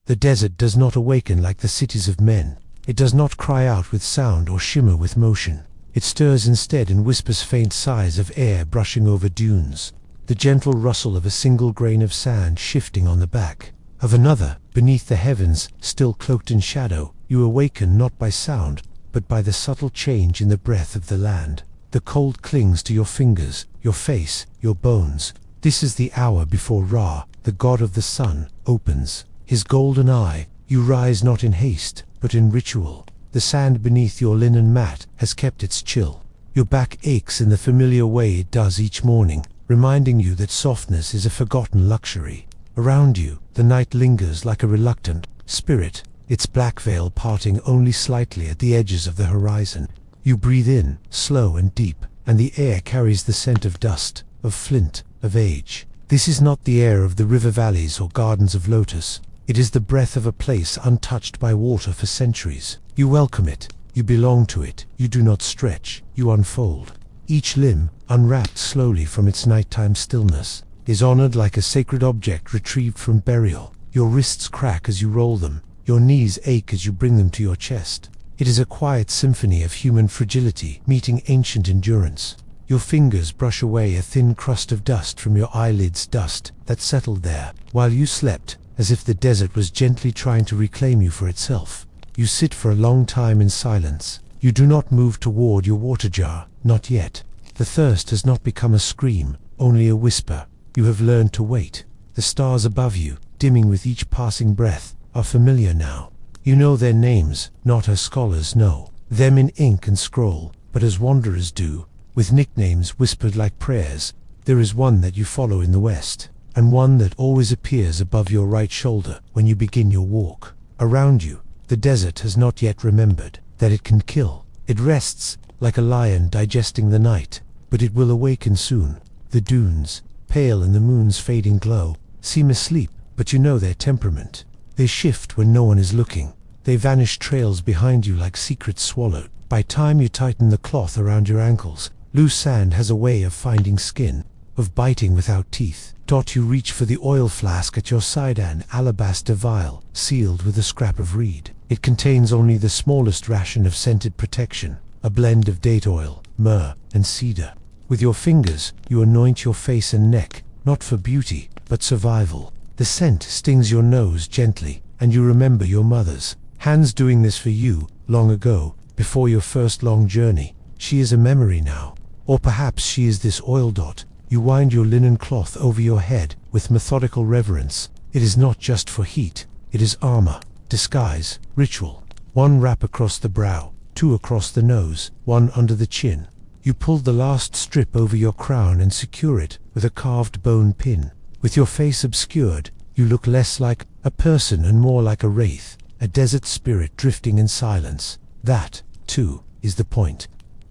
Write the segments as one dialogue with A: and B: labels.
A: The desert does not awaken like the cities of men. It does not cry out with sound or shimmer with motion. It stirs instead and whispers faint sighs of air brushing over dunes, the gentle rustle of a single grain of sand shifting on the back of another. Beneath the heavens, still cloaked in shadow, you awaken not by sound, but by the subtle change in the breath of the land. The cold clings to your fingers, your face, your bones. This is the hour before Ra, the god of the sun, opens his golden eye. You rise not in haste, but in ritual. The sand beneath your linen mat has kept its chill. Your back aches in the familiar way it does each morning, reminding you that softness is a forgotten luxury. Around you, the night lingers like a reluctant spirit, its black veil parting only slightly at the edges of the horizon. You breathe in, slow and deep, and the air carries the scent of dust, of flint, of age. This is not the air of the river valleys or gardens of lotus. It is the breath of a place untouched by water for centuries. You welcome it, you belong to it, you do not stretch, you unfold. Each limb, unwrapped slowly from its nighttime stillness, is honored like a sacred object retrieved from burial. Your wrists crack as you roll them, your knees ache as you bring them to your chest. It is a quiet symphony of human fragility meeting ancient endurance. Your fingers brush away a thin crust of dust from your eyelids, dust that settled there while you slept, as if the desert was gently trying to reclaim you for itself. You sit for a long time in silence. You do not move toward your water jar, not yet. The thirst has not become a scream, only a whisper. You have learned to wait. The stars above you, dimming with each passing breath, are familiar now. You know their names, not as scholars know them in ink and scroll, but as wanderers do, with nicknames whispered like prayers. There is one that you follow in the west, and one that always appears above your right shoulder when you begin your walk. Around you, the desert has not yet remembered that it can kill. It rests like a lion digesting the night, but it will awaken soon. The dunes, pale in the moon's fading glow, seem asleep, but you know their temperament. They shift when no one is looking. They vanish trails behind you like secrets swallowed. By time you tighten the cloth around your ankles, loose sand has a way of finding skin, of biting without teeth. You reach for the oil flask at your side, an alabaster vial, sealed with a scrap of reed. It contains only the smallest ration of scented protection, a blend of date oil, myrrh, and cedar. With your fingers, you anoint your face and neck, not for beauty, but survival. The scent stings your nose gently, and you remember your mother's hands doing this for you, long ago, before your first long journey. She is a memory now. Or perhaps she is this oil dot. You wind your linen cloth over your head with methodical reverence. It is not just for heat. It is armor, disguise, ritual. One wrap across the brow, two across the nose, one under the chin. You pull the last strip over your crown and secure it with a carved bone pin. With your face obscured, you look less like a person and more like a wraith, a desert spirit drifting in silence. That, too, is the point.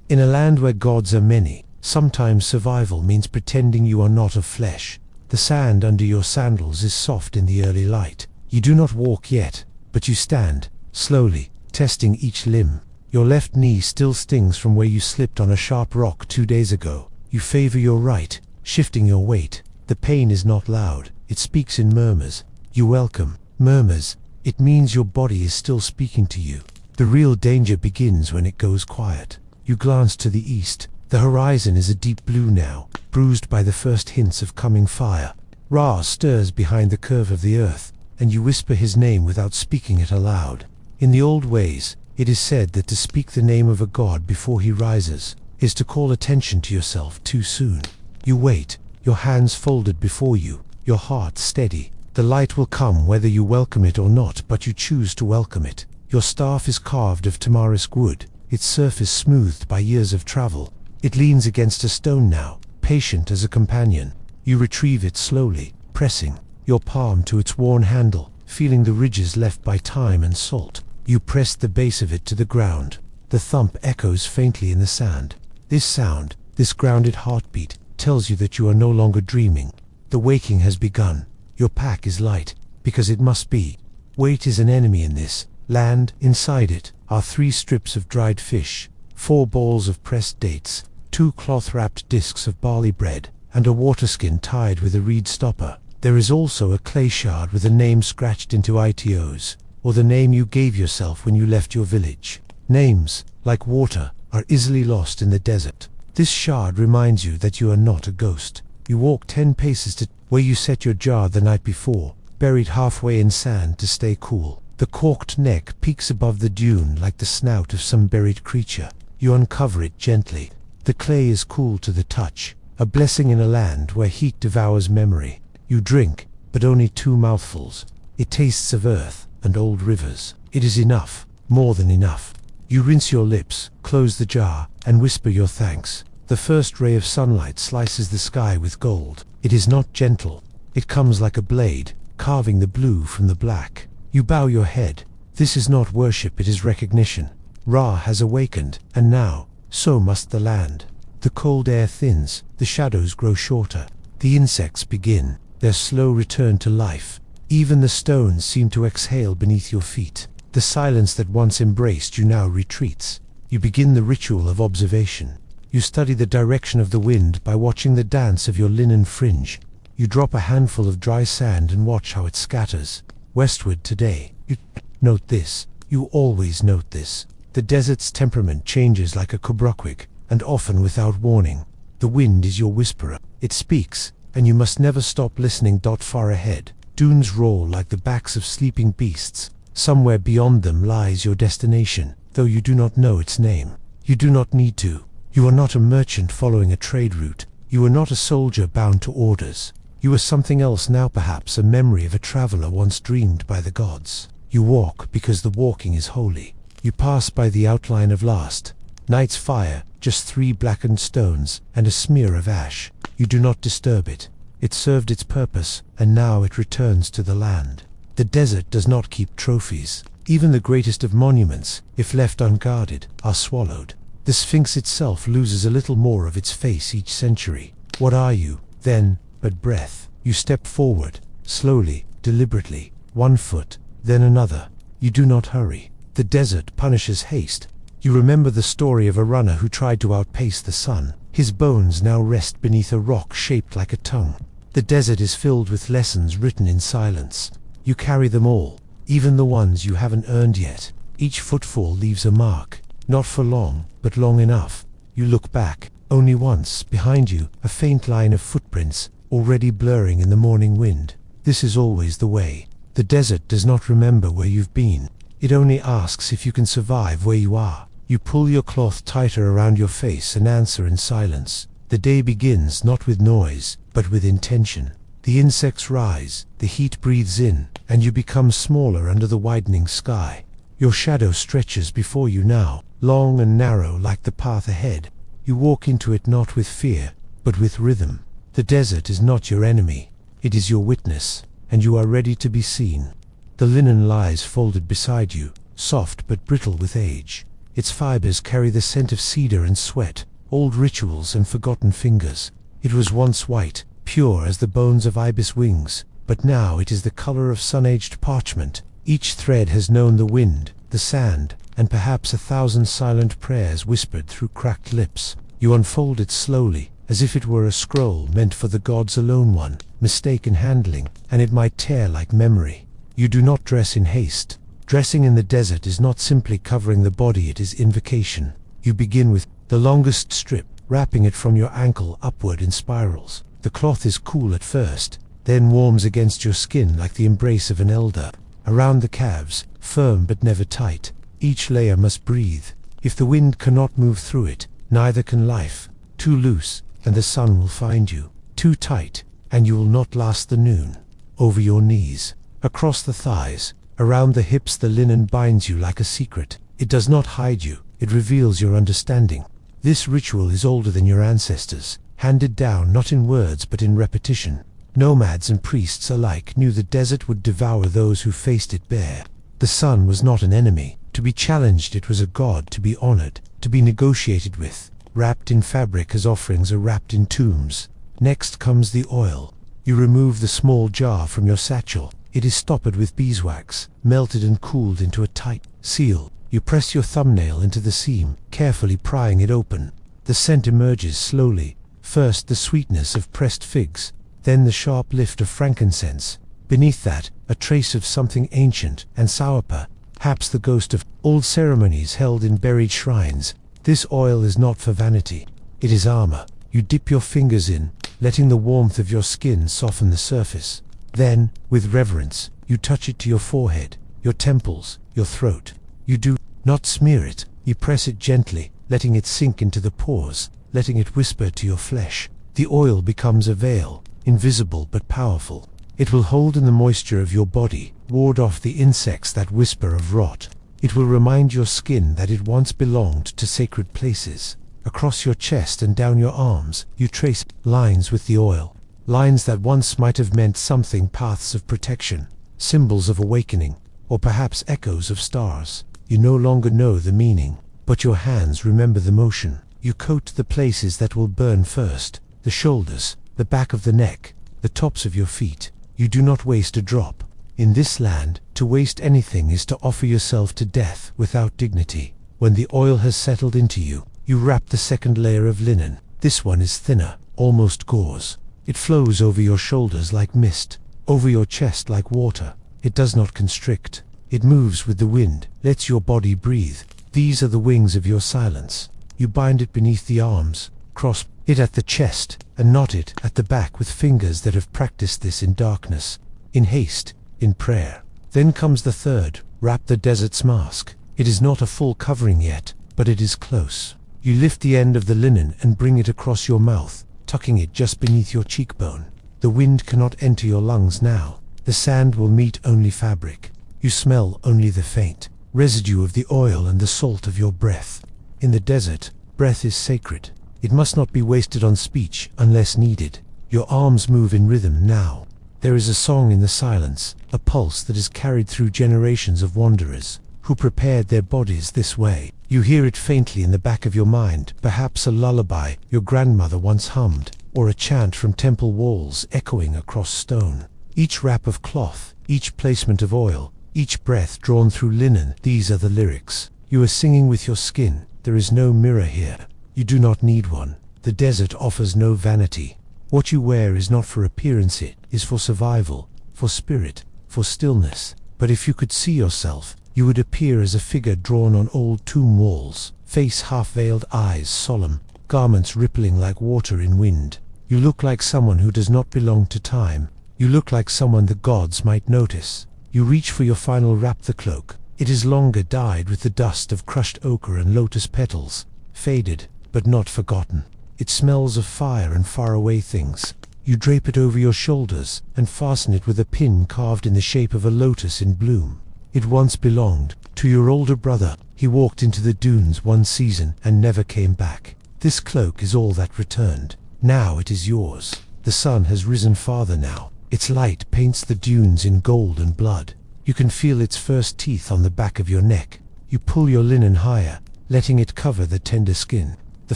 A: In a land where gods are many, sometimes survival means pretending you are not of flesh. The sand under your sandals is soft in the early light. You do not walk yet, but you stand, slowly, testing each limb. Your left knee still stings from where you slipped on a sharp rock 2 days ago. You favor your right, shifting your weight. The pain is not loud, it speaks in murmurs. You welcome murmurs. It means your body is still speaking to you. The real danger begins when it goes quiet. You glance to the east. The horizon is a deep blue now, bruised by the first hints of coming fire. Ra stirs behind the curve of the earth, and you whisper his name without speaking it aloud. In the old ways, it is said that to speak the name of a god before he rises is to call attention to yourself too soon. You wait, your hands folded before you, your heart steady. The light will come whether you welcome it or not, but you choose to welcome it. Your staff is carved of tamarisk wood, its surface smoothed by years of travel. It leans against a stone now, patient as a companion. You retrieve it slowly, pressing your palm to its worn handle, feeling the ridges left by time and salt. You press the base of it to the ground. The thump echoes faintly in the sand. This sound, this grounded heartbeat, tells you that you are no longer dreaming. The waking has begun. Your pack is light, because it must be. Weight is an enemy in this land. Inside it are 3 strips of dried fish, 4 balls of pressed dates, 2 cloth-wrapped discs of barley bread, and a water skin tied with a reed stopper. There is also a clay shard with a name scratched into itos, or the name you gave yourself when you left your village. Names, like water, are easily lost in the desert. This shard reminds you that you are not a ghost. You walk 10 paces to where you set your jar the night before, buried halfway in sand to stay cool. The corked neck peeks above the dune like the snout of some buried creature. You uncover it gently. The clay is cool to the touch, a blessing in a land where heat devours memory. You drink, but only 2 mouthfuls. It tastes of earth and old rivers. It is enough, more than enough. You rinse your lips, close the jar, and whisper your thanks. The first ray of sunlight slices the sky with gold. It is not gentle. It comes like a blade, carving the blue from the black. You bow your head. This is not worship, it is recognition. Ra has awakened, and now, so must the land. The cold air thins, the shadows grow shorter. The insects begin their slow return to life. Even the stones seem to exhale beneath your feet. The silence that once embraced you now retreats. You begin the ritual of observation. You study the direction of the wind by watching the dance of your linen fringe. You drop a handful of dry sand and watch how it scatters. Westward today. You note this. You always note this. The desert's temperament changes like a cobroquig, and often without warning. The wind is your whisperer. It speaks, and you must never stop listening. Far ahead, dunes roll like the backs of sleeping beasts. Somewhere beyond them lies your destination, though you do not know its name. You do not need to. You are not a merchant following a trade route. You are not a soldier bound to orders. You are something else now, perhaps a memory of a traveler once dreamed by the gods. You walk because the walking is holy. You pass by the outline of last night's fire, just 3 blackened stones and a smear of ash. You do not disturb it. It served its purpose, and now it returns to the land. The desert does not keep trophies. Even the greatest of monuments, if left unguarded, are swallowed. The Sphinx itself loses a little more of its face each century. What are you, then, but breath? You step forward, slowly, deliberately, 1 foot, then another. You do not hurry. The desert punishes haste. You remember the story of a runner who tried to outpace the sun. His bones now rest beneath a rock shaped like a tongue. The desert is filled with lessons written in silence. You carry them all, even the ones you haven't earned yet. Each footfall leaves a mark, not for long, but long enough. You look back, only once. Behind you, a faint line of footprints, already blurring in the morning wind. This is always the way. The desert does not remember where you've been. It only asks if you can survive where you are. You pull your cloth tighter around your face and answer in silence. The day begins not with noise, but with intention. The insects rise, the heat breathes in, and you become smaller under the widening sky. Your shadow stretches before you now, long and narrow like the path ahead. You walk into it not with fear, but with rhythm. The desert is not your enemy, it is your witness, and you are ready to be seen. The linen lies folded beside you, soft but brittle with age. Its fibers carry the scent of cedar and sweat, old rituals and forgotten fingers. It was once white, pure as the bones of ibis wings, but now it is the color of sun-aged parchment. Each thread has known the wind, the sand, and perhaps 1,000 silent prayers whispered through cracked lips. You unfold it slowly, as if it were a scroll meant for the gods alone. One mistake in handling, and it might tear like memory. You do not dress in haste. Dressing in the desert is not simply covering the body, it is invocation. You begin with the longest strip, wrapping it from your ankle upward in spirals. The cloth is cool at first, then warms against your skin like the embrace of an elder. Around the calves, firm but never tight. Each layer must breathe. If the wind cannot move through it, neither can life. Too loose, and the sun will find you. Too tight, and you will not last the noon. Over your knees, across the thighs, around the hips, the linen binds you like a secret. It does not hide you, it reveals your understanding. This ritual is older than your ancestors, handed down not in words but in repetition. Nomads and priests alike knew the desert would devour those who faced it bare. The sun was not an enemy. To be challenged, it was a god to be honored, to be negotiated with. Wrapped in fabric as offerings are wrapped in tombs. Next comes the oil. You remove the small jar from your satchel. It is stoppered with beeswax, melted and cooled into a tight seal. You press your thumbnail into the seam, carefully prying it open. The scent emerges slowly. First the sweetness of pressed figs, then the sharp lift of frankincense. Beneath that, a trace of something ancient and sour, perhaps the ghost of old ceremonies held in buried shrines. This oil is not for vanity. It is armor. You dip your fingers in, letting the warmth of your skin soften the surface. Then, with reverence, you touch it to your forehead, your temples, your throat. You do not smear it. You press it gently, letting it sink into the pores, letting it whisper to your flesh. The oil becomes a veil, invisible but powerful. It will hold in the moisture of your body, ward off the insects that whisper of rot. It will remind your skin that it once belonged to sacred places. Across your chest and down your arms, you trace lines with the oil. Lines that once might have meant something, paths of protection, symbols of awakening, or perhaps echoes of stars. You no longer know the meaning, but your hands remember the motion. You coat the places that will burn first, the shoulders, the back of the neck, the tops of your feet. You do not waste a drop. In this land, to waste anything is to offer yourself to death without dignity. When the oil has settled into you, you wrap the second layer of linen. This one is thinner, almost gauze. It flows over your shoulders like mist, over your chest like water. It does not constrict. It moves with the wind, lets your body breathe. These are the wings of your silence. You bind it beneath the arms, cross it at the chest, and knot it at the back with fingers that have practiced this in darkness, in haste, in prayer. Then comes the third, wrap the desert's mask. It is not a full covering yet, but it is close. You lift the end of the linen and bring it across your mouth, tucking it just beneath your cheekbone. The wind cannot enter your lungs now. The sand will meet only fabric. You smell only the faint residue of the oil and the salt of your breath. In the desert, breath is sacred. It must not be wasted on speech unless needed. Your arms move in rhythm now. There is a song in the silence, a pulse that is carried through generations of wanderers who prepared their bodies this way. You hear it faintly in the back of your mind, perhaps a lullaby your grandmother once hummed, or a chant from temple walls echoing across stone. Each wrap of cloth, each placement of oil, each breath drawn through linen, these are the lyrics. You are singing with your skin. There is no mirror here. You do not need one. The desert offers no vanity. What you wear is not for appearance, it is for survival, for spirit, for stillness. But if you could see yourself, you would appear as a figure drawn on old tomb walls, face half-veiled, eyes solemn, garments rippling like water in wind. You look like someone who does not belong to time. You look like someone the gods might notice. You reach for your final wrap, the cloak. It is longer, dyed with the dust of crushed ochre and lotus petals, faded, but not forgotten. It smells of fire and faraway things. You drape it over your shoulders and fasten it with a pin carved in the shape of a lotus in bloom. It once belonged to your older brother. He walked into the dunes one season and never came back. This cloak is all that returned. Now it is yours. The sun has risen farther now. Its light paints the dunes in gold and blood. You can feel its first teeth on the back of your neck. You pull your linen higher, letting it cover the tender skin. The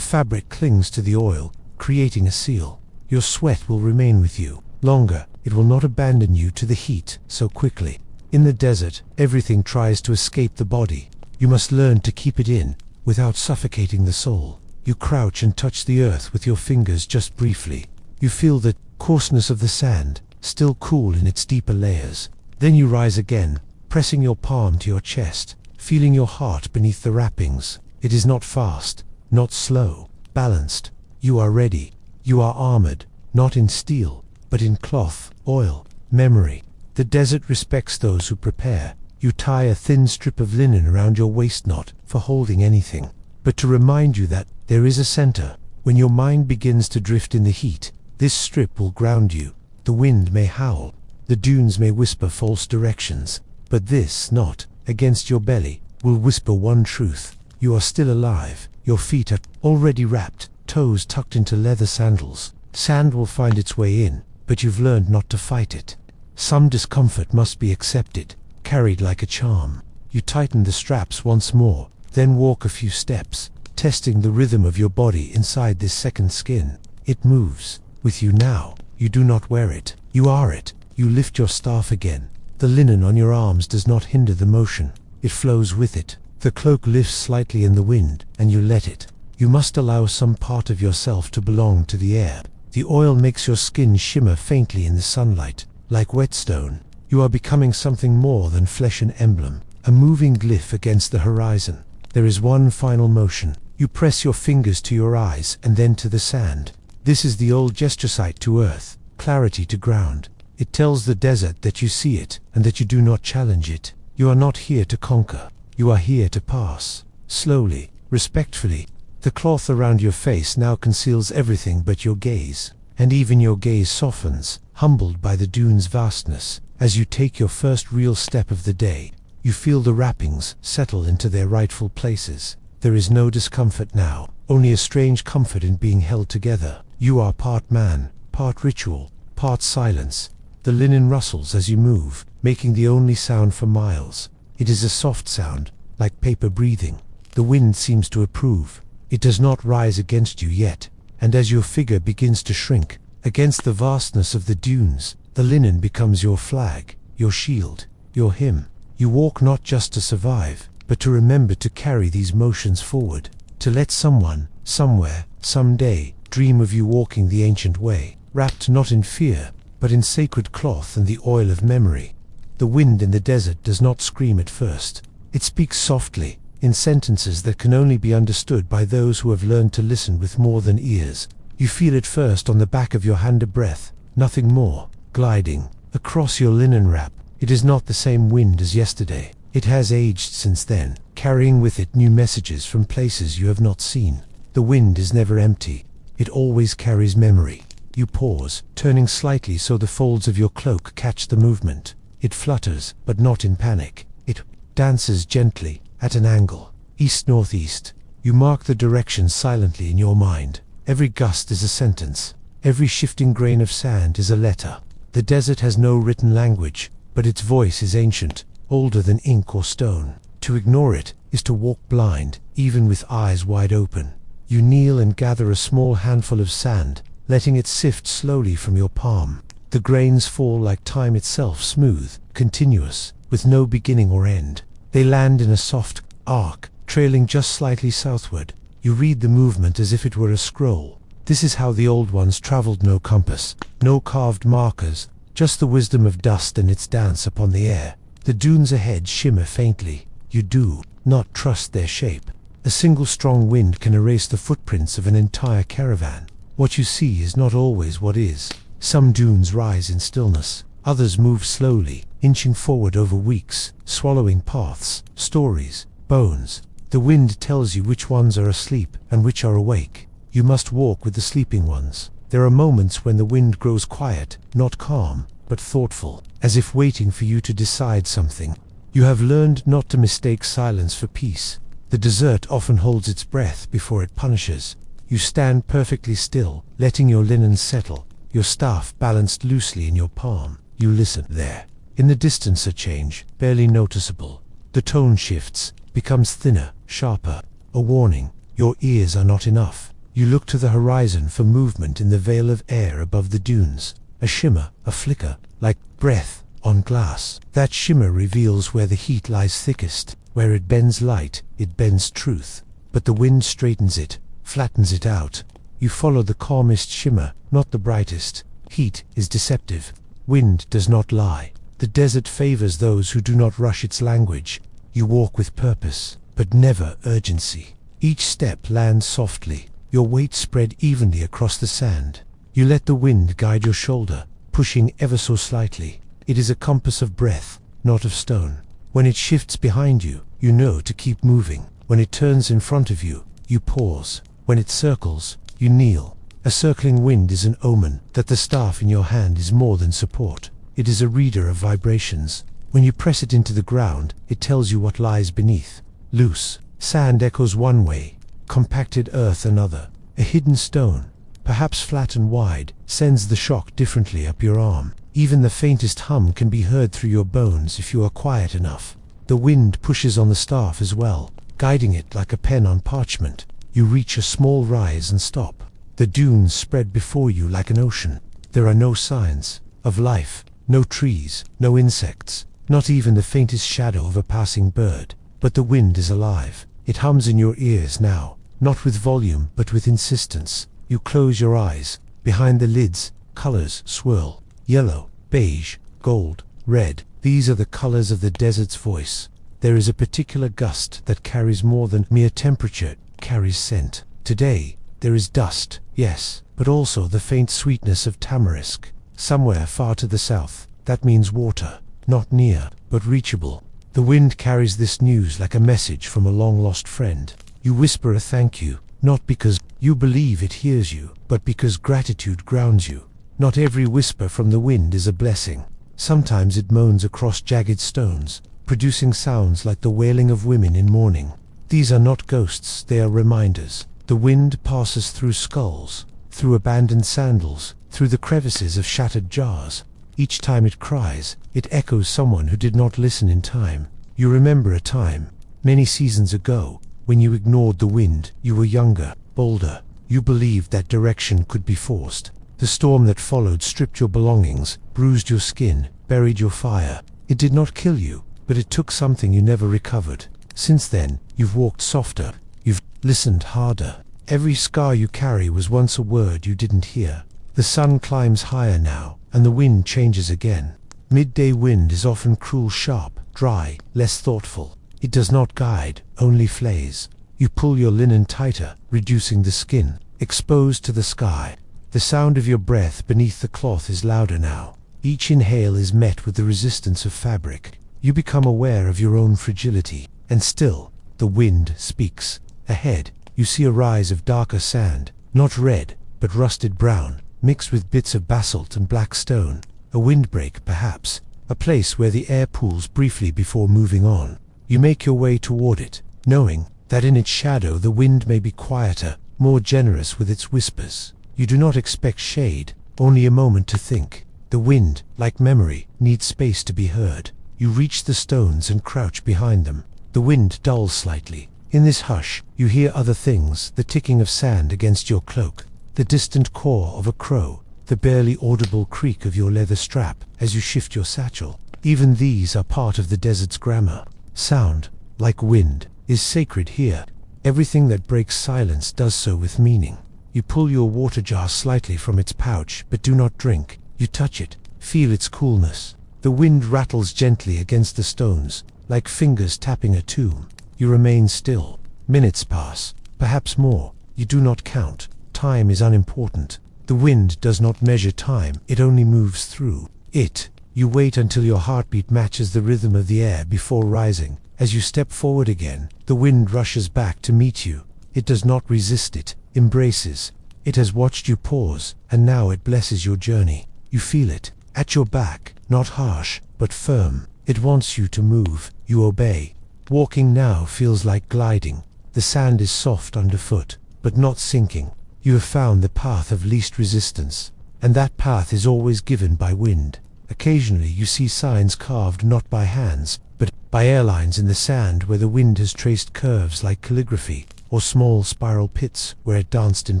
A: fabric clings to the oil, creating a seal. Your sweat will remain with you longer. It will not abandon you to the heat so quickly. In the desert, everything tries to escape the body. You must learn to keep it in, without suffocating the soul. You crouch and touch the earth with your fingers just briefly. You feel the coarseness of the sand, still cool in its deeper layers. Then you rise again, pressing your palm to your chest, feeling your heart beneath the wrappings. It is not fast, not slow, balanced. You are ready. You are armored, not in steel, but in cloth, oil, memory. The desert respects those who prepare. You tie a thin strip of linen around your waist, not for holding anything, but to remind you that there is a center. When your mind begins to drift in the heat, this strip will ground you. The wind may howl, the dunes may whisper false directions, but this knot against your belly will whisper one truth. You are still alive. Your feet are already wrapped, toes tucked into leather sandals. Sand will find its way in, but you've learned not to fight it. Some discomfort must be accepted, carried like a charm. You tighten the straps once more, then walk a few steps, testing the rhythm of your body inside this second skin. It moves with you now. You do not wear it. You are it. You lift your staff again. The linen on your arms does not hinder the motion. It flows with it. The cloak lifts slightly in the wind, and you let it. You must allow some part of yourself to belong to the air. The oil makes your skin shimmer faintly in the sunlight, like whetstone. You are becoming something more than flesh and emblem, a moving glyph against the horizon. There is one final motion. You press your fingers to your eyes and then to the sand. This is the old gesture: sight to earth, clarity to ground. It tells the desert that you see it and that you do not challenge it. You are not here to conquer. You are here to pass. Slowly, respectfully. The cloth around your face now conceals everything but your gaze, and even your gaze softens, humbled by the dune's vastness. As you take your first real step of the day, you feel the wrappings settle into their rightful places. There is no discomfort now, only a strange comfort in being held together. You are part man, part ritual, part silence. The linen rustles as you move, making the only sound for miles. It is a soft sound, like paper breathing. The wind seems to approve. It does not rise against you yet, and as your figure begins to shrink against the vastness of the dunes, the linen becomes your flag, your shield, your hymn. You walk not just to survive, but to remember to carry these motions forward, to let someone, somewhere, someday, dream of you walking the ancient way, wrapped not in fear, but in sacred cloth and the oil of memory. The wind in the desert does not scream at first. It speaks softly, in sentences that can only be understood by those who have learned to listen with more than ears. You feel it first on the back of your hand, a breath, nothing more, gliding across your linen wrap. It is not the same wind as yesterday. It has aged since then, carrying with it new messages from places you have not seen. The wind is never empty. It always carries memory. You pause, turning slightly so the folds of your cloak catch the movement. It flutters, but not in panic. It dances gently, at an angle, east-northeast. You mark the direction silently in your mind. Every gust is a sentence. Every shifting grain of sand is a letter. The desert has no written language, but its voice is ancient, older than ink or stone. To ignore it is to walk blind, even with eyes wide open. You kneel and gather a small handful of sand, letting it sift slowly from your palm. The grains fall like time itself, smooth, continuous, with no beginning or end. They land in a soft arc, trailing just slightly southward. You read the movement as if it were a scroll. This is how the old ones traveled: no compass, no carved markers, just the wisdom of dust and its dance upon the air. The dunes ahead shimmer faintly. You do not trust their shape. A single strong wind can erase the footprints of an entire caravan. What you see is not always what is. Some dunes rise in stillness. Others move slowly, inching forward over weeks, swallowing paths, stories, bones. The wind tells you which ones are asleep and which are awake. You must walk with the sleeping ones. There are moments when the wind grows quiet, not calm, but thoughtful, as if waiting for you to decide something. You have learned not to mistake silence for peace. The desert often holds its breath before it punishes. You stand perfectly still, letting your linen settle, your staff balanced loosely in your palm. You listen. There, in the distance, a change, barely noticeable. The tone shifts, becomes thinner, sharper. A warning: your ears are not enough. You look to the horizon for movement in the veil of air above the dunes. A shimmer, a flicker, like breath on glass. That shimmer reveals where the heat lies thickest. Where it bends light, it bends truth. But the wind straightens it, flattens it out. You follow the calmest shimmer, not the brightest. Heat is deceptive. Wind does not lie. The desert favors those who do not rush its language. You walk with purpose, but never urgency. Each step lands softly, your weight spread evenly across the sand. You let the wind guide your shoulder, pushing ever so slightly. It is a compass of breath, not of stone. When it shifts behind you, you know to keep moving. When it turns in front of you, you pause. When it circles, you kneel. A circling wind is an omen that the staff in your hand is more than support. It is a reader of vibrations. When you press it into the ground, it tells you what lies beneath. Loose sand echoes one way, compacted earth another. A hidden stone, perhaps flat and wide, sends the shock differently up your arm. Even the faintest hum can be heard through your bones if you are quiet enough. The wind pushes on the staff as well, guiding it like a pen on parchment. You reach a small rise and stop. The dunes spread before you like an ocean. There are no signs of life, no trees, no insects, not even the faintest shadow of a passing bird. But the wind is alive. It hums in your ears now, not with volume but with insistence. You close your eyes, Behind the lids, colors swirl. Yellow, beige, gold, red. These are the colors of the desert's voice. There is a particular gust that carries more than mere temperature, carries scent. Today, there is dust, yes, but also the faint sweetness of tamarisk. Somewhere far to the south, that means water, not near, but reachable. The wind carries this news like a message from a long-lost friend. You whisper a thank you, not because you believe it hears you, but because gratitude grounds you. Not every whisper from the wind is a blessing. Sometimes it moans across jagged stones, producing sounds like the wailing of women in mourning. These are not ghosts, they are reminders. The wind passes through skulls, through abandoned sandals, through the crevices of shattered jars. Each time it cries, it echoes someone who did not listen in time. You remember a time, many seasons ago, when you ignored the wind. You were younger, bolder. You believed that direction could be forced. The storm that followed stripped your belongings, bruised your skin, buried your fire. It did not kill you, but it took something you never recovered. Since then, you've walked softer. You've listened harder. Every scar you carry was once a word you didn't hear. The sun climbs higher now, and the wind changes again. Midday wind is often cruel, sharp, dry, less thoughtful. It does not guide, only flays. You pull your linen tighter, reducing the skin, exposed to the sky. The sound of your breath beneath the cloth is louder now. Each inhale is met with the resistance of fabric. You become aware of your own fragility, and still, the wind speaks. Ahead, you see a rise of darker sand, not red, but rusted brown, mixed with bits of basalt and black stone. A windbreak, perhaps, a place where the air pools briefly before moving on. You make your way toward it, knowing that in its shadow the wind may be quieter, more generous with its whispers. You do not expect shade, only a moment to think. The wind, like memory, needs space to be heard. You reach the stones and crouch behind them. The wind dulls slightly. In this hush, you hear other things, the ticking of sand against your cloak, the distant caw of a crow, the barely audible creak of your leather strap as you shift your satchel. Even these are part of the desert's grammar. Sound, like wind, is sacred here. Everything that breaks silence does so with meaning. You pull your water jar slightly from its pouch, but do not drink. You touch it, feel its coolness. The wind rattles gently against the stones, like fingers tapping a tomb. You remain still. Minutes pass, perhaps more. You do not count. Time is unimportant. The wind does not measure time, it only moves through it. You wait until your heartbeat matches the rhythm of the air before rising. As you step forward again, the wind rushes back to meet you. It does not resist, it embraces. It has watched you pause, and now it blesses your journey. You feel it, at your back, not harsh, but firm. It wants you to move. You obey. Walking now feels like gliding. The sand is soft underfoot, but not sinking. You have found the path of least resistance, and that path is always given by wind. Occasionally you see signs carved not by hands, but by airlines in the sand where the wind has traced curves like calligraphy, or small spiral pits where it danced in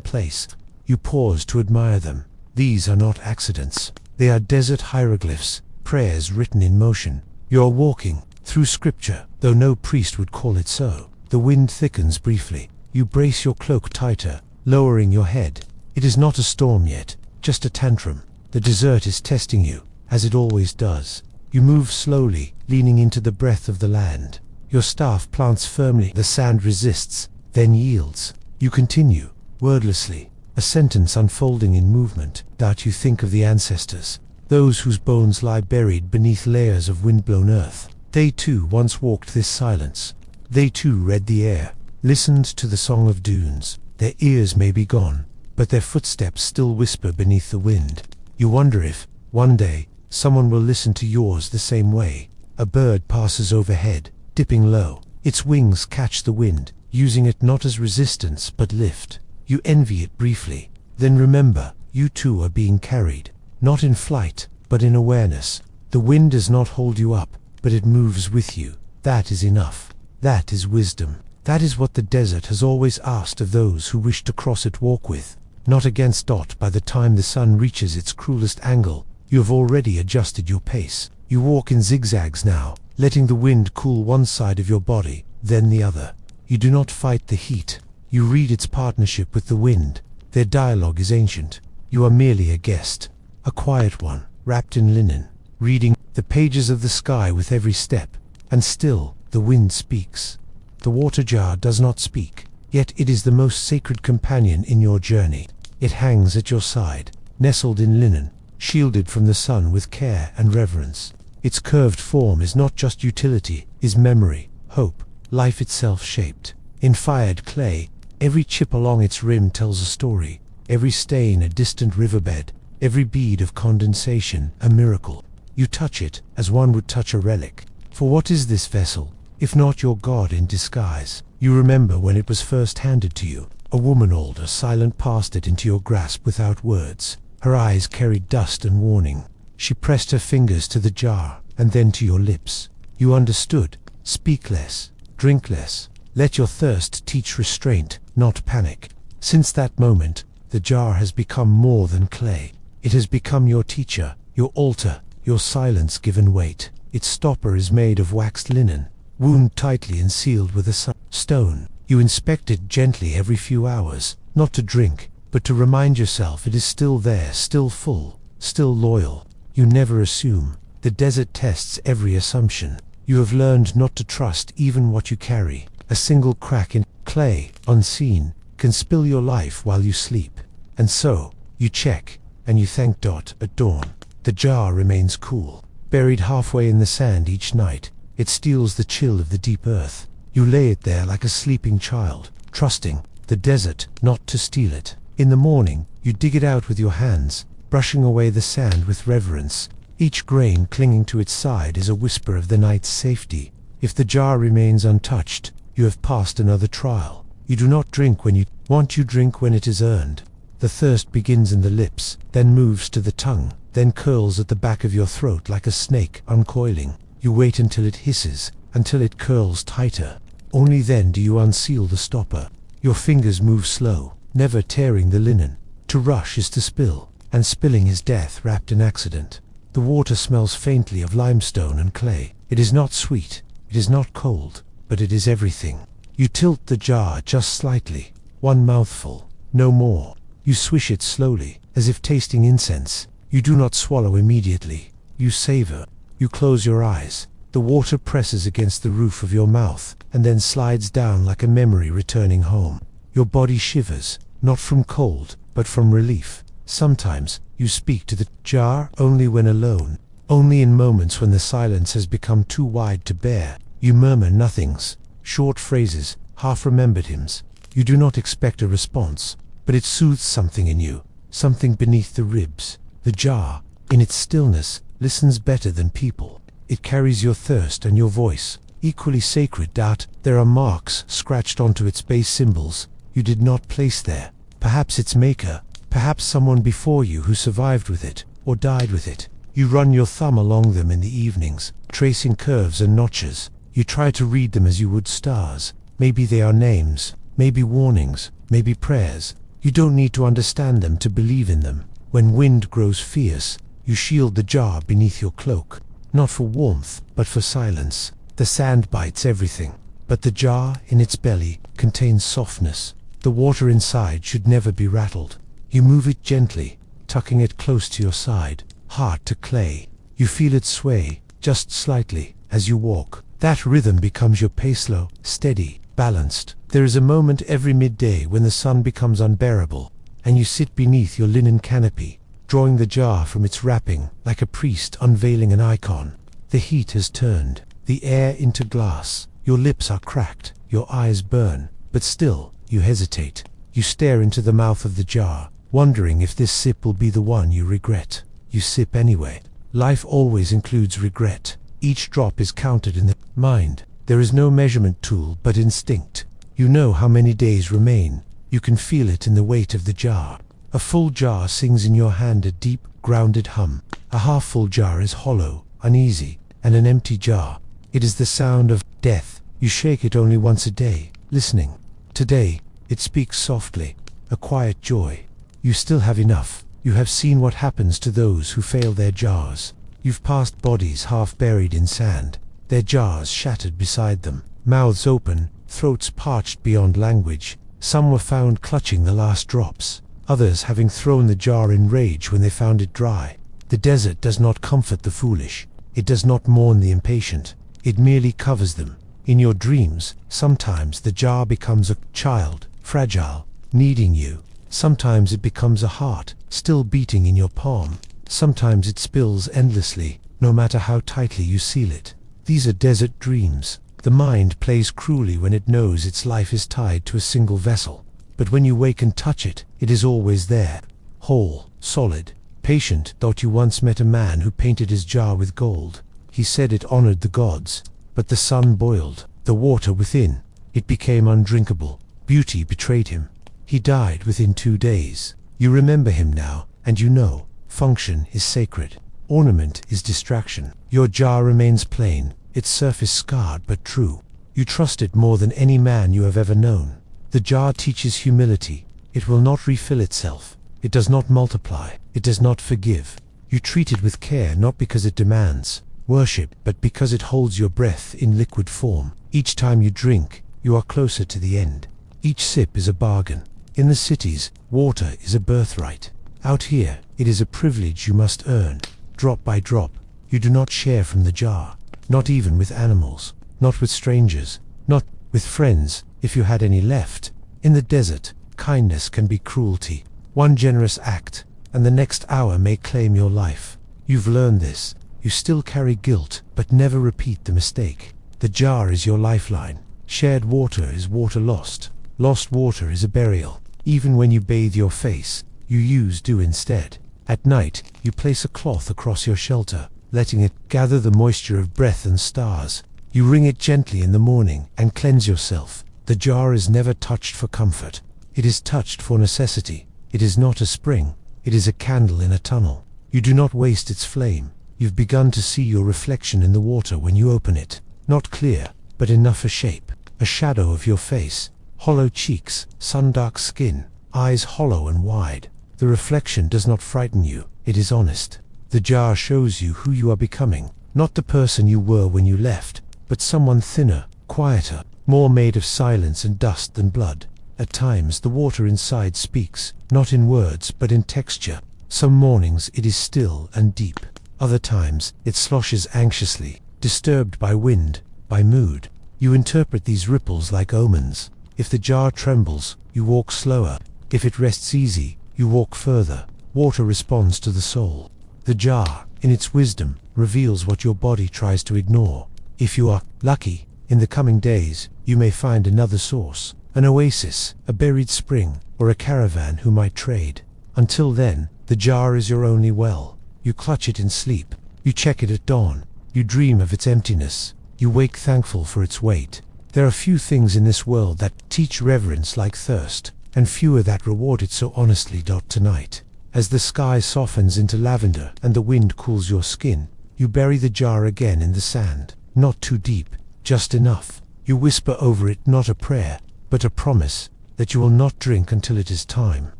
A: place. You pause to admire them. These are not accidents. They are desert hieroglyphs, prayers written in motion. You are walking through scripture, though no priest would call it so. The wind thickens briefly. You brace your cloak tighter, lowering your head. It is not a storm yet, just a tantrum. The desert is testing you, as it always does. You move slowly, leaning into the breath of the land. Your staff plants firmly. The sand resists, then yields. You continue, wordlessly, a sentence unfolding in movement. That you think of the ancestors, those whose bones lie buried beneath layers of wind-blown earth. They too once walked this silence. They too read the air, listened to the song of dunes. Their ears may be gone, but their footsteps still whisper beneath the wind. You wonder if, one day, someone will listen to yours the same way. A bird passes overhead, dipping low. Its wings catch the wind, using it not as resistance but lift. You envy it briefly, then remember, you too are being carried, not in flight, but in awareness. The wind does not hold you up, but it moves with you. That is enough. That is wisdom. That is what the desert has always asked of those who wish to cross it. Walk with, not against. By the time the sun reaches its cruelest angle, you have already adjusted your pace. You walk in zigzags now, letting the wind cool one side of your body, then the other. You do not fight the heat. You read its partnership with the wind. Their dialogue is ancient. You are merely a guest, a quiet one, wrapped in linen, reading the pages of the sky with every step, and still the wind speaks. The water jar does not speak, yet it is the most sacred companion in your journey. It hangs at your side, nestled in linen, shielded from the sun with care and reverence. Its curved form is not just utility, is memory, hope, life itself shaped. In fired clay, every chip along its rim tells a story, every stain a distant riverbed, every bead of condensation a miracle. You touch it as one would touch a relic. For what is this vessel, if not your God in disguise? You remember when it was first handed to you. A woman older, silent, passed it into your grasp without words. Her eyes carried dust and warning. She pressed her fingers to the jar, and then to your lips. You understood. Speak less, drink less. Let your thirst teach restraint, not panic. Since that moment, the jar has become more than clay. It has become your teacher, your altar, your silence given weight. Its stopper is made of waxed linen, wound tightly and sealed with a stone. You inspect it gently every few hours, not to drink, but to remind yourself it is still there, still full, still loyal. You never assume. The desert tests every assumption. You have learned not to trust even what you carry. A single crack in clay, unseen, can spill your life while you sleep. And so, you check, and you thank God at dawn. The jar remains cool. Buried halfway in the sand each night, it steals the chill of the deep earth. You lay it there like a sleeping child, trusting the desert not to steal it. In the morning, you dig it out with your hands, brushing away the sand with reverence. Each grain clinging to its side is a whisper of the night's safety. If the jar remains untouched, you have passed another trial. You do not drink when you want, you drink when it is earned. The thirst begins in the lips, then moves to the tongue, then curls at the back of your throat like a snake uncoiling. You wait until it hisses, until it curls tighter. Only then do you unseal the stopper. Your fingers move slow, never tearing the linen. To rush is to spill, and spilling is death wrapped in accident. The water smells faintly of limestone and clay. It is not sweet, it is not cold, but it is everything. You tilt the jar just slightly, one mouthful, no more. You swish it slowly, as if tasting incense. You do not swallow immediately. You savor. You close your eyes. The water presses against the roof of your mouth, and then slides down like a memory returning home. Your body shivers, not from cold, but from relief. Sometimes, you speak to the jar only when alone, only in moments when the silence has become too wide to bear. You murmur nothings, short phrases, half-remembered hymns. You do not expect a response, but it soothes something in you, something beneath the ribs. The jar, in its stillness, listens better than people. It carries your thirst and your voice, equally sacred. There are marks scratched onto its base symbols you did not place there. Perhaps its maker, perhaps someone before you who survived with it, or died with it. You run your thumb along them in the evenings, tracing curves and notches. You try to read them as you would stars. Maybe they are names, maybe warnings, maybe prayers. You don't need to understand them to believe in them. When wind grows fierce, you shield the jar beneath your cloak, not for warmth, but for silence. The sand bites everything, but the jar, in its belly, contains softness. The water inside should never be rattled. You move it gently, tucking it close to your side, heart to clay. You feel it sway, just slightly, as you walk. That rhythm becomes your pace, slow, steady, balanced. There is a moment every midday when the sun becomes unbearable, and you sit beneath your linen canopy, drawing the jar from its wrapping, like a priest unveiling an icon. The heat has turned the air into glass. Your lips are cracked, your eyes burn, but still, you hesitate. You stare into the mouth of the jar, wondering if this sip will be the one you regret. You sip anyway. Life always includes regret. Each drop is counted in the mind. There is no measurement tool but instinct. You know how many days remain. You can feel it in the weight of the jar. A full jar sings in your hand a deep, grounded hum. A half-full jar is hollow, uneasy, and an empty jar. It is the sound of death. You shake it only once a day, listening. Today, it speaks softly, a quiet joy. You still have enough. You have seen what happens to those who fail their jars. You've passed bodies half buried in sand, their jars shattered beside them, mouths open, throats parched beyond language. Some were found clutching the last drops. others having thrown the jar in rage when they found it dry. The desert does not comfort the foolish. It does not mourn the impatient. It merely covers them. In your dreams, sometimes the jar becomes a child, fragile, needing you. Sometimes it becomes a heart, still beating in your palm. Sometimes it spills endlessly, no matter how tightly you seal it. These are desert dreams. The mind plays cruelly when it knows its life is tied to a single vessel. But when you wake and touch it, it is always there, whole, solid, patient. You once met a man who painted his jar with gold. He said it honored the gods, but the sun boiled the water within. It became undrinkable. Beauty betrayed him. He died within 2 days. You remember him now, and you know, function is sacred. Ornament is distraction. Your jar remains plain, its surface scarred but true. You trust it more than any man you have ever known. The jar teaches humility. It will not refill itself. It does not multiply. It does not forgive. You treat it with care not because it demands worship, but because it holds your breath in liquid form. Each time you drink, you are closer to the end. Each sip is a bargain. In the cities, water is a birthright. Out here, it is a privilege you must earn. Drop by drop, you do not share from the jar. Not even with animals. Not with strangers. Not with friends, if you had any left. In the desert, kindness can be cruelty. One generous act, and the next hour may claim your life. You've learned this. You still carry guilt, but never repeat the mistake. The jar is your lifeline. Shared water is water lost. Lost water is a burial. Even when you bathe your face, you do instead. At night, you place a cloth across your shelter, letting it gather the moisture of breath and stars. You wring it gently in the morning and cleanse yourself. The jar is never touched for comfort. It is touched for necessity. It is not a spring. It is a candle in a tunnel. You do not waste its flame. You've begun to see your reflection in the water when you open it. Not clear, but enough for shape. A shadow of your face. Hollow cheeks, sun-dark skin, eyes hollow and wide. The reflection does not frighten you. It is honest. The jar shows you who you are becoming. Not the person you were when you left, but someone thinner, quieter, more made of silence and dust than blood. At times the water inside speaks, not in words but in texture. Some mornings it is still and deep. Other times it sloshes anxiously, disturbed by wind, by mood. You interpret these ripples like omens. If the jar trembles, you walk slower. If it rests easy, you walk further. Water responds to the soul. The jar, in its wisdom, reveals what your body tries to ignore. If you are lucky, in the coming days, you may find another source. An oasis, a buried spring, or a caravan who might trade. Until then, the jar is your only well. You clutch it in sleep. You check it at dawn. You dream of its emptiness. You wake thankful for its weight. There are few things in this world that teach reverence like thirst, and fewer that reward it so honestly. Tonight, as the sky softens into lavender and the wind cools your skin, you bury the jar again in the sand. Not too deep, just enough. You whisper over it not a prayer, but a promise, that you will not drink until it is time.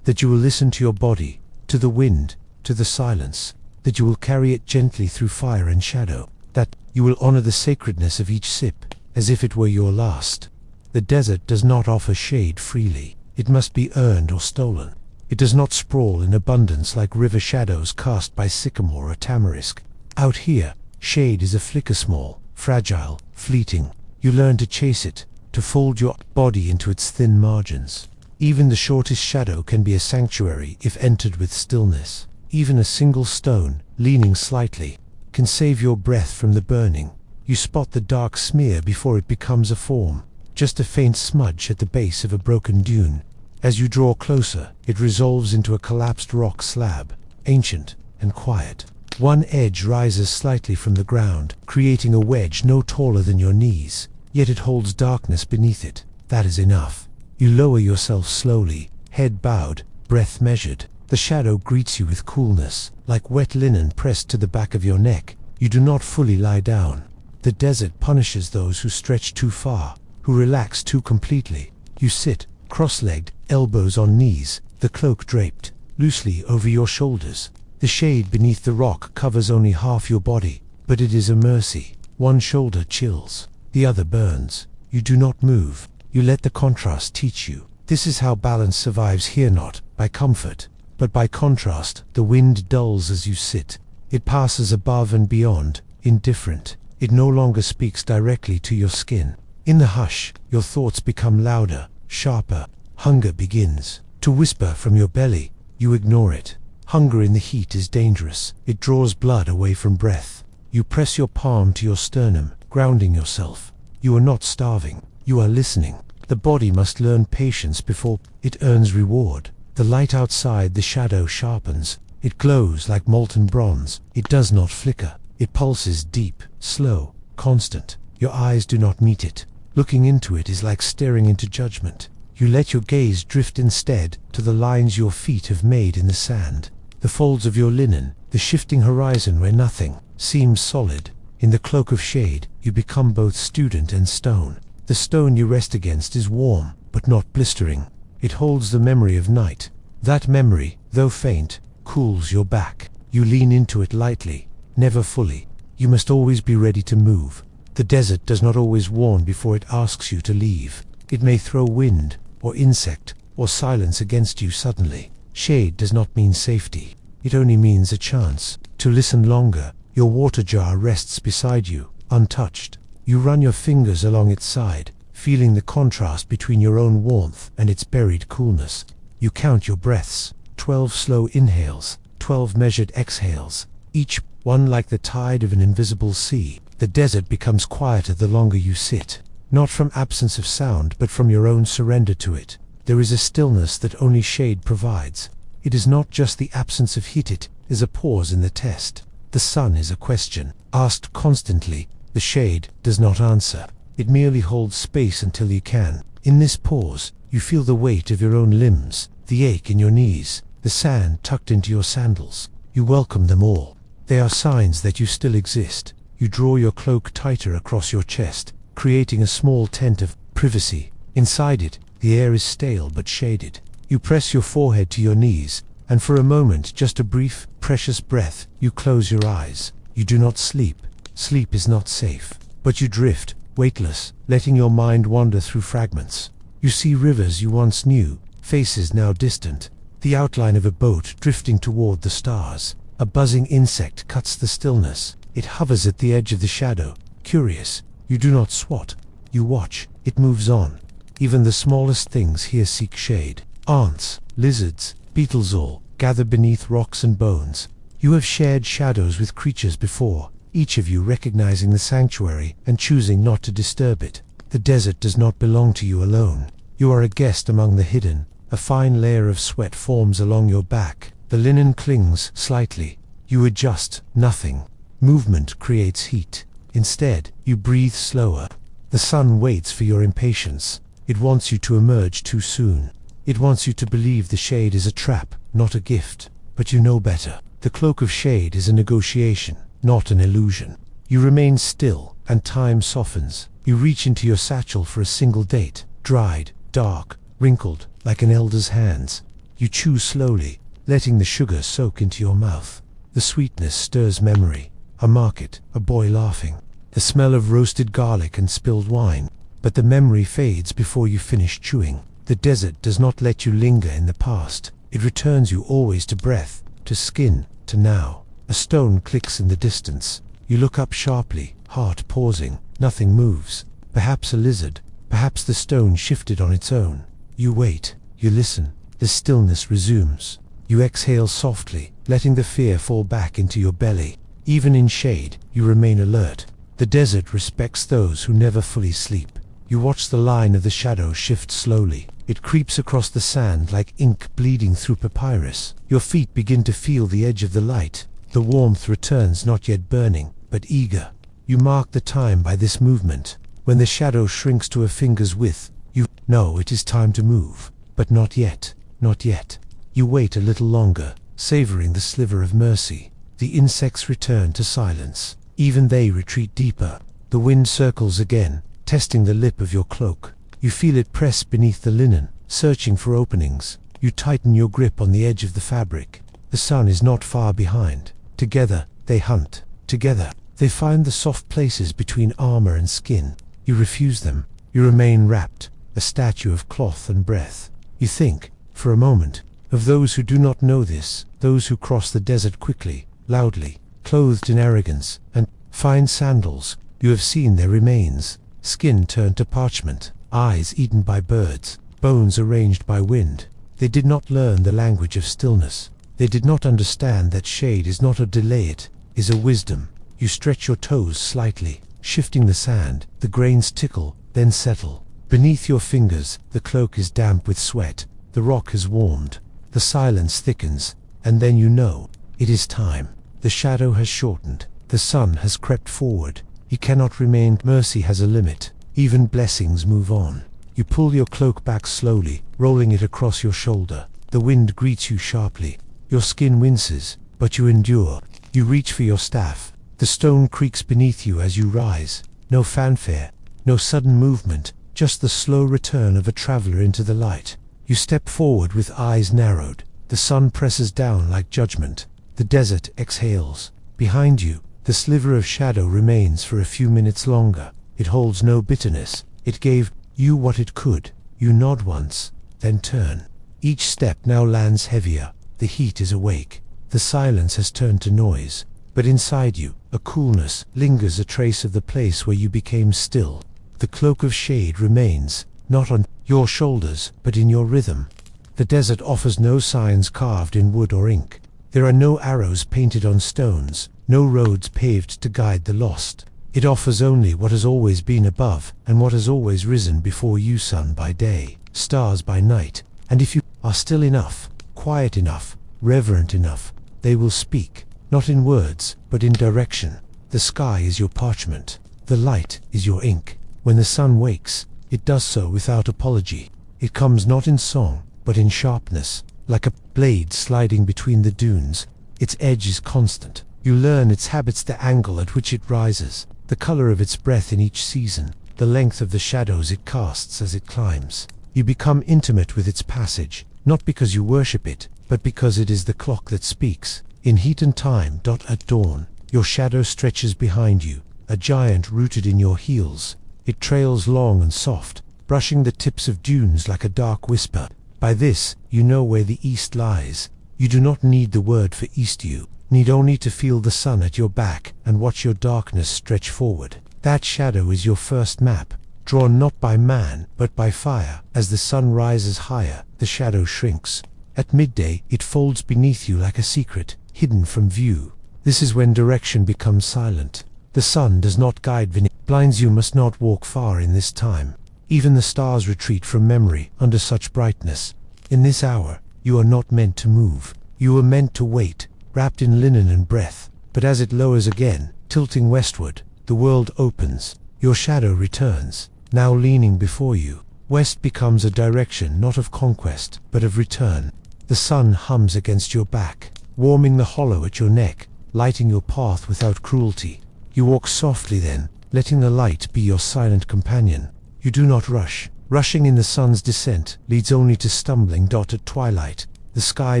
A: That you will listen to your body, to the wind, to the silence. That you will carry it gently through fire and shadow. That you will honor the sacredness of each sip, as if it were your last. The desert does not offer shade freely. It must be earned or stolen. It does not sprawl in abundance like river shadows cast by sycamore or tamarisk. Out here, shade is a flicker, small, fragile, fleeting. You learn to chase it, to fold your body into its thin margins. Even the shortest shadow can be a sanctuary if entered with stillness. Even a single stone, leaning slightly, can save your breath from the burning. You spot the dark smear before it becomes a form, just a faint smudge at the base of a broken dune. As you draw closer, it resolves into a collapsed rock slab, ancient and quiet. One edge rises slightly from the ground, creating a wedge no taller than your knees, yet it holds darkness beneath it. That is enough. You lower yourself slowly, head bowed, breath measured. The shadow greets you with coolness, like wet linen pressed to the back of your neck. You do not fully lie down. The desert punishes those who stretch too far, who relax too completely. You sit, cross-legged, elbows on knees, the cloak draped loosely over your shoulders. The shade beneath the rock covers only half your body, but it is a mercy. One shoulder chills, the other burns. You do not move. You let the contrast teach you. This is how balance survives here, not by comfort. But by contrast, the wind dulls as you sit. It passes above and beyond, indifferent. It no longer speaks directly to your skin. In the hush, your thoughts become louder, sharper. Hunger begins to whisper from your belly. You ignore it. Hunger in the heat is dangerous. It draws blood away from breath. You press your palm to your sternum, grounding yourself. You are not starving. You are listening. The body must learn patience before it earns reward. The light outside the shadow sharpens. It glows like molten bronze. It does not flicker. It pulses deep, slow, constant. Your eyes do not meet it. Looking into it is like staring into judgment. You let your gaze drift instead to the lines your feet have made in the sand. The folds of your linen, the shifting horizon where nothing seems solid. In the cloak of shade, you become both student and stone. The stone you rest against is warm, but not blistering. It holds the memory of night. That memory, though faint, cools your back. You lean into it lightly, never fully. You must always be ready to move. The desert does not always warn before it asks you to leave. It may throw wind, or insect, or silence against you suddenly. Shade does not mean safety. It only means a chance to listen longer. Your water jar rests beside you, untouched. You run your fingers along its side, feeling the contrast between your own warmth and its buried coolness. You count your breaths, 12 slow inhales, 12 measured exhales, each one like the tide of an invisible sea. The desert becomes quieter the longer you sit, not from absence of sound but from your own surrender to it. There is a stillness that only shade provides. It is not just the absence of heat, it is a pause in the test. The sun is a question, asked constantly. The shade does not answer. It merely holds space until you can. In this pause, you feel the weight of your own limbs, the ache in your knees, the sand tucked into your sandals. You welcome them all. They are signs that you still exist. You draw your cloak tighter across your chest, creating a small tent of privacy. Inside it, the air is stale but shaded. You press your forehead to your knees, and for a moment, just a brief, precious breath, you close your eyes. You do not sleep. Sleep is not safe. But you drift, weightless, letting your mind wander through fragments. You see rivers you once knew, faces now distant, the outline of a boat drifting toward the stars. A buzzing insect cuts the stillness. It hovers at the edge of the shadow, curious. You do not swat. You watch. It moves on. Even the smallest things here seek shade. Ants, lizards, beetles all gather beneath rocks and bones. You have shared shadows with creatures before, each of you recognizing the sanctuary and choosing not to disturb it. The desert does not belong to you alone. You are a guest among the hidden. A fine layer of sweat forms along your back. The linen clings slightly. You adjust. Nothing. Movement creates heat. Instead, you breathe slower. The sun waits for your impatience. It wants you to emerge too soon. It wants you to believe the shade is a trap, not a gift. But you know better. The cloak of shade is a negotiation, not an illusion. You remain still, and time softens. You reach into your satchel for a single date, dried, dark, wrinkled, like an elder's hands. You chew slowly, letting the sugar soak into your mouth. The sweetness stirs memory. A market, a boy laughing, the smell of roasted garlic and spilled wine. But the memory fades before you finish chewing. The desert does not let you linger in the past. It returns you always to breath, to skin, to now. A stone clicks in the distance. You look up sharply, heart pausing. Nothing moves. Perhaps a lizard. Perhaps the stone shifted on its own. You wait. You listen. The stillness resumes. You exhale softly, letting the fear fall back into your belly. Even in shade, you remain alert. The desert respects those who never fully sleep. You watch the line of the shadow shift slowly. It creeps across the sand like ink bleeding through papyrus. Your feet begin to feel the edge of the light. The warmth returns, not yet burning, but eager. You mark the time by this movement. When the shadow shrinks to a finger's width, you know it is time to move. But not yet, not yet. You wait a little longer, savoring the sliver of mercy. The insects return to silence. Even they retreat deeper. The wind circles again, testing the lip of your cloak. You feel it press beneath the linen, searching for openings. You tighten your grip on the edge of the fabric. The sun is not far behind. Together, they hunt. Together, they find the soft places between armor and skin. You refuse them. You remain wrapped, a statue of cloth and breath. You think, for a moment, Of those who do not know this, those who cross the desert quickly, loudly, clothed in arrogance and fine sandals, you have seen their remains, skin turned to parchment, eyes eaten by birds, bones arranged by wind. They did not learn the language of stillness. They did not understand that shade is not a delay, it is a wisdom. You stretch your toes slightly, shifting the sand. The grains tickle, then settle. Beneath your fingers, the cloak is damp with sweat. The rock has warmed. The silence thickens, and then you know, it is time. The shadow has shortened. The sun has crept forward. He cannot remain. Mercy has a limit. Even blessings move on. You pull your cloak back slowly, rolling it across your shoulder. The wind greets you sharply. Your skin winces, but you endure. You reach for your staff. The stone creaks beneath you as you rise. No fanfare, no sudden movement, just the slow return of a traveler into the light. You step forward with eyes narrowed. The sun presses down like judgment. The desert exhales. Behind you, the sliver of shadow remains for a few minutes longer. It holds no bitterness. It gave you what it could. You nod once, then turn. Each step now lands heavier. The heat is awake. The silence has turned to noise. But inside you, a coolness lingers, a trace of the place where you became still. The cloak of shade remains, not on your shoulders, but in your rhythm. The desert offers no signs carved in wood or ink. There are no arrows painted on stones, no roads paved to guide the lost. It offers only what has always been above, and what has always risen before you, sun by day, stars by night. And if you are still enough, quiet enough, reverent enough, they will speak, not in words, but in direction. The sky is your parchment. The light is your ink. When the sun wakes, it does so without apology. It comes not in song, but in sharpness, like a blade sliding between the dunes. Its edge is constant. You learn its habits, the angle at which it rises, the color of its breath in each season, the length of the shadows it casts as it climbs. You become intimate with its passage, not because you worship it, but because it is the clock that speaks. In heat and time, at dawn, your shadow stretches behind you, a giant rooted in your heels. It trails long and soft, brushing the tips of dunes like a dark whisper. By this, you know where the east lies. You do not need the word for east, you need only to feel the sun at your back and watch your darkness stretch forward. That shadow is your first map, drawn not by man, but by fire. As the sun rises higher, the shadow shrinks. At midday, it folds beneath you like a secret, hidden from view. This is when direction becomes silent. The sun does not guide blinds. You must not walk far in this time. Even the stars retreat from memory under such brightness. In this hour, you are not meant to move. You were meant to wait, wrapped in linen and breath. But as it lowers again, tilting westward, the world opens. Your shadow returns, now leaning before you. West becomes a direction not of conquest, but of return. The sun hums against your back, warming the hollow at your neck, lighting your path without cruelty. You walk softly then, letting the light be your silent companion. You do not rush. Rushing in the sun's descent leads only to stumbling. At twilight, the sky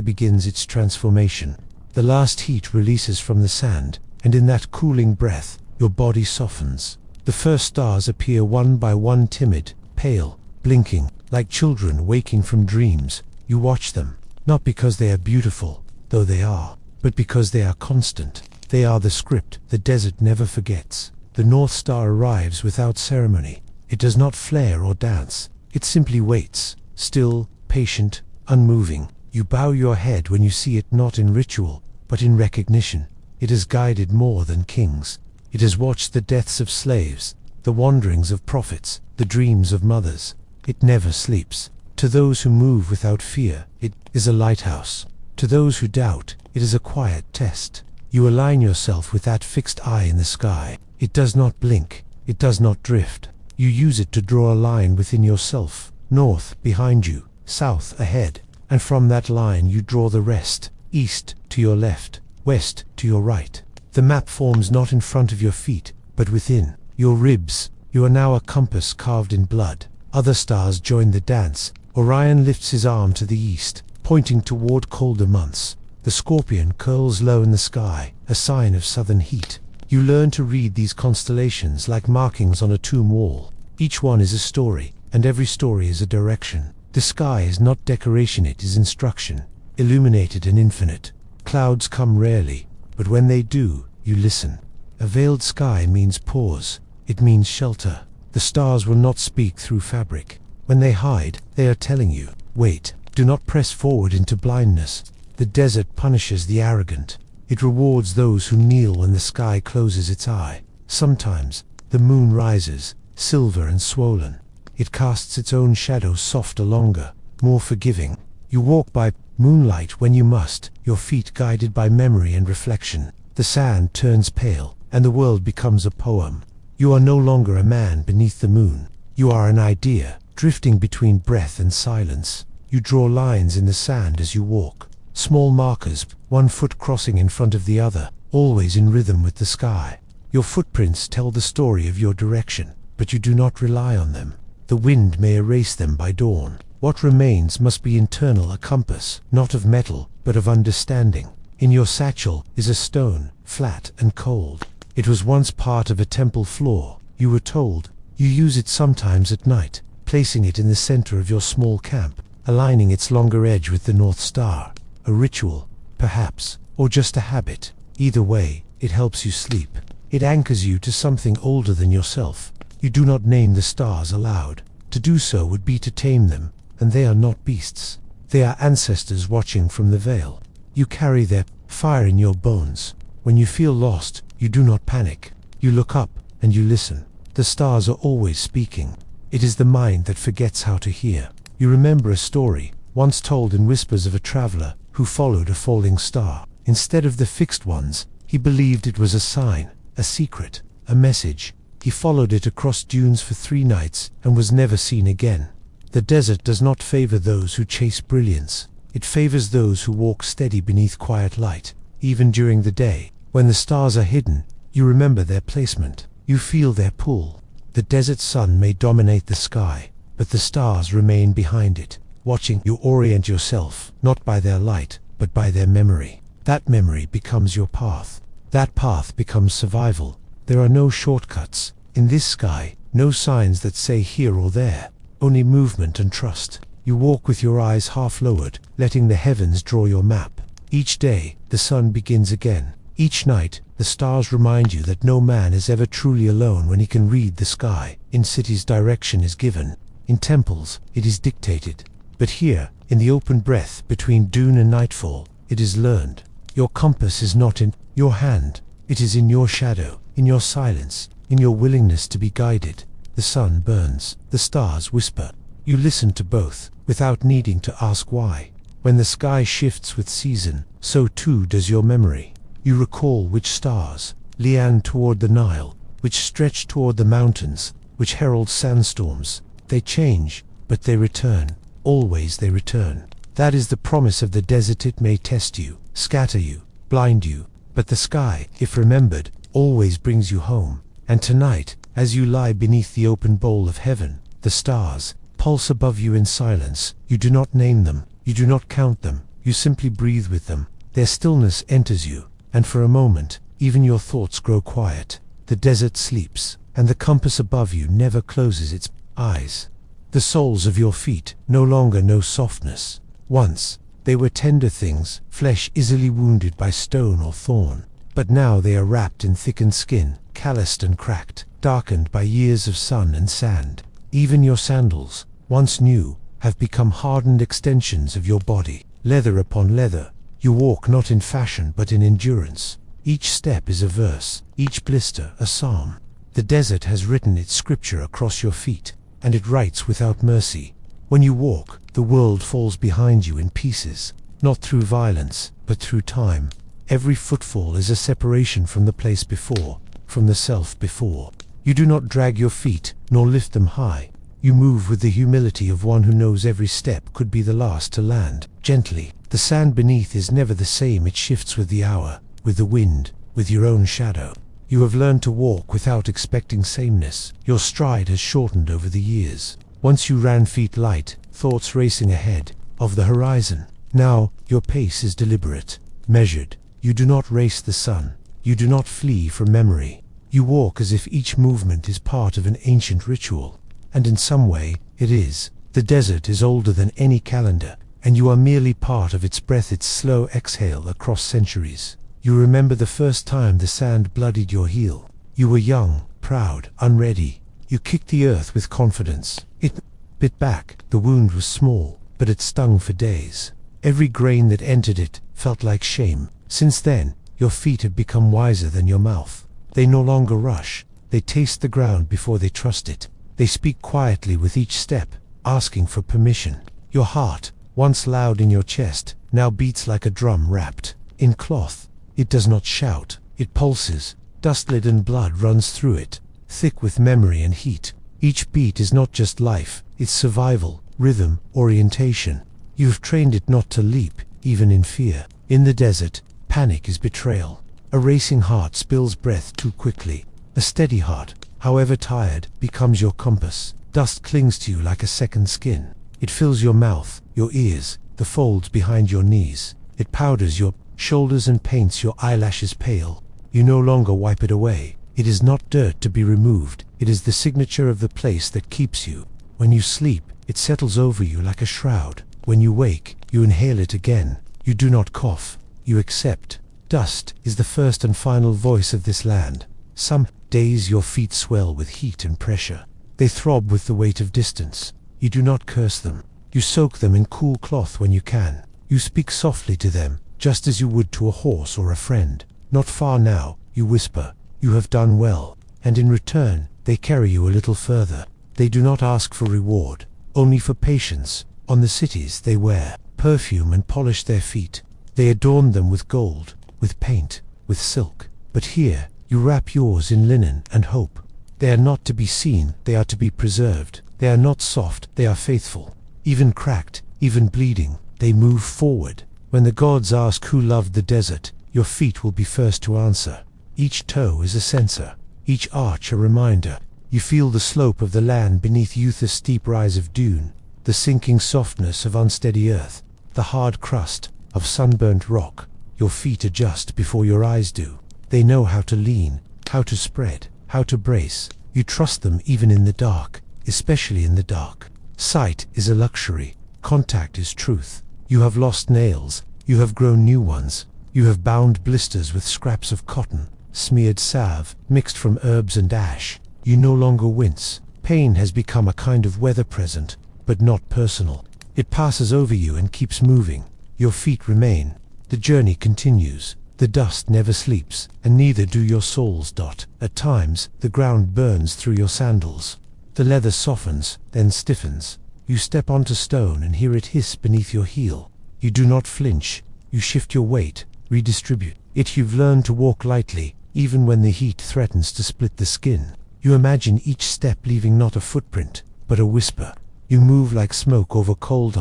A: begins its transformation. The last heat releases from the sand, and in that cooling breath, your body softens. The first stars appear one by one, timid, pale, blinking, like children waking from dreams. You watch them, not because they are beautiful, though they are, but because they are constant. They are the script the desert never forgets. The North Star arrives without ceremony. It does not flare or dance. It simply waits, still, patient, unmoving. You bow your head when you see it, not in ritual, but in recognition. It has guided more than kings. It has watched the deaths of slaves, the wanderings of prophets, the dreams of mothers. It never sleeps. To those who move without fear, it is a lighthouse. To those who doubt, it is a quiet test. You align yourself with that fixed eye in the sky. It does not blink. It does not drift. You use it to draw a line within yourself. North behind you, south ahead. And from that line you draw the rest. East to your left, west to your right. The map forms not in front of your feet, but within your ribs. You are now a compass carved in blood. Other stars join the dance. Orion lifts his arm to the east, pointing toward colder months. The scorpion curls low in the sky, a sign of southern heat. You learn to read these constellations like markings on a tomb wall. Each one is a story, and every story is a direction. The sky is not decoration, it is instruction. illuminated and infinite. Clouds come rarely, but when they do, you listen. A veiled sky means pause. It means shelter. The stars will not speak through fabric. When they hide, they are telling you, wait, do not press forward into blindness. The desert punishes the arrogant. It rewards those who kneel when the sky closes its eye. Sometimes, the moon rises, silver and swollen. It casts its own shadow softer, longer, more forgiving. You walk by moonlight when you must, your feet guided by memory and reflection. The sand turns pale, and the world becomes a poem. You are no longer a man beneath the moon. You are an idea, drifting between breath and silence. You draw lines in the sand as you walk. Small markers, one foot crossing in front of the other, always in rhythm with the sky. Your footprints tell the story of your direction, but you do not rely on them. The wind may erase them by dawn. What remains must be internal, a compass, not of metal, but of understanding. In your satchel is a stone, flat and cold. It was once part of a temple floor, you were told. You use it sometimes at night, placing it in the center of your small camp, aligning its longer edge with the North Star. A ritual, perhaps, or just a habit. Either way, it helps you sleep. It anchors you to something older than yourself. You do not name the stars aloud. To do so would be to tame them, and they are not beasts. They are ancestors watching from the veil. You carry their fire in your bones. When you feel lost, you do not panic. You look up, and you listen. The stars are always speaking. It is the mind that forgets how to hear. You remember a story, once told in whispers, of a traveler who followed a falling star. Instead of the fixed ones, he believed it was a sign, a secret, a message. He followed it across dunes for 3 nights and was never seen again. The desert does not favor those who chase brilliance. It favors those who walk steady beneath quiet light. Even during the day, when the stars are hidden, you remember their placement. You feel their pull. The desert sun may dominate the sky, but the stars remain behind it, watching you orient yourself, not by their light, but by their memory. That memory becomes your path. That path becomes survival. There are no shortcuts. In this sky, no signs that say here or there. Only movement and trust. You walk with your eyes half lowered, letting the heavens draw your map. Each day, the sun begins again. Each night, the stars remind you that no man is ever truly alone when he can read the sky. In cities, direction is given. In temples, it is dictated. But here, in the open breath between dune and nightfall, it is learned. Your compass is not in your hand. It is in your shadow, in your silence, in your willingness to be guided. The sun burns, the stars whisper. You listen to both, without needing to ask why. When the sky shifts with season, so too does your memory. You recall which stars lian toward the Nile, which stretch toward the mountains, which herald sandstorms. They change, but they return. Always they return. That is the promise of the desert. It may test you, scatter you, blind you, but the sky, if remembered, always brings you home. And tonight, as you lie beneath the open bowl of heaven, the stars pulse above you in silence. You do not name them, you do not count them, you simply breathe with them. Their stillness enters you, and for a moment, even your thoughts grow quiet. The desert sleeps, and the compass above you never closes its eyes. The soles of your feet no longer know softness. Once, they were tender things, flesh easily wounded by stone or thorn. But now they are wrapped in thickened skin, calloused and cracked, darkened by years of sun and sand. Even your sandals, once new, have become hardened extensions of your body. Leather upon leather, you walk not in fashion but in endurance. Each step is a verse, each blister a psalm. The desert has written its scripture across your feet, and it writes without mercy. When you walk, the world falls behind you in pieces, not through violence, but through time. Every footfall is a separation from the place before, from the self before. You do not drag your feet, nor lift them high. You move with the humility of one who knows every step could be the last to land. Gently, the sand beneath is never the same. It shifts with the hour, with the wind, with your own shadow. You have learned to walk without expecting sameness. Your stride has shortened over the years. Once you ran feet light, thoughts racing ahead of the horizon. Now, your pace is deliberate, measured. You do not race the sun. You do not flee from memory. You walk as if each movement is part of an ancient ritual. And in some way, it is. The desert is older than any calendar. and you are merely part of its breath, its slow exhale across centuries. You remember the first time the sand bloodied your heel. You were young, proud, unready. You kicked the earth with confidence. It bit back. The wound was small, but it stung for days. Every grain that entered it felt like shame. Since then, your feet have become wiser than your mouth. They no longer rush. They taste the ground before they trust it. They speak quietly with each step, asking for permission. Your heart, once loud in your chest, now beats like a drum wrapped in cloth. It does not shout. It pulses. Dust-laden blood runs through it, thick with memory and heat. Each beat is not just life, it's survival, rhythm, orientation. You've trained it not to leap, even in fear. In the desert, panic is betrayal. A racing heart spills breath too quickly. A steady heart, however tired, becomes your compass. Dust clings to you like a second skin. It fills your mouth, your ears, the folds behind your knees. It powders your shoulders and paints your eyelashes pale. You no longer wipe it away. It is not dirt to be removed. It is the signature of the place that keeps you. When you sleep, it settles over you like a shroud. When you wake, you inhale it again. You do not cough. You accept. Dust is the first and final voice of this land. Some days your feet swell with heat and pressure. They throb with the weight of distance. You do not curse them. You soak them in cool cloth when you can. You speak softly to them, just as you would to a horse or a friend. Not far now, you whisper, "You have done well," and in return, they carry you a little further. They do not ask for reward, only for patience. On the cities they wear perfume and polish their feet. They adorn them with gold, with paint, with silk. But here, you wrap yours in linen and hope. They are not to be seen, they are to be preserved. They are not soft, they are faithful. Even cracked, even bleeding, they move forward. When the gods ask who loved the desert, your feet will be first to answer. Each toe is a sensor, each arch a reminder. You feel the slope of the land beneath you, the steep rise of dune, the sinking softness of unsteady earth, the hard crust of sunburnt rock. Your feet adjust before your eyes do. They know how to lean, how to spread, how to brace. You trust them even in the dark, especially in the dark. Sight is a luxury. Contact is truth. You have lost nails. You have grown new ones. You have bound blisters with scraps of cotton, smeared salve, mixed from herbs and ash. You no longer wince. Pain has become a kind of weather present, but not personal. It passes over you and keeps moving. Your feet remain. The journey continues. The dust never sleeps, and neither do your soles. At times, the ground burns through your sandals. The leather softens, then stiffens. You step onto stone and hear it hiss beneath your heel. You do not flinch. You shift your weight, redistribute it. You've learned to walk lightly, even when the heat threatens to split the skin. You imagine each step leaving not a footprint, but a whisper. You move like smoke over coal.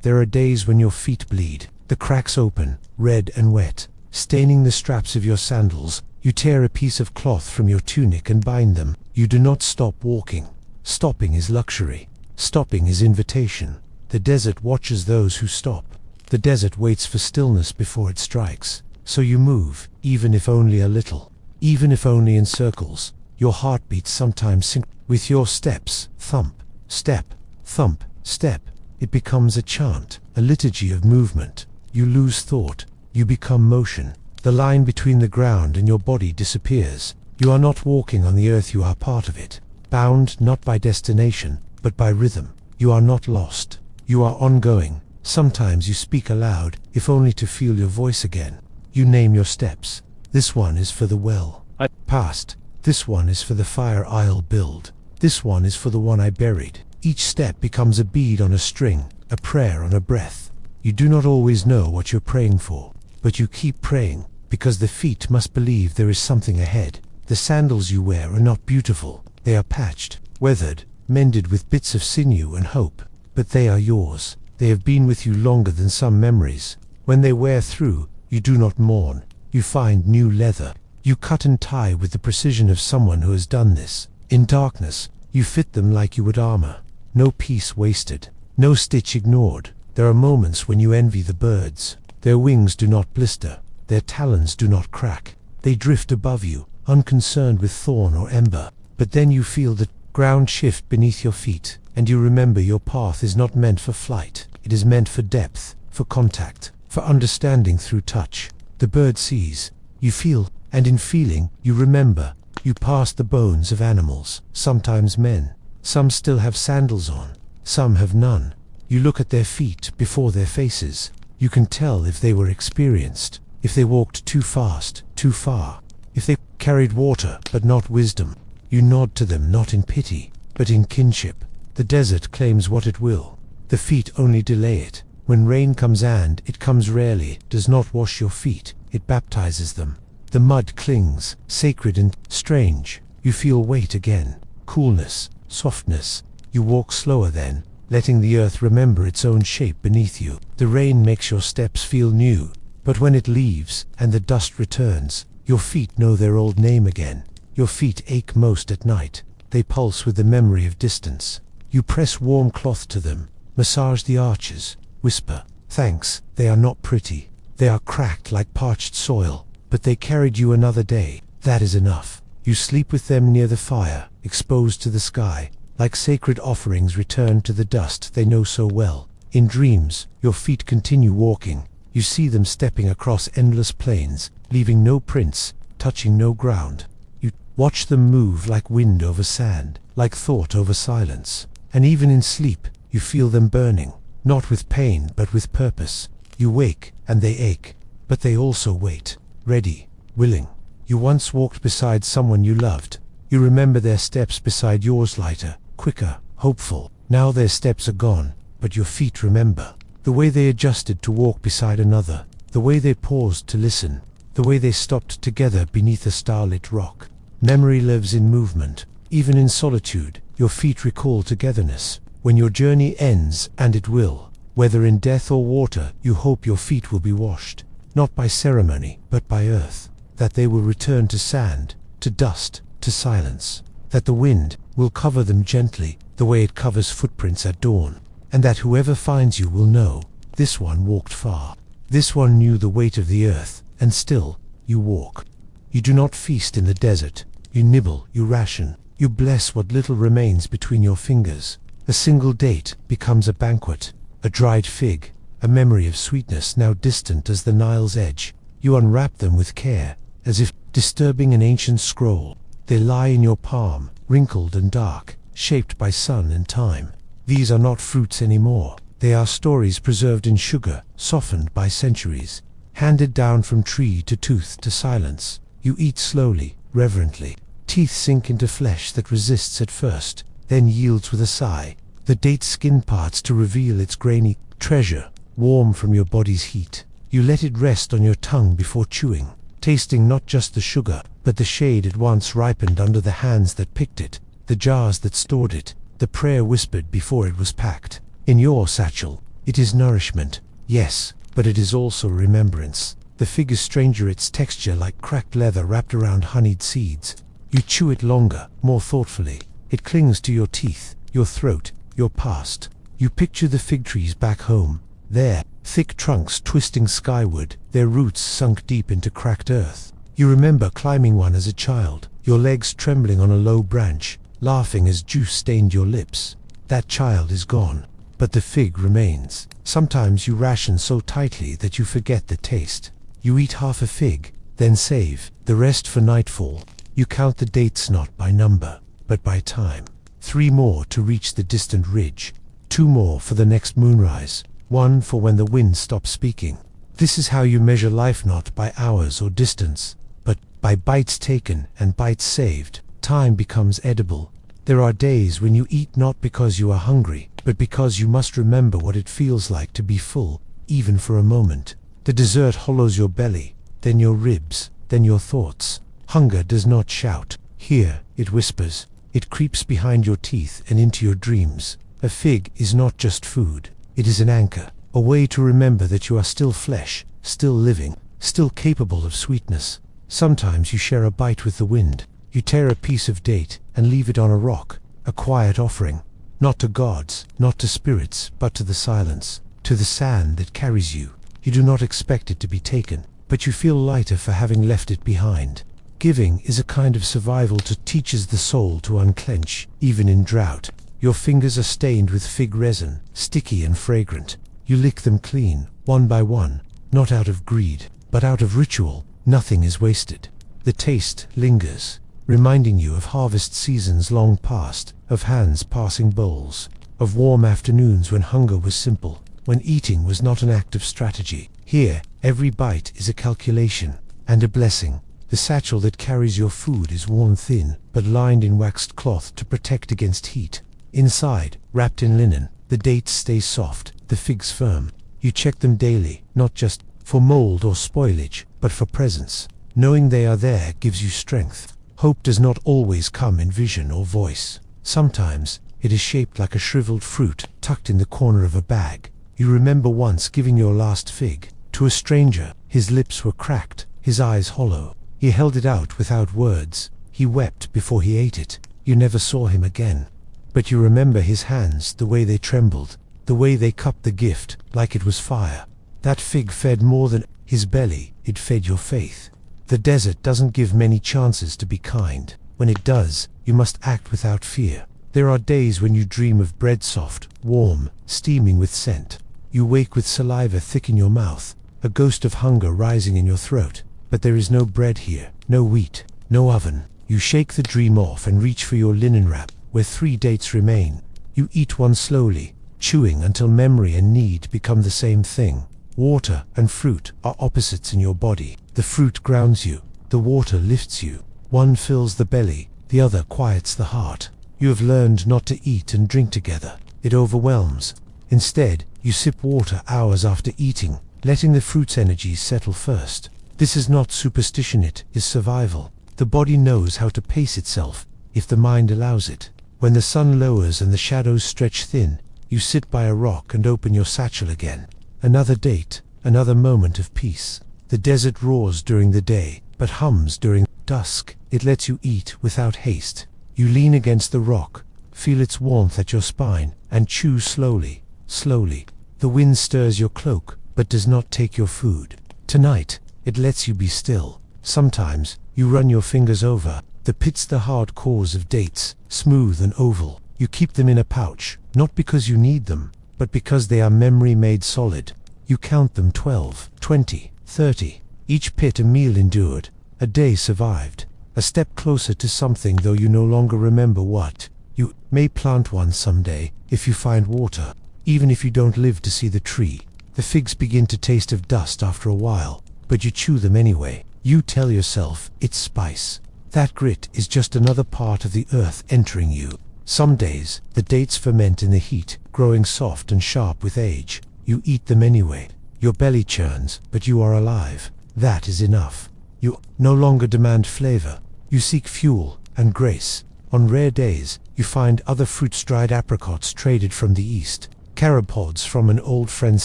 A: There are days when your feet bleed. The cracks open, red and wet, staining the straps of your sandals. You tear a piece of cloth from your tunic and bind them. You do not stop walking. Stopping is luxury. Stopping is invitation. The desert watches those who stop. The desert waits for stillness before it strikes. So you move, even if only a little, even if only in circles. Your heartbeat sometimes sync with your steps. Thump, step, thump, step. It becomes a chant, a liturgy of movement. You lose thought. You become motion. The line between the ground and your body disappears. You are not walking on the earth, you are part of it. Bound not by destination, but by rhythm. You are not lost. You are ongoing. Sometimes you speak aloud, if only to feel your voice again. You name your steps. This one is for the well I passed. This one is for the fire I'll build. This one is for the one I buried. Each step becomes a bead on a string, a prayer on a breath. You do not always know what you're praying for, but you keep praying, because the feet must believe there is something ahead. The sandals you wear are not beautiful. They are patched, weathered, mended with bits of sinew and hope. But they are yours. They have been with you longer than some memories. When they wear through, you do not mourn. You find new leather. You cut and tie with the precision of someone who has done this. In darkness, you fit them like you would armor. No piece wasted. No stitch ignored. There are moments when you envy the birds. Their wings do not blister. Their talons do not crack. They drift above you, unconcerned with thorn or ember. But then you feel the ground shift beneath your feet, and you remember your path is not meant for flight. It is meant for depth, for contact, for understanding through touch. The bird sees, you feel, and in feeling, you remember. You pass the bones of animals, sometimes men. Some still have sandals on, some have none. You look at their feet before their faces. You can tell if they were experienced, if they walked too fast, too far, if they carried water but not wisdom. You nod to them not in pity, but in kinship. The desert claims what it will. The feet only delay it. When rain comes, and it comes rarely, does not wash your feet, it baptizes them. The mud clings, sacred and strange. You feel weight again, coolness, softness. You walk slower then, letting the earth remember its own shape beneath you. The rain makes your steps feel new, but when it leaves and the dust returns, your feet know their old name again. Your feet ache most at night. They pulse with the memory of distance. You press warm cloth to them, massage the arches, whisper, "Thanks." They are not pretty. They are cracked like parched soil, but they carried you another day. That is enough. You sleep with them near the fire, exposed to the sky, like sacred offerings returned to the dust they know so well. In dreams, your feet continue walking. You see them stepping across endless plains, leaving no prints, touching no ground. You watch them move like wind over sand, like thought over silence. And even in sleep, you feel them burning, not with pain but with purpose. You wake, and they ache, but they also wait, ready, willing. You once walked beside someone you loved. You remember their steps beside yours, lighter, quicker, hopeful. Now their steps are gone, but your feet remember. The way they adjusted to walk beside another, the way they paused to listen, the way they stopped together beneath a starlit rock. Memory lives in movement. Even in solitude, your feet recall togetherness. When your journey ends, and it will, whether in death or water, you hope your feet will be washed, not by ceremony, but by earth, that they will return to sand, to dust, to silence, that the wind will cover them gently, the way it covers footprints at dawn, and that whoever finds you will know, this one walked far, this one knew the weight of the earth, and still, you walk. You do not feast in the desert. You nibble, you ration, you bless what little remains between your fingers. A single date becomes a banquet, a dried fig, a memory of sweetness now distant as the Nile's edge. You unwrap them with care, as if disturbing an ancient scroll. They lie in your palm, wrinkled and dark, shaped by sun and time. These are not fruits anymore. They are stories preserved in sugar, softened by centuries, handed down from tree to tooth to silence. You eat slowly, reverently. Teeth sink into flesh that resists at first, then yields with a sigh. The date's skin parts to reveal its grainy treasure, warm from your body's heat. You let it rest on your tongue before chewing, tasting not just the sugar, but the shade it once ripened under the hands that picked it, the jars that stored it, the prayer whispered before it was packed. In your satchel, it is nourishment, yes, but it is also remembrance. The fig is stranger, its texture like cracked leather wrapped around honeyed seeds. You chew it longer, more thoughtfully. It clings to your teeth, your throat, your past. You picture the fig trees back home, their thick trunks twisting skyward, their roots sunk deep into cracked earth. You remember climbing one as a child, your legs trembling on a low branch, laughing as juice stained your lips. That child is gone, but the fig remains. Sometimes you ration so tightly that you forget the taste. You eat half a fig, then save the rest for nightfall. You count the dates not by number, but by time. 3 more to reach the distant ridge. 2 more for the next moonrise. 1 for when the wind stops speaking. This is how you measure life, not by hours or distance, but by bites taken and bites saved. Time becomes edible. There are days when you eat not because you are hungry, but because you must remember what it feels like to be full, even for a moment. The dessert hollows your belly, then your ribs, then your thoughts. Hunger does not shout. Here, it whispers. It creeps behind your teeth and into your dreams. A fig is not just food. It is an anchor, a way to remember that you are still flesh, still living, still capable of sweetness. Sometimes you share a bite with the wind. You tear a piece of date and leave it on a rock, a quiet offering, not to gods, not to spirits, but to the silence, to the sand that carries you. You do not expect it to be taken, but you feel lighter for having left it behind. Giving is a kind of survival that teaches the soul to unclench, even in drought. Your fingers are stained with fig resin, sticky and fragrant. You lick them clean, one by one, not out of greed, but out of ritual. Nothing is wasted. The taste lingers, reminding you of harvest seasons long past, of hands passing bowls, of warm afternoons when hunger was simple, when eating was not an act of strategy. Here, every bite is a calculation and a blessing. The satchel that carries your food is worn thin, but lined in waxed cloth to protect against heat. Inside, wrapped in linen, the dates stay soft, the figs firm. You check them daily, not just for mold or spoilage, but for presence. Knowing they are there gives you strength. Hope does not always come in vision or voice. Sometimes, it is shaped like a shriveled fruit tucked in the corner of a bag. You remember once giving your last fig to a stranger. His lips were cracked, his eyes hollow. He held it out without words. He wept before he ate it. You never saw him again. But you remember his hands, the way they trembled, the way they cupped the gift like it was fire. That fig fed more than his belly, it fed your faith. The desert doesn't give many chances to be kind. When it does, you must act without fear. There are days when you dream of bread soft, warm, steaming with scent. You wake with saliva thick in your mouth, a ghost of hunger rising in your throat. But there is no bread here, no wheat, no oven. You shake the dream off and reach for your linen wrap, where 3 dates remain. You eat one slowly, chewing until memory and need become the same thing. Water and fruit are opposites in your body. The fruit grounds you, the water lifts you. One fills the belly, the other quiets the heart. You have learned not to eat and drink together. It overwhelms. Instead, you sip water hours after eating, letting the fruit's energies settle first. This is not superstition, it is survival. The body knows how to pace itself, if the mind allows it. When the sun lowers and the shadows stretch thin, you sit by a rock and open your satchel again. Another date, another moment of peace. The desert roars during the day, but hums during dusk. It lets you eat without haste. You lean against the rock, feel its warmth at your spine, and chew slowly, slowly. The wind stirs your cloak, but does not take your food. Tonight, it lets you be still. Sometimes, you run your fingers over the pits, the hard cores of dates, smooth and oval. You keep them in a pouch, not because you need them, but because they are memory made solid. You count them: 12, 20, 30. Each pit a meal endured, a day survived, a step closer to something, though you no longer remember what. You may plant one someday, if you find water, even if you don't live to see the tree. The figs begin to taste of dust after a while, but you chew them anyway. You tell yourself it's spice. That grit is just another part of the earth entering you. Some days, the dates ferment in the heat, growing soft and sharp with age. You eat them anyway. Your belly churns, but you are alive. That is enough. You no longer demand flavor. You seek fuel and grace. On rare days, you find other fruits, dried apricots traded from the east, carob pods from an old friend's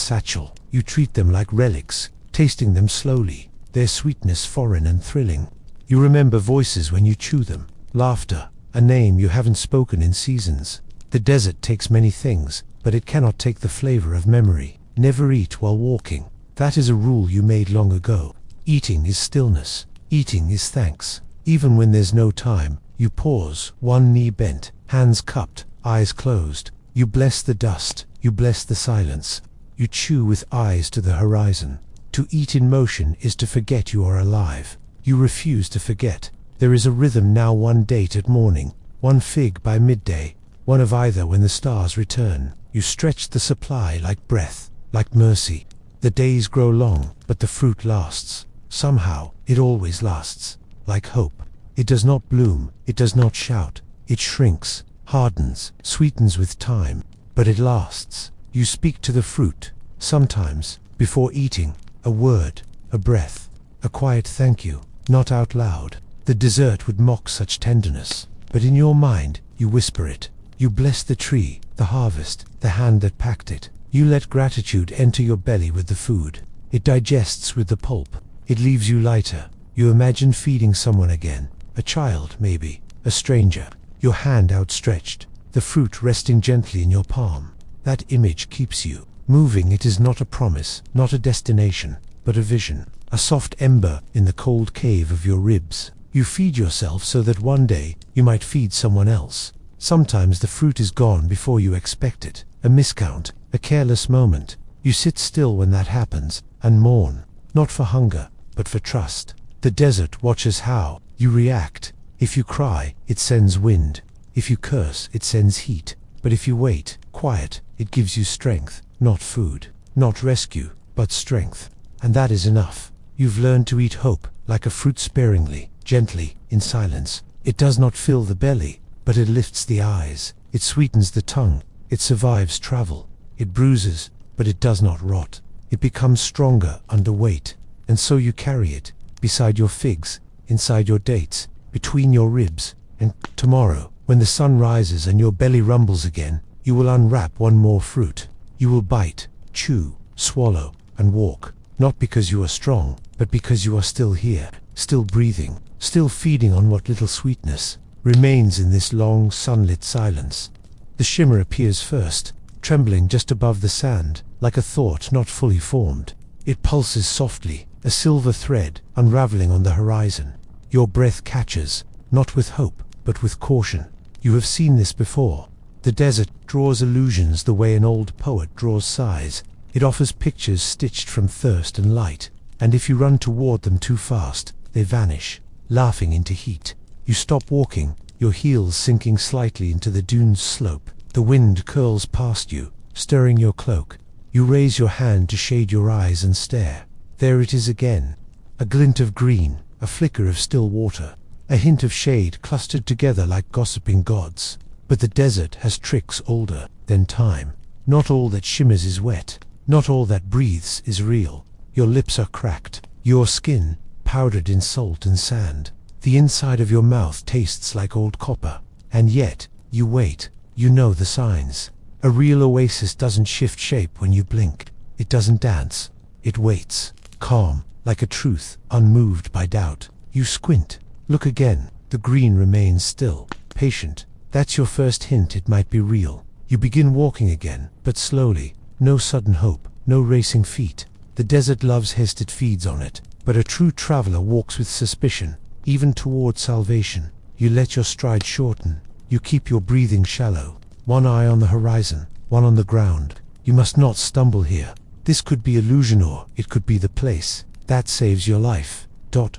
A: satchel. You treat them like relics, tasting them slowly, their sweetness foreign and thrilling. You remember voices when you chew them, laughter, a name you haven't spoken in seasons. The desert takes many things, but it cannot take the flavor of memory. Never eat while walking. That is a rule you made long ago. Eating is stillness. Eating is thanks. Even when there's no time, you pause, one knee bent, hands cupped, eyes closed. You bless the dust, you bless the silence. You chew with eyes to the horizon. To eat in motion is to forget you are alive. You refuse to forget. There is a rhythm now: one date at morning, one fig by midday, one of either when the stars return. You stretch the supply like breath, like mercy. The days grow long, but the fruit lasts. Somehow, it always lasts. Like hope. It does not bloom, it does not shout. It shrinks, hardens, sweetens with time, but it lasts. You speak to the fruit, sometimes, before eating, a word, a breath, a quiet thank you, not out loud. The dessert would mock such tenderness, but in your mind, you whisper it. You bless the tree, the harvest, the hand that packed it. You let gratitude enter your belly with the food. It digests with the pulp. It leaves you lighter. You imagine feeding someone again, a child maybe, a stranger, your hand outstretched, the fruit resting gently in your palm. That image keeps you moving. It is not a promise, not a destination, but a vision, a soft ember in the cold cave of your ribs. You feed yourself so that one day you might feed someone else. Sometimes the fruit is gone before you expect it. A miscount, a careless moment, You sit still when that happens, and mourn, not for hunger, but for trust. The desert watches how you react. If you cry, it sends wind. If you curse, it sends heat. But if you wait, quiet, it gives you strength, not food, not rescue, but strength. And that is enough. You've learned to eat hope, like a fruit sparingly, gently, in silence. It does not fill the belly, but it lifts the eyes. It sweetens the tongue. It survives travel. It bruises, but it does not rot. It becomes stronger under weight. And so you carry it, beside your figs, inside your dates, between your ribs. And tomorrow, when the sun rises and your belly rumbles again, you will unwrap one more fruit. You will bite, chew, swallow, and walk. Not because you are strong, but because you are still here, still breathing, still feeding on what little sweetness remains in this long sunlit silence. The shimmer appears first, trembling just above the sand, like a thought not fully formed. It pulses softly, a silver thread unraveling on the horizon. Your breath catches, not with hope, but with caution. You have seen this before. The desert draws illusions the way an old poet draws sighs. It offers pictures stitched from thirst and light, and if you run toward them too fast, they vanish, laughing into heat. You stop walking, your heels sinking slightly into the dune's slope. The wind curls past you, stirring your cloak. You raise your hand to shade your eyes and stare. There it is again. A glint of green, a flicker of still water, a hint of shade clustered together like gossiping gods. But the desert has tricks older than time. Not all that shimmers is wet. Not all that breathes is real. Your lips are cracked. Your skin powdered in salt and sand. The inside of your mouth tastes like old copper. And yet, you wait. You know the signs. A real oasis doesn't shift shape when you blink. It doesn't dance. It waits, calm, like a truth, unmoved by doubt. You squint. Look again. The green remains still, patient. That's your first hint it might be real. You begin walking again, but slowly. No sudden hope, no racing feet. The desert loves haste, it feeds on it. But a true traveler walks with suspicion, even toward salvation. You let your stride shorten. You keep your breathing shallow. One eye on the horizon, one on the ground. You must not stumble here. This could be illusion, or it could be the place that saves your life.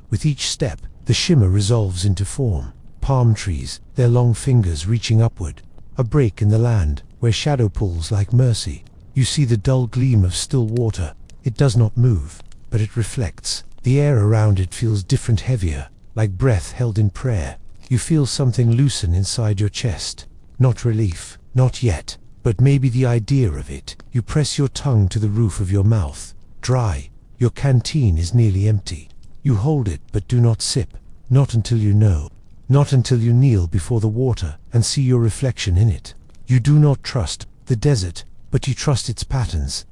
A: With each step, the shimmer resolves into form. Palm trees, their long fingers reaching upward. A break in the land, where shadow pulls like mercy. You see the dull gleam of still water. It does not move, but it reflects. The air around it feels different, heavier, like breath held in prayer. You feel something loosen inside your chest. Not relief, not yet, but maybe the idea of it. You press your tongue to the roof of your mouth. Dry. Your canteen is nearly empty. You hold it but do not sip. Not until you know. Not until you kneel before the water and see your reflection in it. You do not trust the desert, but you trust its patterns.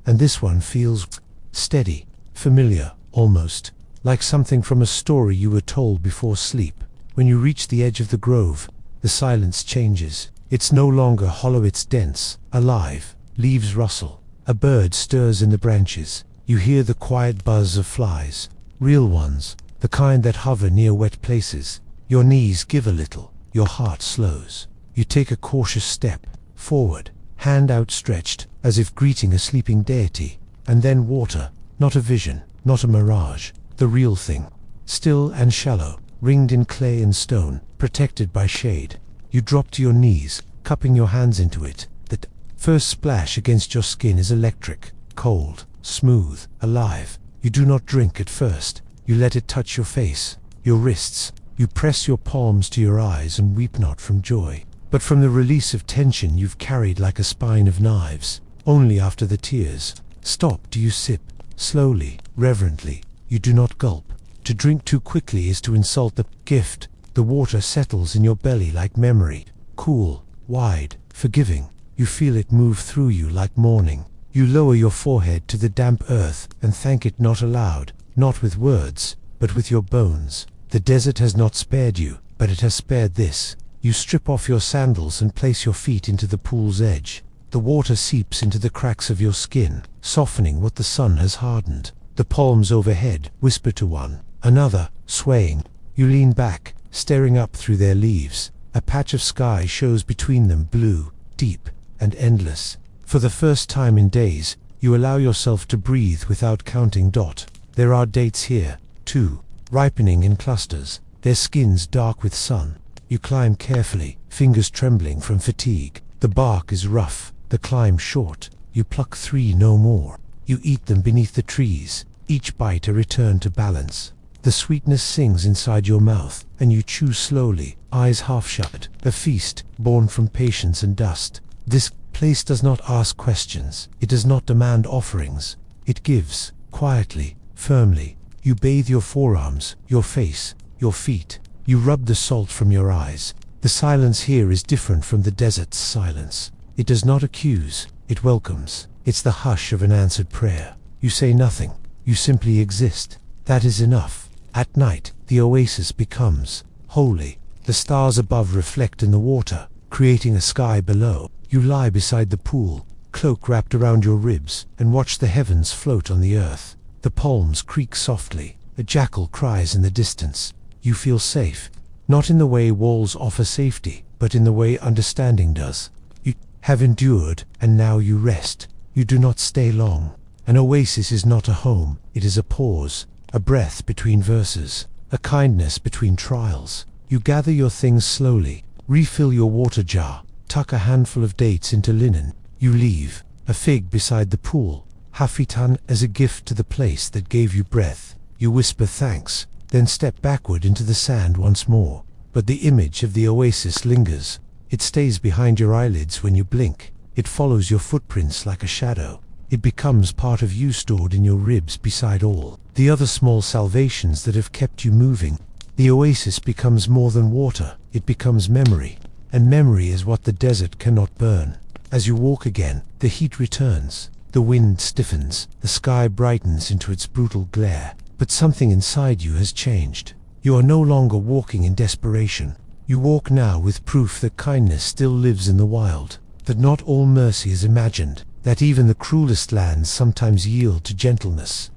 A: And this one feels steady, familiar, almost, like something from a story you were told before sleep. When you reach the edge of the grove, the silence changes. It's no longer hollow, it's dense, alive. Leaves rustle. A bird stirs in the branches. You hear the quiet buzz of flies. Real ones, the kind that hover near wet places. Your knees give a little. Your heart slows. You take a cautious step forward, hand outstretched, as if greeting a sleeping deity. And then water, not a vision, not a mirage, the real thing. Still and shallow, ringed in clay and stone, protected by shade. You drop to your knees, cupping your hands into it. The first splash against your skin is electric, cold, smooth, alive. You do not drink at first. You let it touch your face, your wrists. You press your palms to your eyes and weep not from joy, but from the release of tension you've carried like a spine of knives. Only after the tears stop do you sip, slowly, reverently. You do not gulp. To drink too quickly is to insult the gift. The water settles in your belly like memory, cool, wide, forgiving. You feel it move through you like morning. You lower your forehead to the damp earth and thank it, not aloud, not with words, but with your bones. The desert has not spared you, but it has spared this. You strip off your sandals and place your feet into the pool's edge. The water seeps into the cracks of your skin, softening what the sun has hardened. The palms overhead whisper to one another, swaying. You lean back, staring up through their leaves. A patch of sky shows between them, blue, deep, and endless. For the first time in days, You allow yourself to breathe without counting. There are dates here, too, ripening in clusters, their skins dark with sun. You climb carefully, fingers trembling from fatigue. The bark is rough, the climb short. You pluck 3, no more. You eat them beneath the trees, each bite a return to balance. The sweetness sings inside your mouth, and you chew slowly, eyes half shut. A feast, born from patience and dust. This place does not ask questions. It does not demand offerings. It gives, quietly, firmly. You bathe your forearms, your face, your feet. You rub the salt from your eyes. The silence here is different from the desert's silence. It does not accuse, it welcomes. It's the hush of an answered prayer. You say nothing. You simply exist. That is enough. At night, the oasis becomes holy. The stars above reflect in the water, creating a sky below. You lie beside the pool, cloak wrapped around your ribs, and watch the heavens float on the earth. The palms creak softly. A jackal cries in the distance. You feel safe, not in the way walls offer safety, but in the way understanding does. You have endured, and now you rest. You do not stay long. An oasis is not a home, it is a pause, a breath between verses, a kindness between trials. You gather your things slowly, refill your water jar, tuck a handful of dates into linen. You leave, a fig beside the pool, half eaten as a gift to the place that gave you breath. You whisper thanks, then step backward into the sand once more. But the image of the oasis lingers. It stays behind your eyelids when you blink. It follows your footprints like a shadow. It becomes part of you, stored in your ribs beside all the other small salvations that have kept you moving. The oasis becomes more than water. It becomes memory. And memory is what the desert cannot burn. As you walk again, the heat returns. The wind stiffens. The sky brightens into its brutal glare. But something inside you has changed. You are no longer walking in desperation. You walk now with proof that kindness still lives in the wild, that not all mercy is imagined, that even the cruelest lands sometimes yield to gentleness.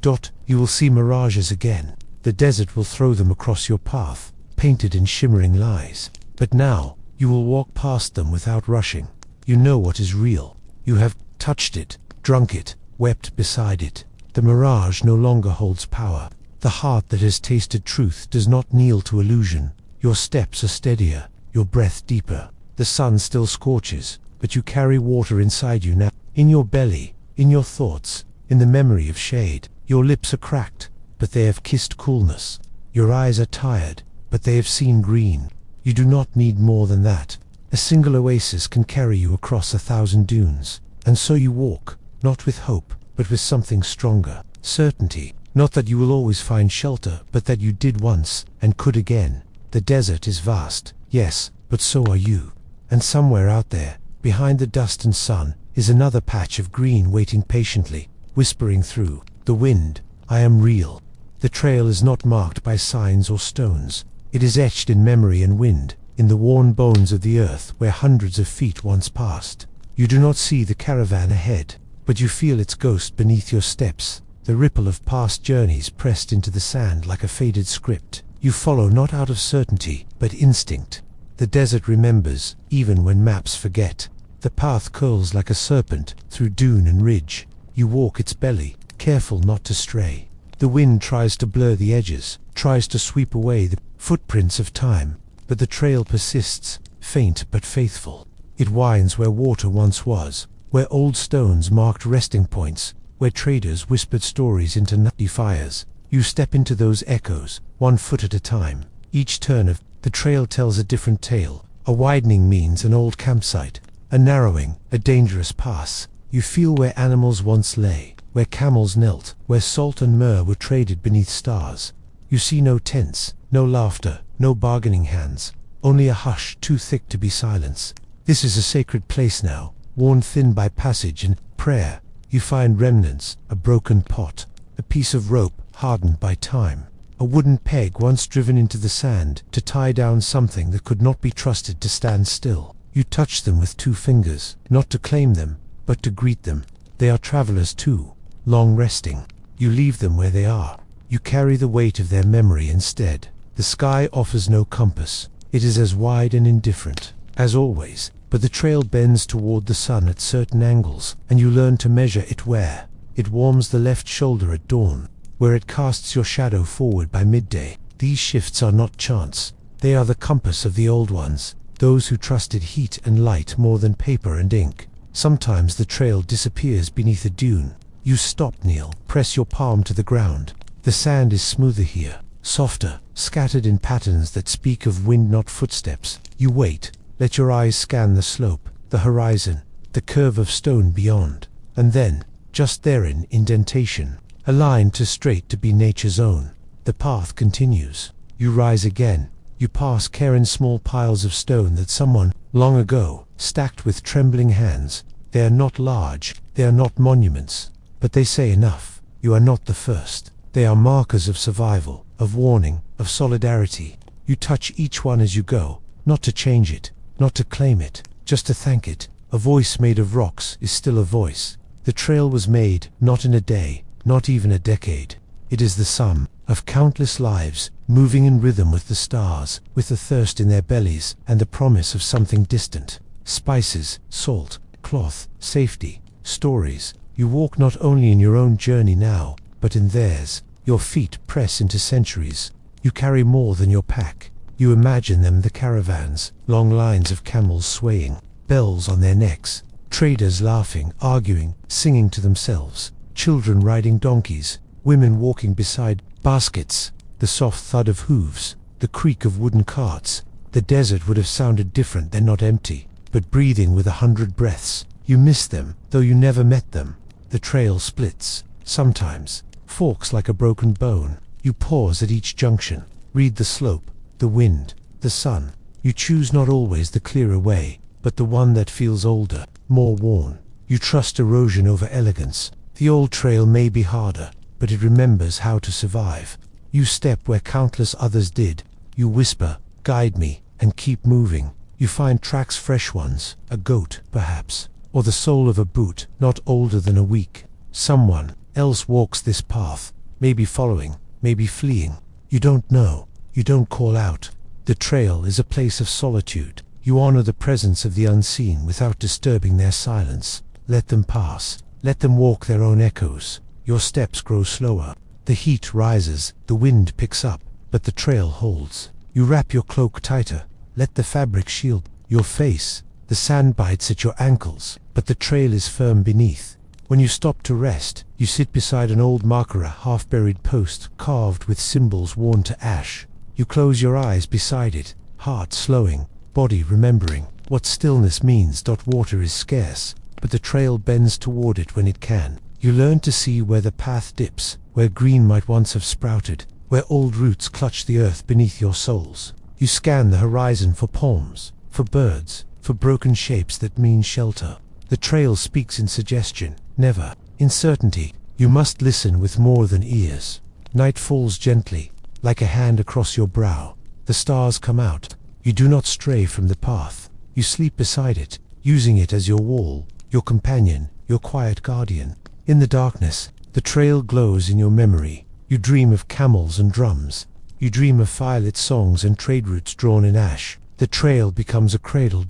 A: You will see mirages again. The desert will throw them across your path, painted in shimmering lies. But now, you will walk past them without rushing. You know what is real. You have touched it, drunk it, wept beside it. The mirage no longer holds power. The heart that has tasted truth does not kneel to illusion. Your steps are steadier, your breath deeper. The sun still scorches, but you carry water inside you now. In your belly, in your thoughts, in the memory of shade. Your lips are cracked, but they have kissed coolness. Your eyes are tired, but they have seen green. You do not need more than that. A single oasis can carry you across 1,000 dunes. And so you walk, not with hope, but with something stronger. Certainty. Not that you will always find shelter, but that you did once, and could again. The desert is vast, yes, but so are you. And somewhere out there, behind the dust and sun, is another patch of green waiting patiently, whispering through the wind, I am real. The trail is not marked by signs or stones. It is etched in memory and wind, in the worn bones of the earth where hundreds of feet once passed. You do not see the caravan ahead, but you feel its ghost beneath your steps, the ripple of past journeys pressed into the sand like a faded script. You follow not out of certainty, but instinct. The desert remembers, even when maps forget. The path curls like a serpent, through dune and ridge. You walk its belly, careful not to stray. The wind tries to blur the edges, tries to sweep away the footprints of time, but the trail persists, faint but faithful. It winds where water once was, where old stones marked resting points, where traders whispered stories into nutty fires. You step into those echoes, 1 foot at a time. Each turn of the trail tells a different tale. A widening means an old campsite, a narrowing, a dangerous pass. You feel where animals once lay, where camels knelt, where salt and myrrh were traded beneath stars. You see no tents, no laughter, no bargaining hands, only a hush too thick to be silence. This is a sacred place now, worn thin by passage and prayer. You find remnants, a broken pot, a piece of rope hardened by time, a wooden peg once driven into the sand to tie down something that could not be trusted to stand still. You touch them with 2 fingers, not to claim them, but to greet them. They are travelers too, long resting. You leave them where they are. You carry the weight of their memory instead. The sky offers no compass. It is as wide and indifferent, as always, but the trail bends toward the sun at certain angles, and you learn to measure it where. It warms the left shoulder at dawn, where it casts your shadow forward by midday. These shifts are not chance. They are the compass of the old ones, those who trusted heat and light more than paper and ink. Sometimes the trail disappears beneath a dune. You stop, kneel, press your palm to the ground. The sand is smoother here, softer, scattered in patterns that speak of wind, not footsteps. You wait, let your eyes scan the slope, the horizon, the curve of stone beyond. And then, just there in indentation, a line too straight to be nature's own. The path continues. You rise again. You pass cairn, small piles of stone that someone, long ago, stacked with trembling hands. They are not large, they are not monuments, but they say enough. You are not the first. They are markers of survival, of warning, of solidarity. You touch each one as you go, not to change it, not to claim it, just to thank it. A voice made of rocks is still a voice. The trail was made, not in a day, not even a decade. It is the sum of countless lives, moving in rhythm with the stars, with the thirst in their bellies and the promise of something distant. Spices, salt, cloth, safety, stories. You walk not only in your own journey now, but in theirs. Your feet press into centuries. You carry more than your pack. You imagine them the caravans, long lines of camels swaying, bells on their necks, traders laughing, arguing, singing to themselves, children riding donkeys, women walking beside baskets, the soft thud of hooves, the creak of wooden carts. The desert would have sounded different then, not empty, but breathing with 100 breaths. You miss them, though you never met them. The trail splits, sometimes, forks like a broken bone. You pause at each junction, read the slope, the wind, the sun. You choose not always the clearer way, but the one that feels older, more worn. You trust erosion over elegance. The old trail may be harder, but it remembers how to survive. You step where countless others did. You whisper, guide me, and keep moving. You find tracks, fresh ones, a goat, perhaps, or the sole of a boot, not older than a week. Someone else walks this path, maybe following, maybe fleeing. You don't know. You don't call out. The trail is a place of solitude. You honor the presence of the unseen without disturbing their silence. Let them pass. Let them walk their own echoes. Your steps grow slower. The heat rises, the wind picks up, but the trail holds. You wrap your cloak tighter. Let the fabric shield your face. The sand bites at your ankles, but the trail is firm beneath. When you stop to rest, you sit beside an old marker, a half-buried post carved with symbols worn to ash. You close your eyes beside it, heart slowing, body remembering what stillness means. Water is scarce, but the trail bends toward it when it can. You learn to see where the path dips, where green might once have sprouted, where old roots clutch the earth beneath your soles. You scan the horizon for palms, for birds, for broken shapes that mean shelter. The trail speaks in suggestion, never in certainty. You must listen with more than ears. Night falls gently, like a hand across your brow. The stars come out. You do not stray from the path. You sleep beside it, using it as your wall, your companion, your quiet guardian. In the darkness, the trail glows in your memory. You dream of camels and drums. You dream of firelit songs and trade routes drawn in ash. The trail becomes a cradle.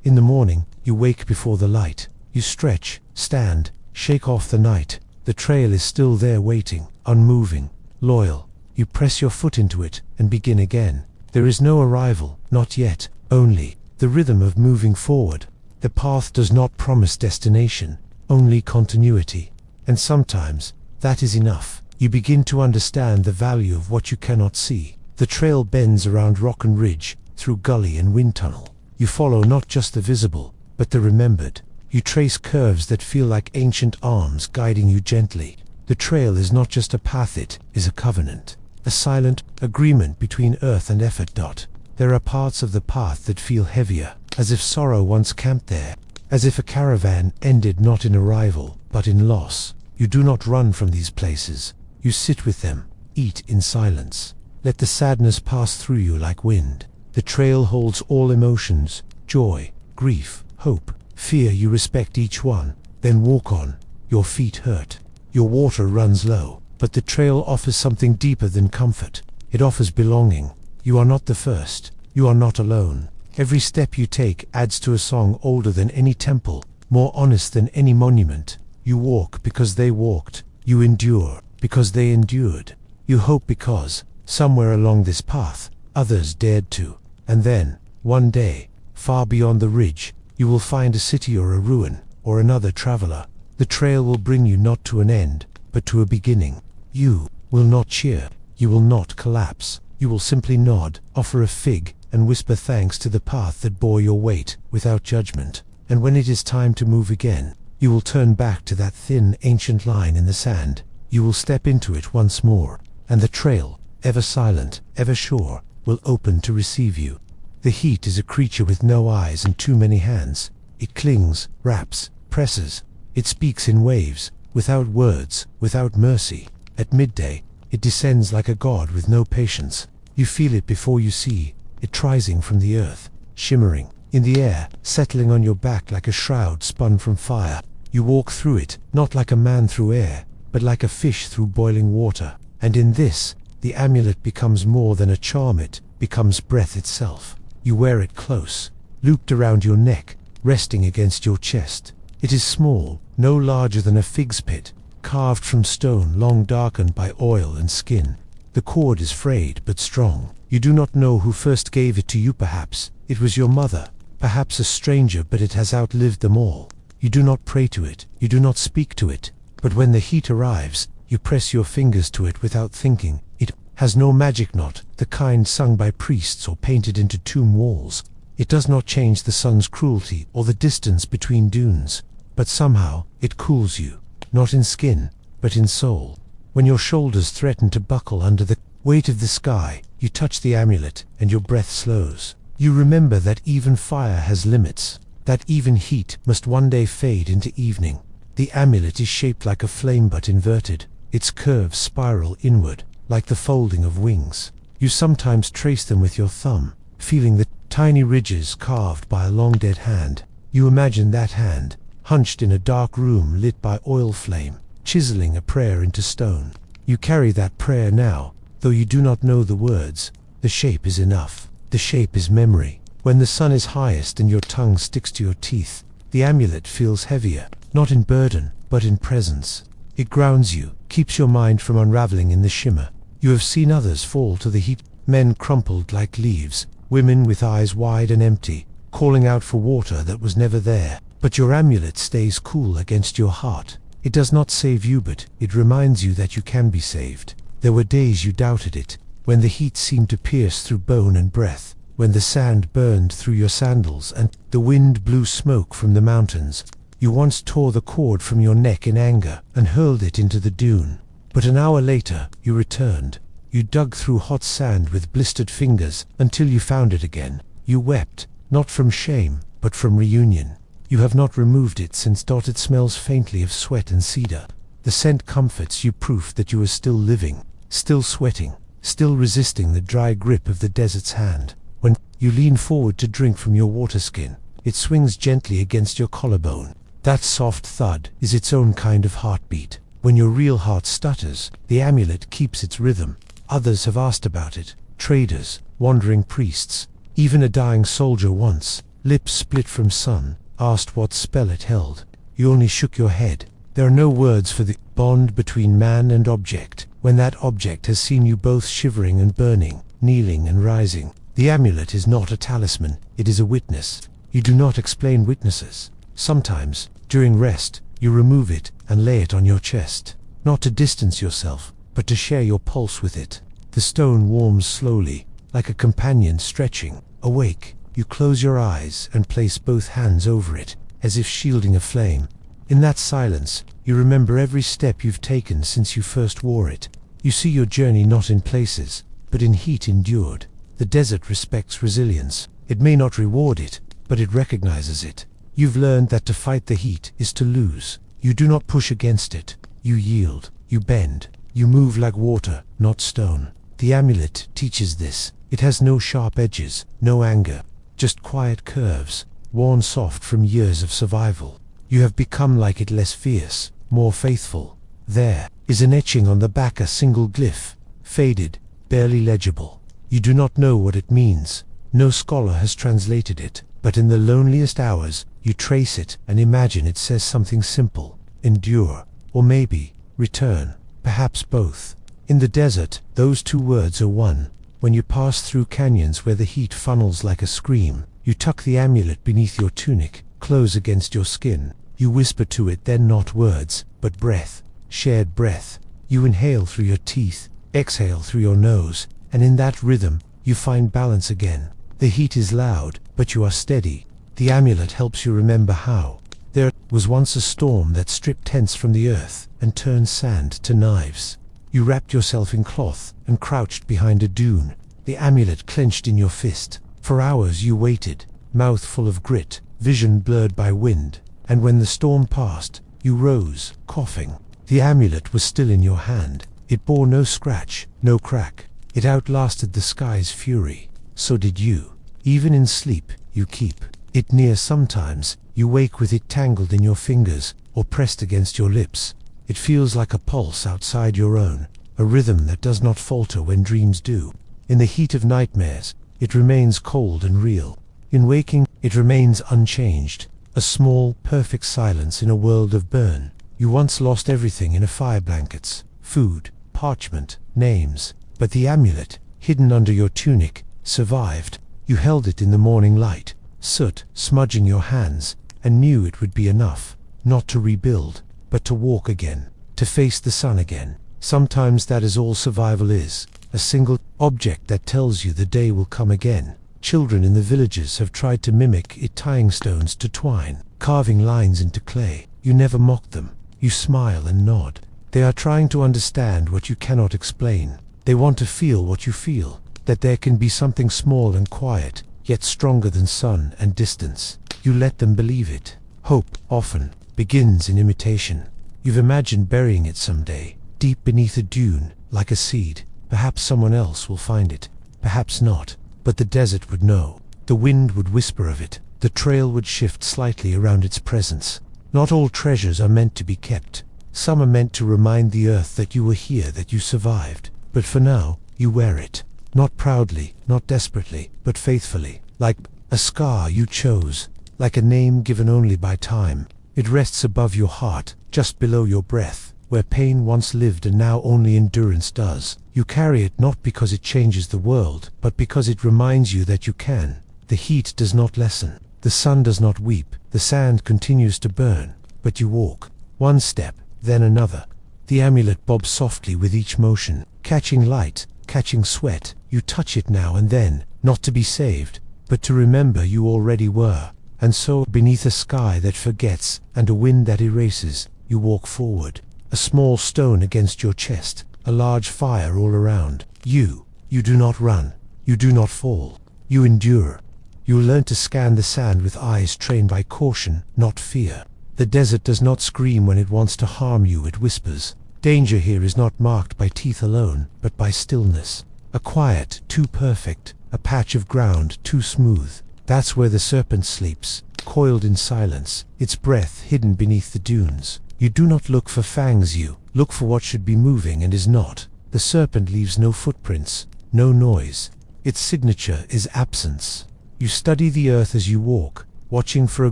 A: In the morning, you wake before the light. You stretch, stand, shake off the night. The trail is still there waiting, unmoving, loyal. You press your foot into it and begin again. There is no arrival, not yet, only the rhythm of moving forward. The path does not promise destination, only continuity. And sometimes, that is enough. You begin to understand the value of what you cannot see. The trail bends around rock and ridge, through gully and wind tunnel. You follow not just the visible, but the remembered. You trace curves that feel like ancient arms guiding you gently. The trail is not just a path, it is a covenant, a silent agreement between earth and effort. There are parts of the path that feel heavier, as if sorrow once camped there, as if a caravan ended not in arrival, but in loss. You do not run from these places. You sit with them, eat in silence. Let the sadness pass through you like wind. The trail holds all emotions, joy, grief, hope, fear. You respect each one, then walk on. Your feet hurt. Your water runs low. But the trail offers something deeper than comfort. It offers belonging. You are not the first. You are not alone. Every step you take adds to a song older than any temple, more honest than any monument. You walk because they walked. You endure because they endured. You hope because, somewhere along this path, others dared to. And then, one day, far beyond the ridge, you will find a city or a ruin, or another traveler. The trail will bring you not to an end, but to a beginning. You will not cheer. You will not collapse. You will simply nod, offer a fig, and whisper thanks to the path that bore your weight, without judgment. And when it is time to move again, you will turn back to that thin, ancient line in the sand. You will step into it once more, and the trail, ever silent, ever sure, will open to receive you. The heat is a creature with no eyes and too many hands. It clings, wraps, presses. It speaks in waves, without words, without mercy. At midday, it descends like a god with no patience. You feel it before you see it, rising from the earth, shimmering in the air, settling on your back like a shroud spun from fire. You walk through it, not like a man through air, but like a fish through boiling water. And in this, the amulet becomes more than a charm, it becomes breath itself. You wear it close, looped around your neck, resting against your chest. It is small, no larger than a fig's pit, carved from stone long darkened by oil and skin. The cord is frayed but strong. You do not know who first gave it to you. Perhaps it was your mother, perhaps a stranger, but it has outlived them all. You do not pray to it, you do not speak to it, but when the heat arrives, you press your fingers to it without thinking. It has no magic knot, the kind sung by priests or painted into tomb walls. It does not change the sun's cruelty or the distance between dunes, but somehow it cools you, not in skin, but in soul. When your shoulders threaten to buckle under the weight of the sky, you touch the amulet and your breath slows. You remember that even fire has limits, that even heat must one day fade into evening. The amulet is shaped like a flame but inverted. Its curves spiral inward, like the folding of wings. You sometimes trace them with your thumb, feeling the tiny ridges carved by a long dead hand. You imagine that hand, hunched in a dark room lit by oil flame, chiseling a prayer into stone. You carry that prayer now, though you do not know the words. The shape is enough. The shape is memory. When the sun is highest and your tongue sticks to your teeth, the amulet feels heavier, not in burden, but in presence. It grounds you, keeps your mind from unraveling in the shimmer. You have seen others fall to the heap, men crumpled like leaves, women with eyes wide and empty, calling out for water that was never there. But your amulet stays cool against your heart. It does not save you, but it reminds you that you can be saved. There were days you doubted it, when the heat seemed to pierce through bone and breath, when the sand burned through your sandals and the wind blew smoke from the mountains. You once tore the cord from your neck in anger and hurled it into the dune. But an hour later, you returned. You dug through hot sand with blistered fingers until you found it again. You wept, not from shame, but from reunion. You have not removed it since. It smells faintly of sweat and cedar. The scent comforts you, proof that you are still living, still sweating, still resisting the dry grip of the desert's hand. When you lean forward to drink from your water skin, it swings gently against your collarbone. That soft thud is its own kind of heartbeat. When your real heart stutters, the amulet keeps its rhythm. Others have asked about it, traders, wandering priests, even a dying soldier once, lips split from sun, asked what spell it held. You only shook your head. There are no words for the bond between man and object, when that object has seen you both shivering and burning, kneeling and rising. The amulet is not a talisman, it is a witness. You do not explain witnesses. Sometimes, during rest, you remove it and lay it on your chest, not to distance yourself, but to share your pulse with it. The stone warms slowly, like a companion stretching. Awake, you close your eyes and place both hands over it, as if shielding a flame. In that silence, you remember every step you've taken since you first wore it. You see your journey not in places, but in heat endured. The desert respects resilience. It may not reward it, but it recognizes it. You've learned that to fight the heat is to lose. You do not push against it. You yield. You bend. You move like water, not stone. The amulet teaches this. It has no sharp edges, no anger, just quiet curves, worn soft from years of survival. You have become like it, less fierce, more faithful. There is an etching on the back, a single glyph, faded, barely legible. You do not know what it means. No scholar has translated it, but in the loneliest hours, you trace it and imagine it says something simple. endure, or maybe, return, perhaps both. In the desert, those two words are one. When you pass through canyons where the heat funnels like a scream, you tuck the amulet beneath your tunic, close against your skin. You whisper to it then not words, but breath, shared breath. You inhale through your teeth, exhale through your nose, and in that rhythm, you find balance again. The heat is loud, but you are steady. The amulet helps you remember how. There was once a storm that stripped tents from the earth and turned sand to knives. You wrapped yourself in cloth and crouched behind a dune, the amulet clenched in your fist. For hours you waited, mouth full of grit, vision blurred by wind, and when the storm passed, you rose, coughing. The amulet was still in your hand. It bore no scratch, no crack. It outlasted the sky's fury. So did you. Even in sleep, you keep it near sometimes. You wake with it tangled in your fingers, or pressed against your lips. It feels like a pulse outside your own, a rhythm that does not falter when dreams do. In the heat of nightmares, it remains cold and real. In waking, it remains unchanged, a small, perfect silence in a world of burn. You once lost everything in a fire: blankets, food, parchment, names. But the amulet, hidden under your tunic, survived. You held it in the morning light, soot smudging your hands, and knew it would be enough, not to rebuild, but to walk again, to face the sun again. Sometimes that is all survival is, a single object that tells you the day will come again. Children in the villages have tried to mimic it, tying stones to twine, carving lines into clay. You never mock them. You smile and nod. They are trying to understand what you cannot explain. They want to feel what you feel, that there can be something small and quiet, yet stronger than sun and distance. You let them believe it. Hope, often, begins in imitation. You've imagined burying it someday, deep beneath a dune, like a seed. Perhaps someone else will find it, perhaps not, but the desert would know. The wind would whisper of it, the trail would shift slightly around its presence. Not all treasures are meant to be kept. Some are meant to remind the earth that you were here, that you survived. But for now, you wear it. Not proudly, not desperately, but faithfully. Like a scar you chose, like a name given only by time. It rests above your heart, just below your breath, where pain once lived and now only endurance does. You carry it not because it changes the world, but because it reminds you that you can. The heat does not lessen. The sun does not weep. The sand continues to burn. But you walk. One step, then another. The amulet bobs softly with each motion, catching light, catching sweat. You touch it now and then, not to be saved, but to remember you already were. And so, beneath a sky that forgets and a wind that erases, you walk forward. A small stone against your chest, a large fire all around. You do not run. You do not fall. You endure. You learn to scan the sand with eyes trained by caution, not fear. The desert does not scream when it wants to harm you, it whispers. Danger here is not marked by teeth alone, but by stillness. A quiet, too perfect, a patch of ground too smooth. That's where the serpent sleeps, coiled in silence, its breath hidden beneath the dunes. You do not look for fangs, you look for what should be moving and is not. The serpent leaves no footprints, no noise. Its signature is absence. You study the earth as you walk, watching for a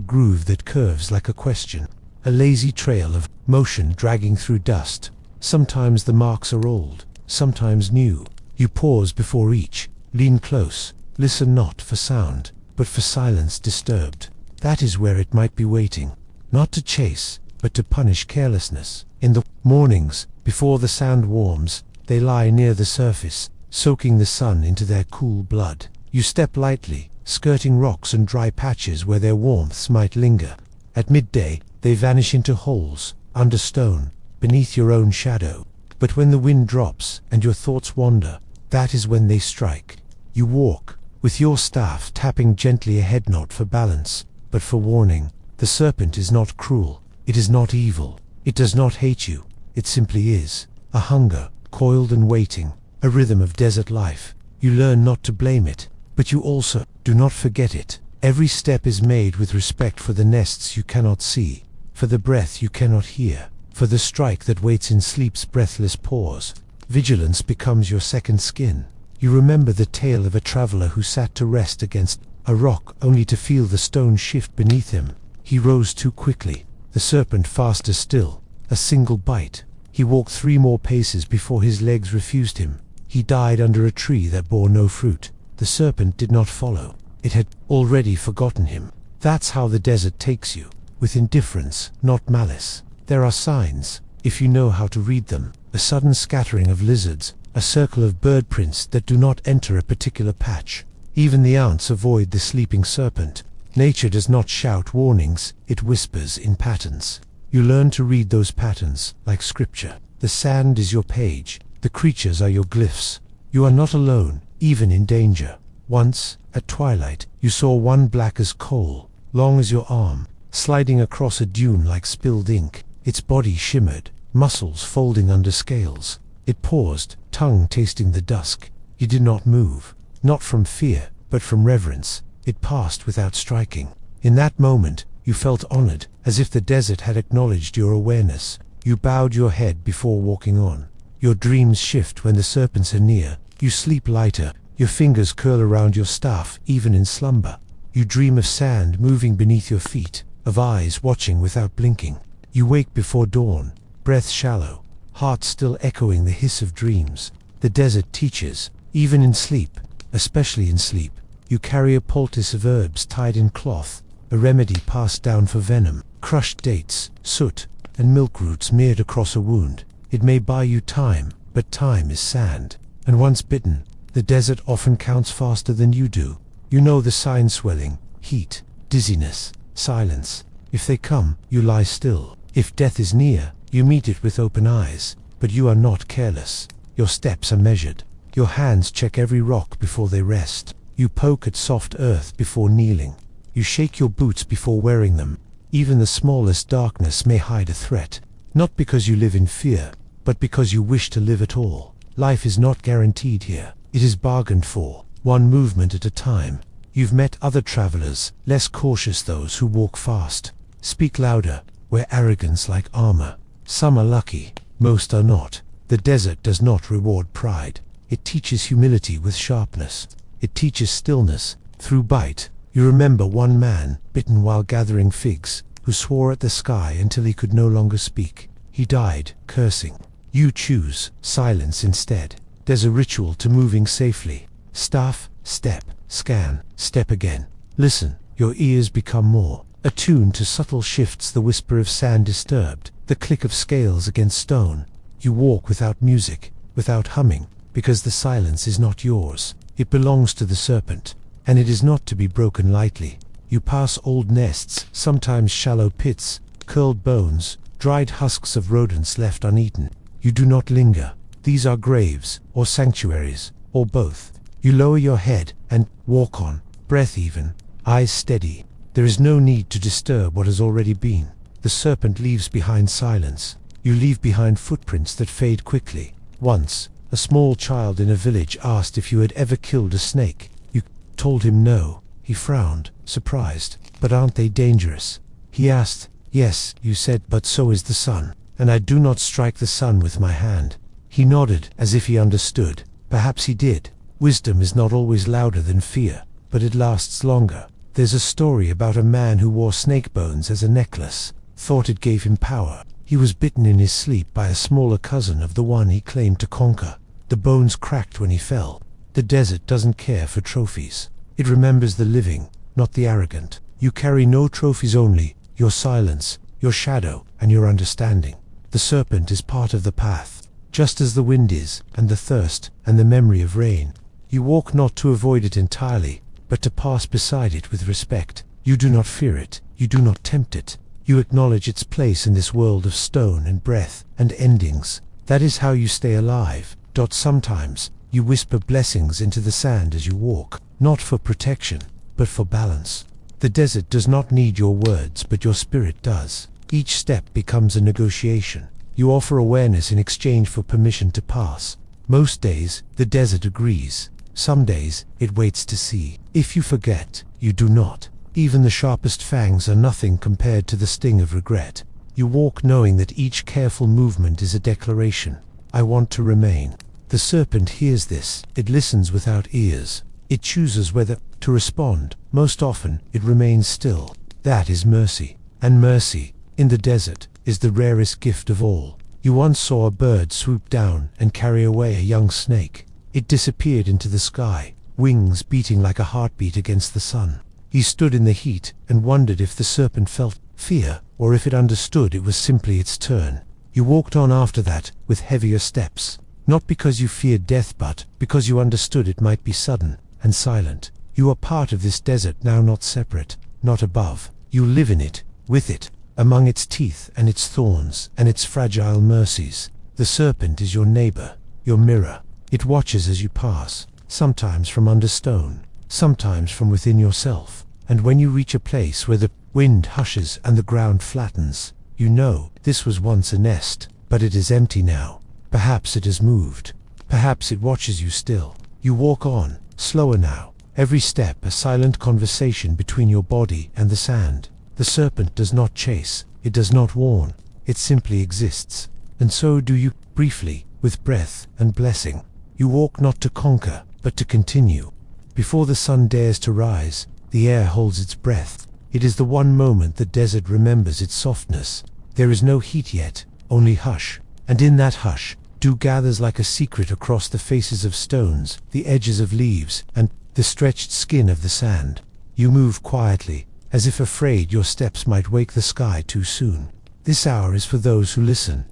A: groove that curves like a question. A lazy trail of motion dragging through dust. Sometimes the marks are old, sometimes new. You pause before each, lean close, listen not for sound, but for silence disturbed. That is where it might be waiting, not to chase, but to punish carelessness. In the mornings, before the sand warms, they lie near the surface, soaking the sun into their cool blood. You step lightly, skirting rocks and dry patches where their warmths might linger. At midday, they vanish into holes, under stone, beneath your own shadow. But when the wind drops and your thoughts wander, that is when they strike. You walk, with your staff tapping gently ahead, not for balance, but for warning. The serpent is not cruel. It is not evil. It does not hate you. It simply is. A hunger, coiled and waiting. A rhythm of desert life. You learn not to blame it, but you also do not forget it. Every step is made with respect for the nests you cannot see, for the breath you cannot hear, for the strike that waits in sleep's breathless pause. Vigilance becomes your second skin. You remember the tale of a traveler who sat to rest against a rock only to feel the stone shift beneath him. He rose too quickly, the serpent faster still. a single bite. He walked 3 more paces before his legs refused him. He died under a tree that bore no fruit. The serpent did not follow. It had already forgotten him. That's how the desert takes you, with indifference, not malice. There are signs, if you know how to read them, a sudden scattering of lizards, a circle of bird prints that do not enter a particular patch. Even the ants avoid the sleeping serpent. Nature does not shout warnings, it whispers in patterns. You learn to read those patterns, like scripture. The sand is your page, the creatures are your glyphs. You are not alone, even in danger. Once, at twilight, you saw one black as coal, long as your arm, sliding across a dune like spilled ink. Its body shimmered, muscles folding under scales. It paused, tongue tasting the dusk. You did not move, not from fear, but from reverence. It passed without striking. In that moment, you felt honored, as if the desert had acknowledged your awareness. You bowed your head before walking on. Your dreams shift when the serpents are near. You sleep lighter. Your fingers curl around your staff, even in slumber. You dream of sand moving beneath your feet, of eyes watching without blinking. You wake before dawn, breath shallow, heart still echoing the hiss of dreams. The desert teaches, even in sleep, especially in sleep. You carry a poultice of herbs tied in cloth, a remedy passed down for venom, crushed dates, soot, and milk roots smeared across a wound. It may buy you time, but time is sand. And once bitten, the desert often counts faster than you do. You know the signs: swelling, heat, dizziness, silence. If they come, you lie still. If death is near, you meet it with open eyes. But you are not careless. Your steps are measured. Your hands check every rock before they rest. You poke at soft earth before kneeling. You shake your boots before wearing them. Even the smallest darkness may hide a threat. Not because you live in fear, but because you wish to live at all. Life is not guaranteed here. It is bargained for, one movement at a time. You've met other travelers, less cautious, those who walk fast, speak louder, wear arrogance like armor. Some are lucky, most are not. The desert does not reward pride. It teaches humility with sharpness. It teaches stillness, through bite. You remember one man, bitten while gathering figs, who swore at the sky until he could no longer speak. He died, cursing. You choose silence instead. There's a ritual to moving safely. Staff, step, scan, step again. Listen, your ears become more attuned to subtle shifts, the whisper of sand disturbed, the click of scales against stone. You walk without music, without humming, because the silence is not yours. It belongs to the serpent, and it is not to be broken lightly. You pass old nests, sometimes shallow pits, curled bones, dried husks of rodents left uneaten. You do not linger. These are graves, or sanctuaries, or both. You lower your head and walk on, breath even, eyes steady. There is no need to disturb what has already been. The serpent leaves behind silence. You leave behind footprints that fade quickly. Once, a small child in a village asked if you had ever killed a snake. You told him no. He frowned, surprised. But aren't they dangerous? He asked. Yes, you said, but so is the sun. And I do not strike the sun with my hand. He nodded, as if he understood. Perhaps he did. Wisdom is not always louder than fear, but it lasts longer. There's a story about a man who wore snake bones as a necklace, thought it gave him power. He was bitten in his sleep by a smaller cousin of the one he claimed to conquer. The bones cracked when he fell. The desert doesn't care for trophies. It remembers the living, not the arrogant. You carry no trophies, only your silence, your shadow, and your understanding. The serpent is part of the path, just as the wind is, and the thirst, and the memory of rain. You walk not to avoid it entirely, but to pass beside it with respect. You do not fear it, you do not tempt it. You acknowledge its place in this world of stone and breath and endings. That is how you stay alive. Sometimes, you whisper blessings into the sand as you walk, not for protection, but for balance. The desert does not need your words, but your spirit does. Each step becomes a negotiation. You offer awareness in exchange for permission to pass. Most days, the desert agrees. Some days, it waits to see. If you forget, you do not. Even the sharpest fangs are nothing compared to the sting of regret. You walk knowing that each careful movement is a declaration. I want to remain. The serpent hears this. It listens without ears. It chooses whether to respond. Most often, it remains still. That is mercy. And mercy, in the desert, is the rarest gift of all. You once saw a bird swoop down and carry away a young snake. It disappeared into the sky, wings beating like a heartbeat against the sun. He stood in the heat and wondered if the serpent felt fear, or if it understood it was simply its turn. You walked on after that, with heavier steps, not because you feared death but because you understood it might be sudden and silent. You are part of this desert now, not separate, not above. You live in it, with it, among its teeth and its thorns and its fragile mercies. The serpent is your neighbor, your mirror. It watches as you pass, sometimes from under stone, sometimes from within yourself. And when you reach a place where the wind hushes and the ground flattens, you know this was once a nest, but it is empty now. Perhaps it has moved. Perhaps it watches you still. You walk on, slower now, every step a silent conversation between your body and the sand. The serpent does not chase, it does not warn, it simply exists. And so do you, briefly, with breath and blessing. You walk not to conquer, but to continue. Before the sun dares to rise, the air holds its breath. It is the one moment the desert remembers its softness. There is no heat yet, only hush. And in that hush, dew gathers like a secret across the faces of stones, the edges of leaves, and the stretched skin of the sand. You move quietly, as if afraid your steps might wake the sky too soon. This hour is for those who listen.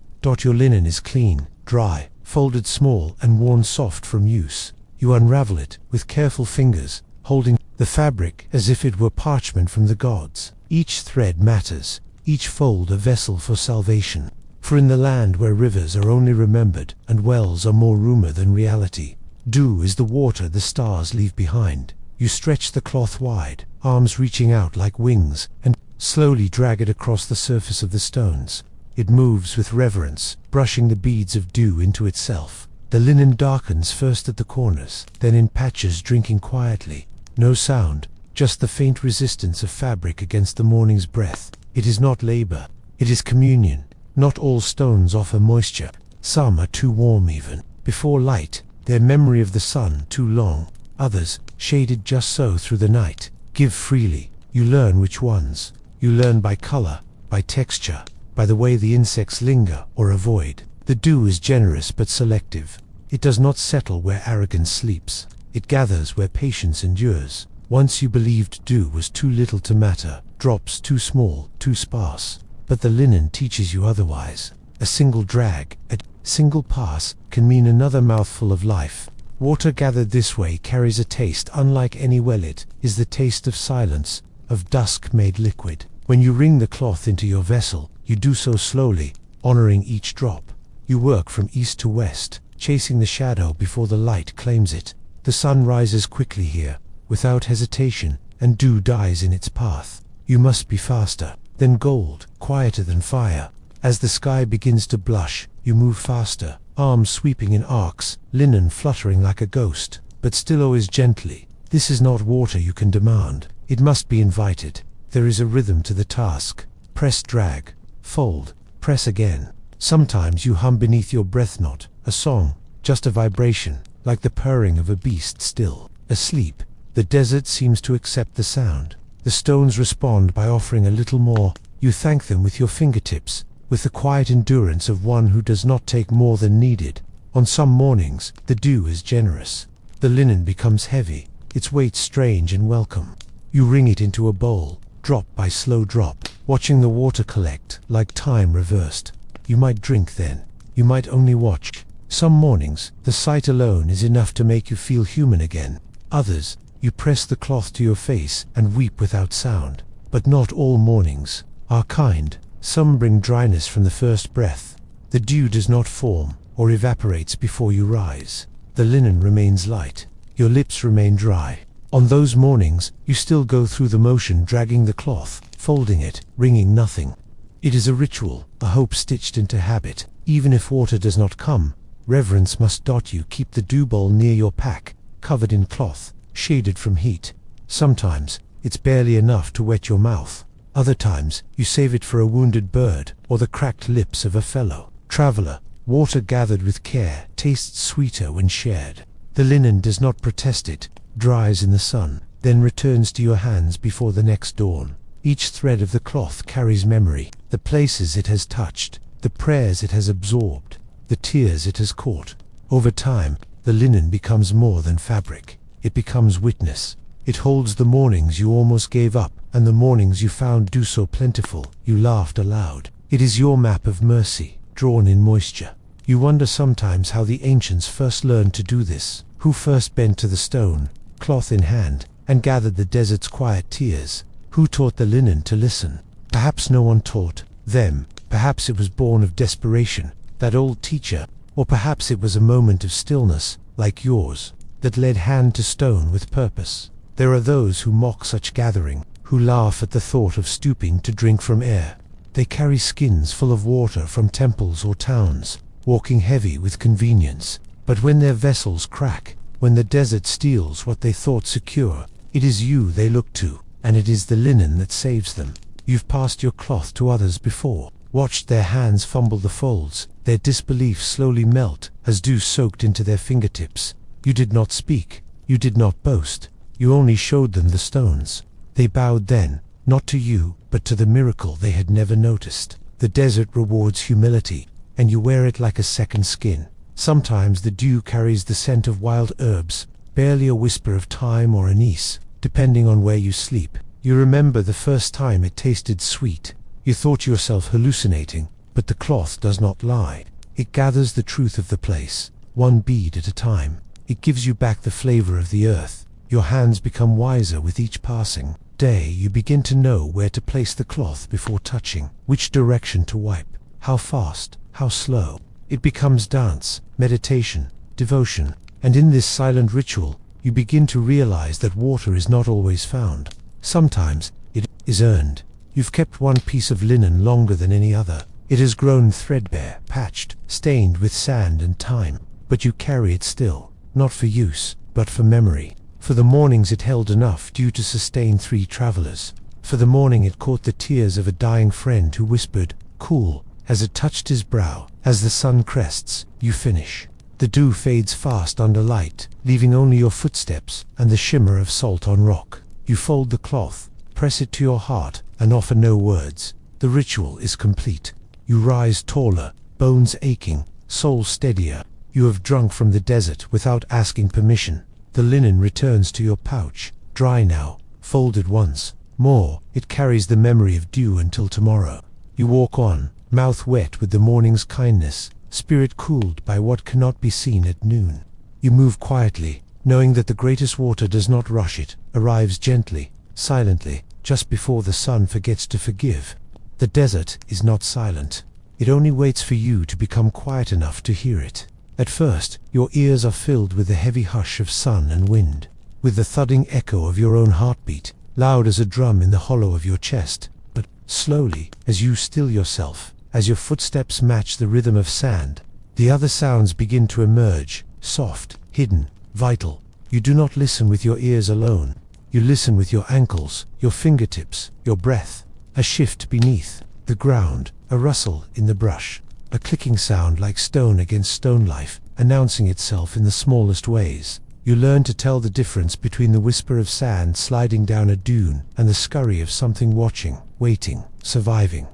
A: Your linen is clean, dry, folded small and worn soft from use. You unravel it with careful fingers, holding the fabric as if it were parchment from the gods. Each thread matters, each fold a vessel for salvation. For in the land where rivers are only remembered and wells are more rumor than reality, dew is the water the stars leave behind. You stretch the cloth wide, arms reaching out like wings, and slowly drag it across the surface of the stones. It moves with reverence, brushing the beads of dew into itself. The linen darkens first at the corners, then in patches, drinking quietly. No sound, just the faint resistance of fabric against the morning's breath. It is not labor, it is communion. Not all stones offer moisture. Some are too warm even before light, their memory of the sun too long. Others, shaded just so through the night, give freely. You learn which ones. You learn by color, by texture, by the way the insects linger or avoid. The dew is generous but selective. It does not settle where arrogance sleeps. It gathers where patience endures. Once you believed dew was too little to matter, drops too small, too sparse. But the linen teaches you otherwise. A single drag, a single pass, can mean another mouthful of life. Water gathered this way carries a taste unlike any well. It is the taste of silence, of dusk made liquid. When you wring the cloth into your vessel, you do so slowly, honoring each drop. You work from east to west, chasing the shadow before the light claims it. The sun rises quickly here, without hesitation, and dew dies in its path. You must be faster. Then gold, quieter than fire. As the sky begins to blush, you move faster, arms sweeping in arcs, linen fluttering like a ghost, but still always gently. This is not water you can demand. It must be invited. There is a rhythm to the task. Press, drag, fold, press again. Sometimes you hum beneath your breath, not a song, just a vibration, like the purring of a beast still asleep. The desert seems to accept the sound. The stones respond by offering a little more. You thank them with your fingertips, with the quiet endurance of one who does not take more than needed. On some mornings, the dew is generous. The linen becomes heavy, its weight strange and welcome. You wring it into a bowl, drop by slow drop, watching the water collect, like time reversed. You might drink then, you might only watch. Some mornings, the sight alone is enough to make you feel human again. Others, you press the cloth to your face and weep without sound. But not all mornings are kind. Some bring dryness from the first breath. The dew does not form or evaporates before you rise. The linen remains light. Your lips remain dry. On those mornings, you still go through the motion, dragging the cloth, folding it, wringing nothing. It is a ritual, a hope stitched into habit. Even if water does not come, reverence must dot you. Keep the dew bowl near your pack, covered in cloth, shaded from heat. Sometimes, it's barely enough to wet your mouth. Other times, you save it for a wounded bird or the cracked lips of a fellow traveler. Water gathered with care tastes sweeter when shared. The linen does not protest, it dries in the sun, then returns to your hands before the next dawn. Each thread of the cloth carries memory, the places it has touched, the prayers it has absorbed, the tears it has caught. Over time, the linen becomes more than fabric. It becomes witness. It holds the mornings you almost gave up, and the mornings you found dew so plentiful, you laughed aloud. It is your map of mercy, drawn in moisture. You wonder sometimes how the ancients first learned to do this, who first bent to the stone, cloth in hand, and gathered the desert's quiet tears, who taught the linen to listen. Perhaps no one taught them, perhaps it was born of desperation, that old teacher, or perhaps it was a moment of stillness, like yours, that led hand to stone with purpose. There are those who mock such gathering, who laugh at the thought of stooping to drink from air. They carry skins full of water from temples or towns, walking heavy with convenience. But when their vessels crack, when the desert steals what they thought secure, it is you they look to, and it is the linen that saves them. You've passed your cloth to others before, watched their hands fumble the folds, their disbelief slowly melt as dew soaked into their fingertips. You did not speak, you did not boast, you only showed them the stones. They bowed then, not to you, but to the miracle they had never noticed. The desert rewards humility, and you wear it like a second skin. Sometimes the dew carries the scent of wild herbs, barely a whisper of thyme or anise, depending on where you sleep. You remember the first time it tasted sweet. You thought yourself hallucinating, but the cloth does not lie. It gathers the truth of the place, one bead at a time. It gives you back the flavor of the earth. Your hands become wiser with each passing day. You begin to know where to place the cloth before touching, which direction to wipe, how fast, how slow. It becomes dance, meditation, devotion, and in this silent ritual, you begin to realize that water is not always found. Sometimes, it is earned. You've kept one piece of linen longer than any other. It has grown threadbare, patched, stained with sand and time, but you carry it still, not for use, but for memory. For the mornings it held enough dew to sustain 3 travelers. For the morning it caught the tears of a dying friend who whispered, cool, as it touched his brow. As the sun crests, you finish. The dew fades fast under light, leaving only your footsteps and the shimmer of salt on rock. You fold the cloth, press it to your heart, and offer no words. The ritual is complete. You rise taller, bones aching, soul steadier. You have drunk from the desert without asking permission. The linen returns to your pouch, dry now, folded once more. It carries the memory of dew until tomorrow. You walk on, mouth wet with the morning's kindness, spirit cooled by what cannot be seen at noon. You move quietly, knowing that the greatest water does not rush it, arrives gently, silently, just before the sun forgets to forgive. The desert is not silent. It only waits for you to become quiet enough to hear it. At first, your ears are filled with the heavy hush of sun and wind, with the thudding echo of your own heartbeat, loud as a drum in the hollow of your chest. But slowly, as you still yourself, as your footsteps match the rhythm of sand, the other sounds begin to emerge, soft, hidden, vital. You do not listen with your ears alone. You listen with your ankles, your fingertips, your breath. A shift beneath the ground, a rustle in the brush, a clicking sound like stone against stone life, announcing itself in the smallest ways. You learn to tell the difference between the whisper of sand sliding down a dune and the scurry of something watching, waiting, surviving.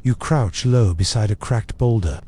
A: You crouch low beside a cracked boulder,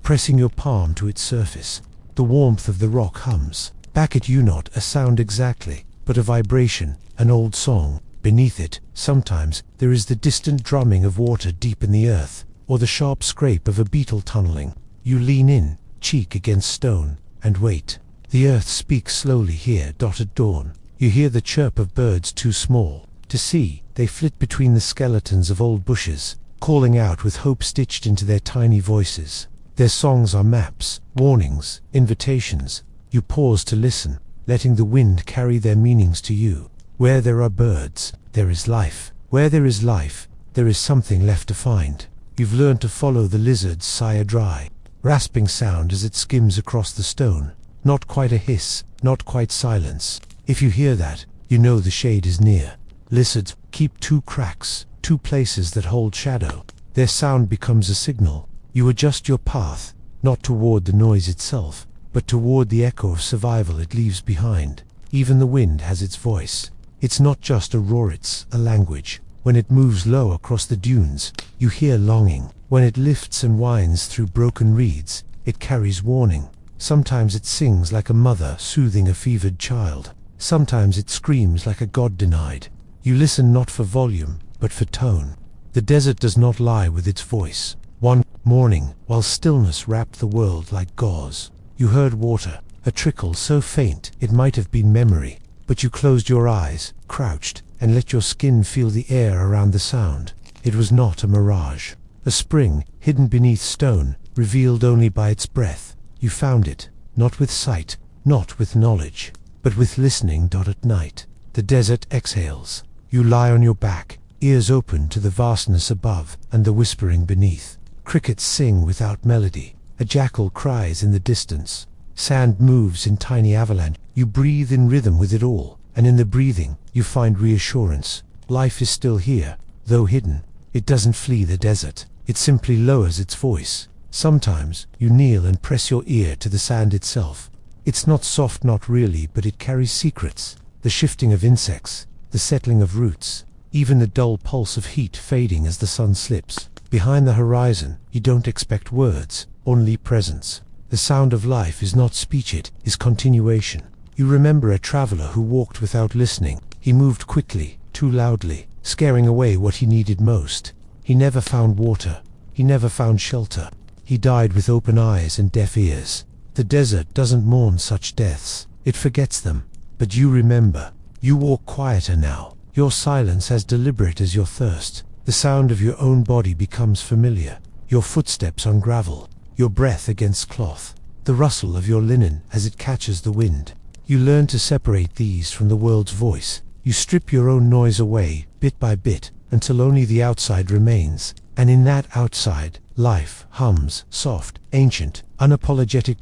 A: pressing your palm to its surface. The warmth of the rock hums. Back at you, not a sound exactly, but a vibration, an old song. Beneath it, sometimes, there is the distant drumming of water deep in the earth, or the sharp scrape of a beetle tunneling. You lean in, cheek against stone, and wait. The earth speaks slowly here, at dawn. You hear the chirp of birds too small to see. They flit between the skeletons of old bushes, calling out with hope stitched into their tiny voices. Their songs are maps, warnings, invitations. You pause to listen, letting the wind carry their meanings to you. Where there are birds, there is life. Where there is life, there is something left to find. You've learned to follow the lizard's sigh dry, rasping sound as it skims across the stone. Not quite a hiss, not quite silence. If you hear that, you know the shade is near. Lizards keep 2 cracks, 2 places that hold shadow. Their sound becomes a signal. You adjust your path, not toward the noise itself, but toward the echo of survival it leaves behind. Even the wind has its voice. It's not just a roar, it's a language. When it moves low across the dunes, you hear longing. When it lifts and winds through broken reeds, it carries warning. Sometimes it sings like a mother soothing a fevered child. Sometimes it screams like a god denied. You listen not for volume, but for tone. The desert does not lie with its voice. One morning, while stillness wrapped the world like gauze, you heard water, a trickle so faint it might have been memory. But you closed your eyes, crouched, and let your skin feel the air around the sound. It was not a mirage. A spring, hidden beneath stone, revealed only by its breath. You found it, not with sight, not with knowledge, but with listening. At night, the desert exhales. You lie on your back, ears open to the vastness above and the whispering beneath. Crickets sing without melody. A jackal cries in the distance. Sand moves in tiny avalanche. You breathe in rhythm with it all, and in the breathing, you find reassurance. Life is still here, though hidden. It doesn't flee the desert. It simply lowers its voice. Sometimes, you kneel and press your ear to the sand itself. It's not soft, not really, but it carries secrets. The shifting of insects, the settling of roots, even the dull pulse of heat fading as the sun slips. Behind the horizon, you don't expect words, only presence. The sound of life is not speech, it is continuation. You remember a traveler who walked without listening. He moved quickly, too loudly, scaring away what he needed most. He never found water. He never found shelter. He died with open eyes and deaf ears. The desert doesn't mourn such deaths. It forgets them. But you remember. You walk quieter now. Your silence as deliberate as your thirst. The sound of your own body becomes familiar. Your footsteps on gravel. Your breath against cloth. The rustle of your linen as it catches the wind. You learn to separate these from the world's voice. You strip your own noise away, bit by bit, until only the outside remains. And in that outside, life hums, soft, ancient, unapologetic.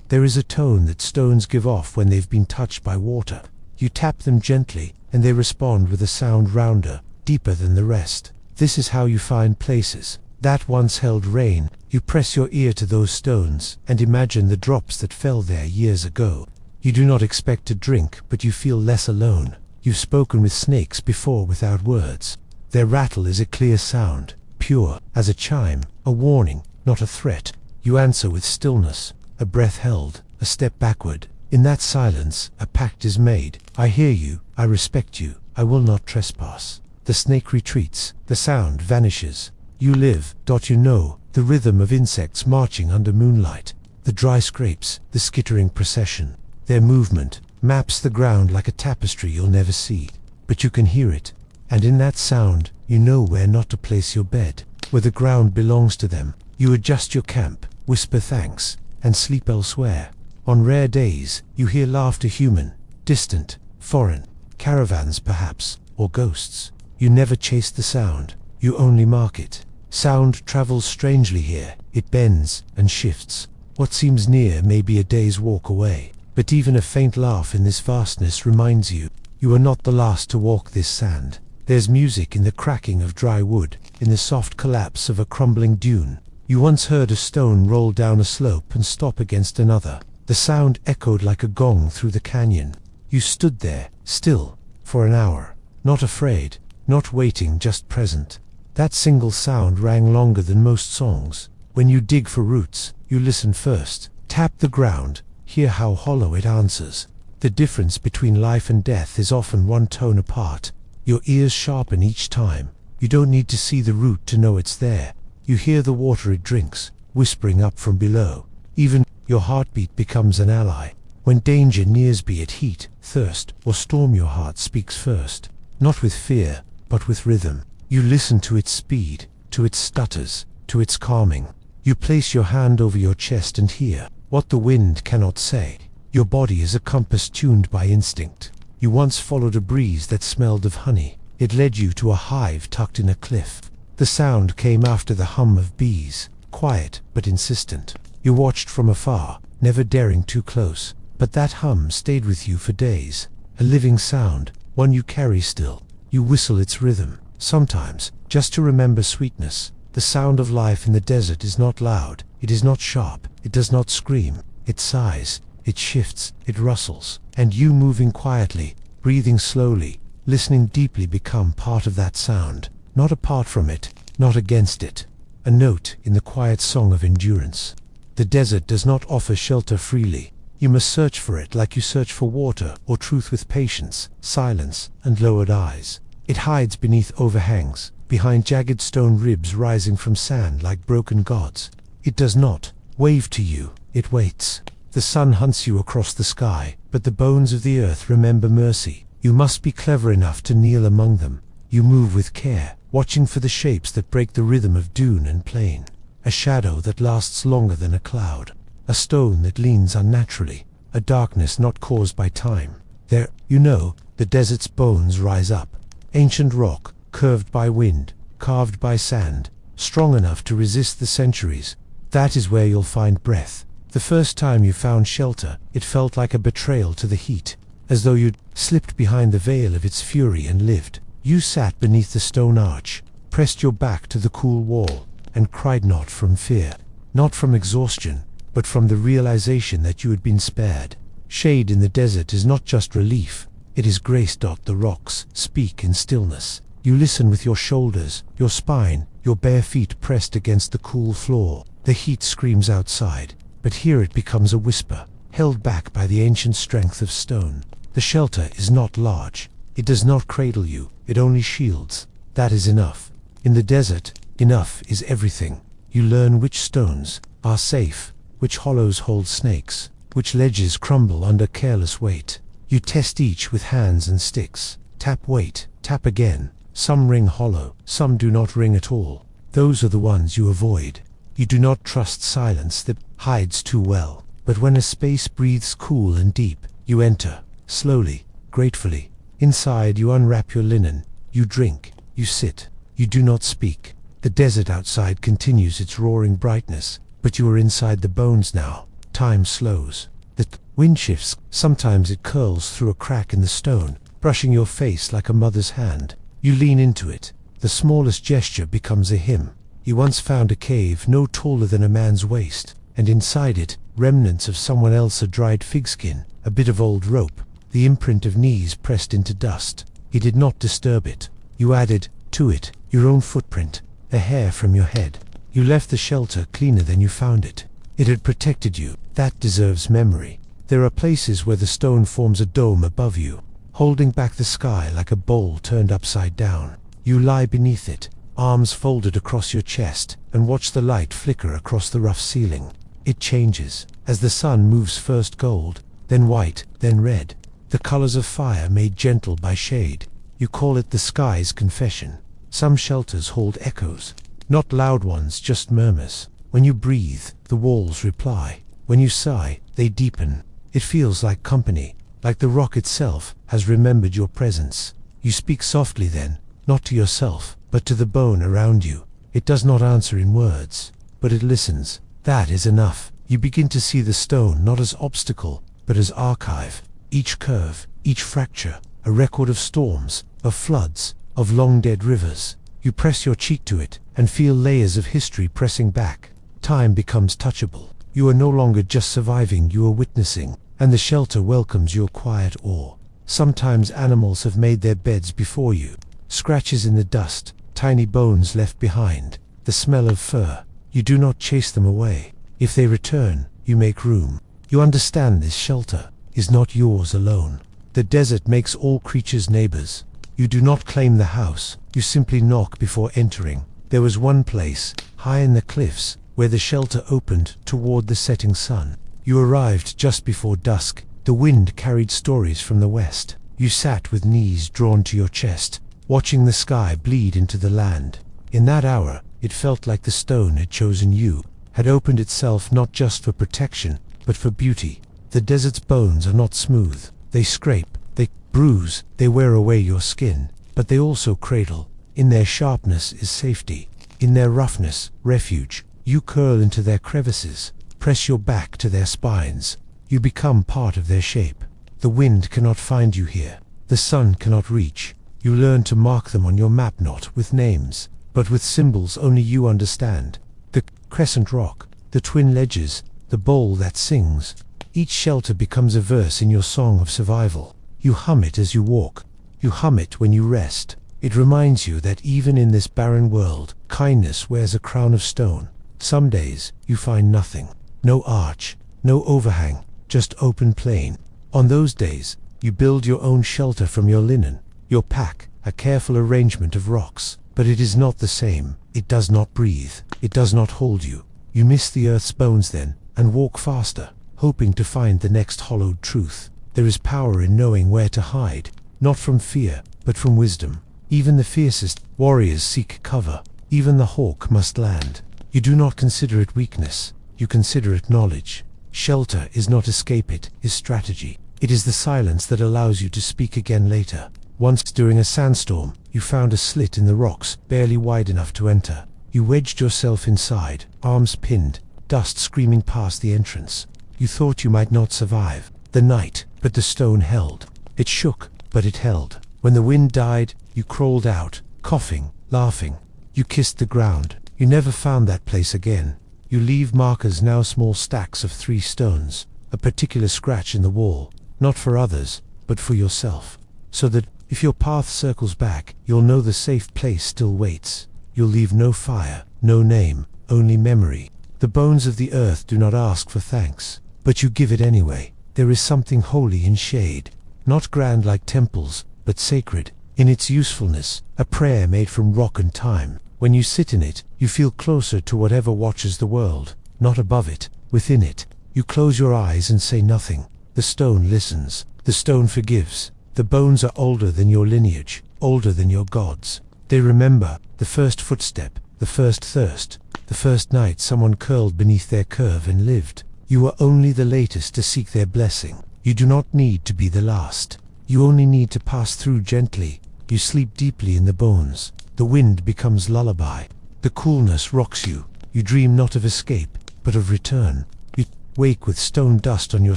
A: There is a tone that stones give off when they've been touched by water. You tap them gently, and they respond with a sound rounder, deeper than the rest. This is how you find places that once held rain. You press your ear to those stones, and imagine the drops that fell there years ago. You do not expect to drink, but you feel less alone. You've spoken with snakes before without words. Their rattle is a clear sound, pure as a chime, a warning, not a threat. You answer with stillness, a breath held, a step backward. In that silence, a pact is made. I hear you, I respect you, I will not trespass. The snake retreats, the sound vanishes. You live. You know, the rhythm of insects marching under moonlight, the dry scrapes, the skittering procession. Their movement maps the ground like a tapestry you'll never see, but you can hear it. And in that sound, you know where not to place your bed, where the ground belongs to them. You adjust your camp, whisper thanks, and sleep elsewhere. On rare days, you hear laughter, human, distant, foreign, caravans perhaps, or ghosts. You never chase the sound, you only mark it. Sound travels strangely here. It bends and shifts. What seems near may be a day's walk away. But even a faint laugh in this vastness reminds you, you are not the last to walk this sand. There's music in the cracking of dry wood, in the soft collapse of a crumbling dune. You once heard a stone roll down a slope and stop against another. The sound echoed like a gong through the canyon. You stood there, still, for an hour, not afraid, not waiting, just present. That single sound rang longer than most songs. When you dig for roots, you listen first. Tap the ground, hear how hollow it answers. The difference between life and death is often one tone apart. Your ears sharpen each time. You don't need to see the root to know it's there. You hear the water it drinks, whispering up from below. Even your heartbeat becomes an ally. When danger nears, be it heat, thirst, or storm, your heart speaks first. Not with fear, but with rhythm. You listen to its speed, to its stutters, to its calming. You place your hand over your chest and hear what the wind cannot say. Your body is a compass tuned by instinct. You once followed a breeze that smelled of honey. It led you to a hive tucked in a cliff. The sound came after the hum of bees, quiet but insistent. You watched from afar, never daring too close, but that hum stayed with you for days. A living sound, one you carry still. You whistle its rhythm, sometimes, just to remember sweetness. The sound of life in the desert is not loud, it is not sharp, it does not scream. It sighs, it shifts, it rustles, and you moving quietly, breathing slowly, listening deeply, become part of that sound, not apart from it, not against it. A note in the quiet song of endurance. The desert does not offer shelter freely. You must search for it like you search for water or truth, with patience, silence, and lowered eyes. It hides beneath overhangs, behind jagged stone ribs rising from sand like broken gods. It does not wave to you, it waits. The sun hunts you across the sky, but the bones of the earth remember mercy. You must be clever enough to kneel among them. You move with care, watching for the shapes that break the rhythm of dune and plain. A shadow that lasts longer than a cloud. A stone that leans unnaturally. A darkness not caused by time. There, the desert's bones rise up. Ancient rock, curved by wind, carved by sand, strong enough to resist the centuries. That is where you'll find breath. The first time you found shelter, it felt like a betrayal to the heat, as though you'd slipped behind the veil of its fury and lived. You sat beneath the stone arch, pressed your back to the cool wall, and cried, not from fear, not from exhaustion, but from the realization that you had been spared. Shade in the desert is not just relief, it is grace. The rocks speak in stillness. You listen with your shoulders, your spine, your bare feet pressed against the cool floor. The heat screams outside, but here it becomes a whisper, held back by the ancient strength of stone. The shelter is not large. It does not cradle you, it only shields. That is enough. In the desert, enough is everything. You learn which stones are safe, which hollows hold snakes, which ledges crumble under careless weight. You test each with hands and sticks. Tap, wait, tap again. Some ring hollow, some do not ring at all. Those are the ones you avoid. You do not trust silence that hides too well. But when a space breathes cool and deep, you enter, slowly, gratefully. Inside you unwrap your linen, you drink, you sit, you do not speak. The desert outside continues its roaring brightness, but you are inside the bones now. Time slows. The wind shifts. Sometimes it curls through a crack in the stone, brushing your face like a mother's hand. You lean into it. The smallest gesture becomes a hymn. You once found a cave no taller than a man's waist, and inside it, remnants of someone else, a dried fig skin, a bit of old rope, the imprint of knees pressed into dust. He did not disturb it. You added to it your own footprint, a hair from your head. You left the shelter cleaner than you found it. It had protected you. That deserves memory. There are places where the stone forms a dome above you, holding back the sky like a bowl turned upside down. You lie beneath it, arms folded across your chest, and watch the light flicker across the rough ceiling. It changes, as the sun moves, first gold, then white, then red, the colors of fire made gentle by shade. You call it the sky's confession. Some shelters hold echoes, not loud ones, just murmurs. When you breathe, the walls reply. When you sigh, they deepen. It feels like company, like the rock itself has remembered your presence. You speak softly then, not to yourself, but to the bone around you. It does not answer in words, but it listens. That is enough. You begin to see the stone not as obstacle, but as archive. Each curve, each fracture, a record of storms, of floods, of long-dead rivers. You press your cheek to it, and feel layers of history pressing back. Time becomes touchable. You are no longer just surviving, you are witnessing, and the shelter welcomes your quiet awe. Sometimes animals have made their beds before you. Scratches in the dust, tiny bones left behind, the smell of fur. You do not chase them away. If they return, you make room. You understand this shelter is not yours alone. The desert makes all creatures neighbors. You do not claim the house, you simply knock before entering. There was one place, high in the cliffs, where the shelter opened toward the setting sun. You arrived just before dusk. The wind carried stories from the west. You sat with knees drawn to your chest, watching the sky bleed into the land. In that hour, it felt like the stone had chosen you, had opened itself not just for protection, but for beauty. The desert's bones are not smooth. They scrape, they bruise, they wear away your skin, but they also cradle. In their sharpness is safety. In their roughness, refuge. You curl into their crevices, press your back to their spines. You become part of their shape. The wind cannot find you here. The sun cannot reach. You learn to mark them on your map, not with names, but with symbols only you understand. The crescent rock, the twin ledges, the bowl that sings. Each shelter becomes a verse in your song of survival. You hum it as you walk, You hum it when you rest. It reminds you that even in this barren world, kindness wears a crown of stone. Some days, you find nothing. No arch, no overhang, just open plain. On those days, you build your own shelter from your linen, your pack, a careful arrangement of rocks. But it is not the same. It does not breathe. It does not hold you. You miss the earth's bones then, and walk faster, hoping to find the next hollowed truth. There is power in knowing where to hide, not from fear, but from wisdom. Even the fiercest warriors seek cover. Even the hawk must land. You do not consider it weakness. You consider it knowledge. Shelter is not escape, it is strategy. It is the silence that allows you to speak again later. Once during a sandstorm, you found a slit in the rocks, barely wide enough to enter. You wedged yourself inside, arms pinned, dust screaming past the entrance. You thought you might not survive the night, but the stone held. It shook, but it held. When the wind died, you crawled out, coughing, laughing. You kissed the ground. You never found that place again. You leave markers, now small stacks of 3 stones, a particular scratch in the wall, not for others, but for yourself. So that, if your path circles back, you'll know the safe place still waits. You'll leave no fire, no name, only memory. The bones of the earth do not ask for thanks, but you give it anyway. There is something holy in shade, not grand like temples, but sacred in its usefulness, a prayer made from rock and time. When you sit in it, you feel closer to whatever watches the world, not above it, within it. You close your eyes and say nothing. The stone listens. The stone forgives. The bones are older than your lineage, older than your gods. They remember the first footstep, the first thirst, the first night someone curled beneath their curve and lived. You are only the latest to seek their blessing. You do not need to be the last. You only need to pass through gently. You sleep deeply in the bones. The wind becomes lullaby. The coolness rocks you. You dream not of escape, but of return. You wake with stone dust on your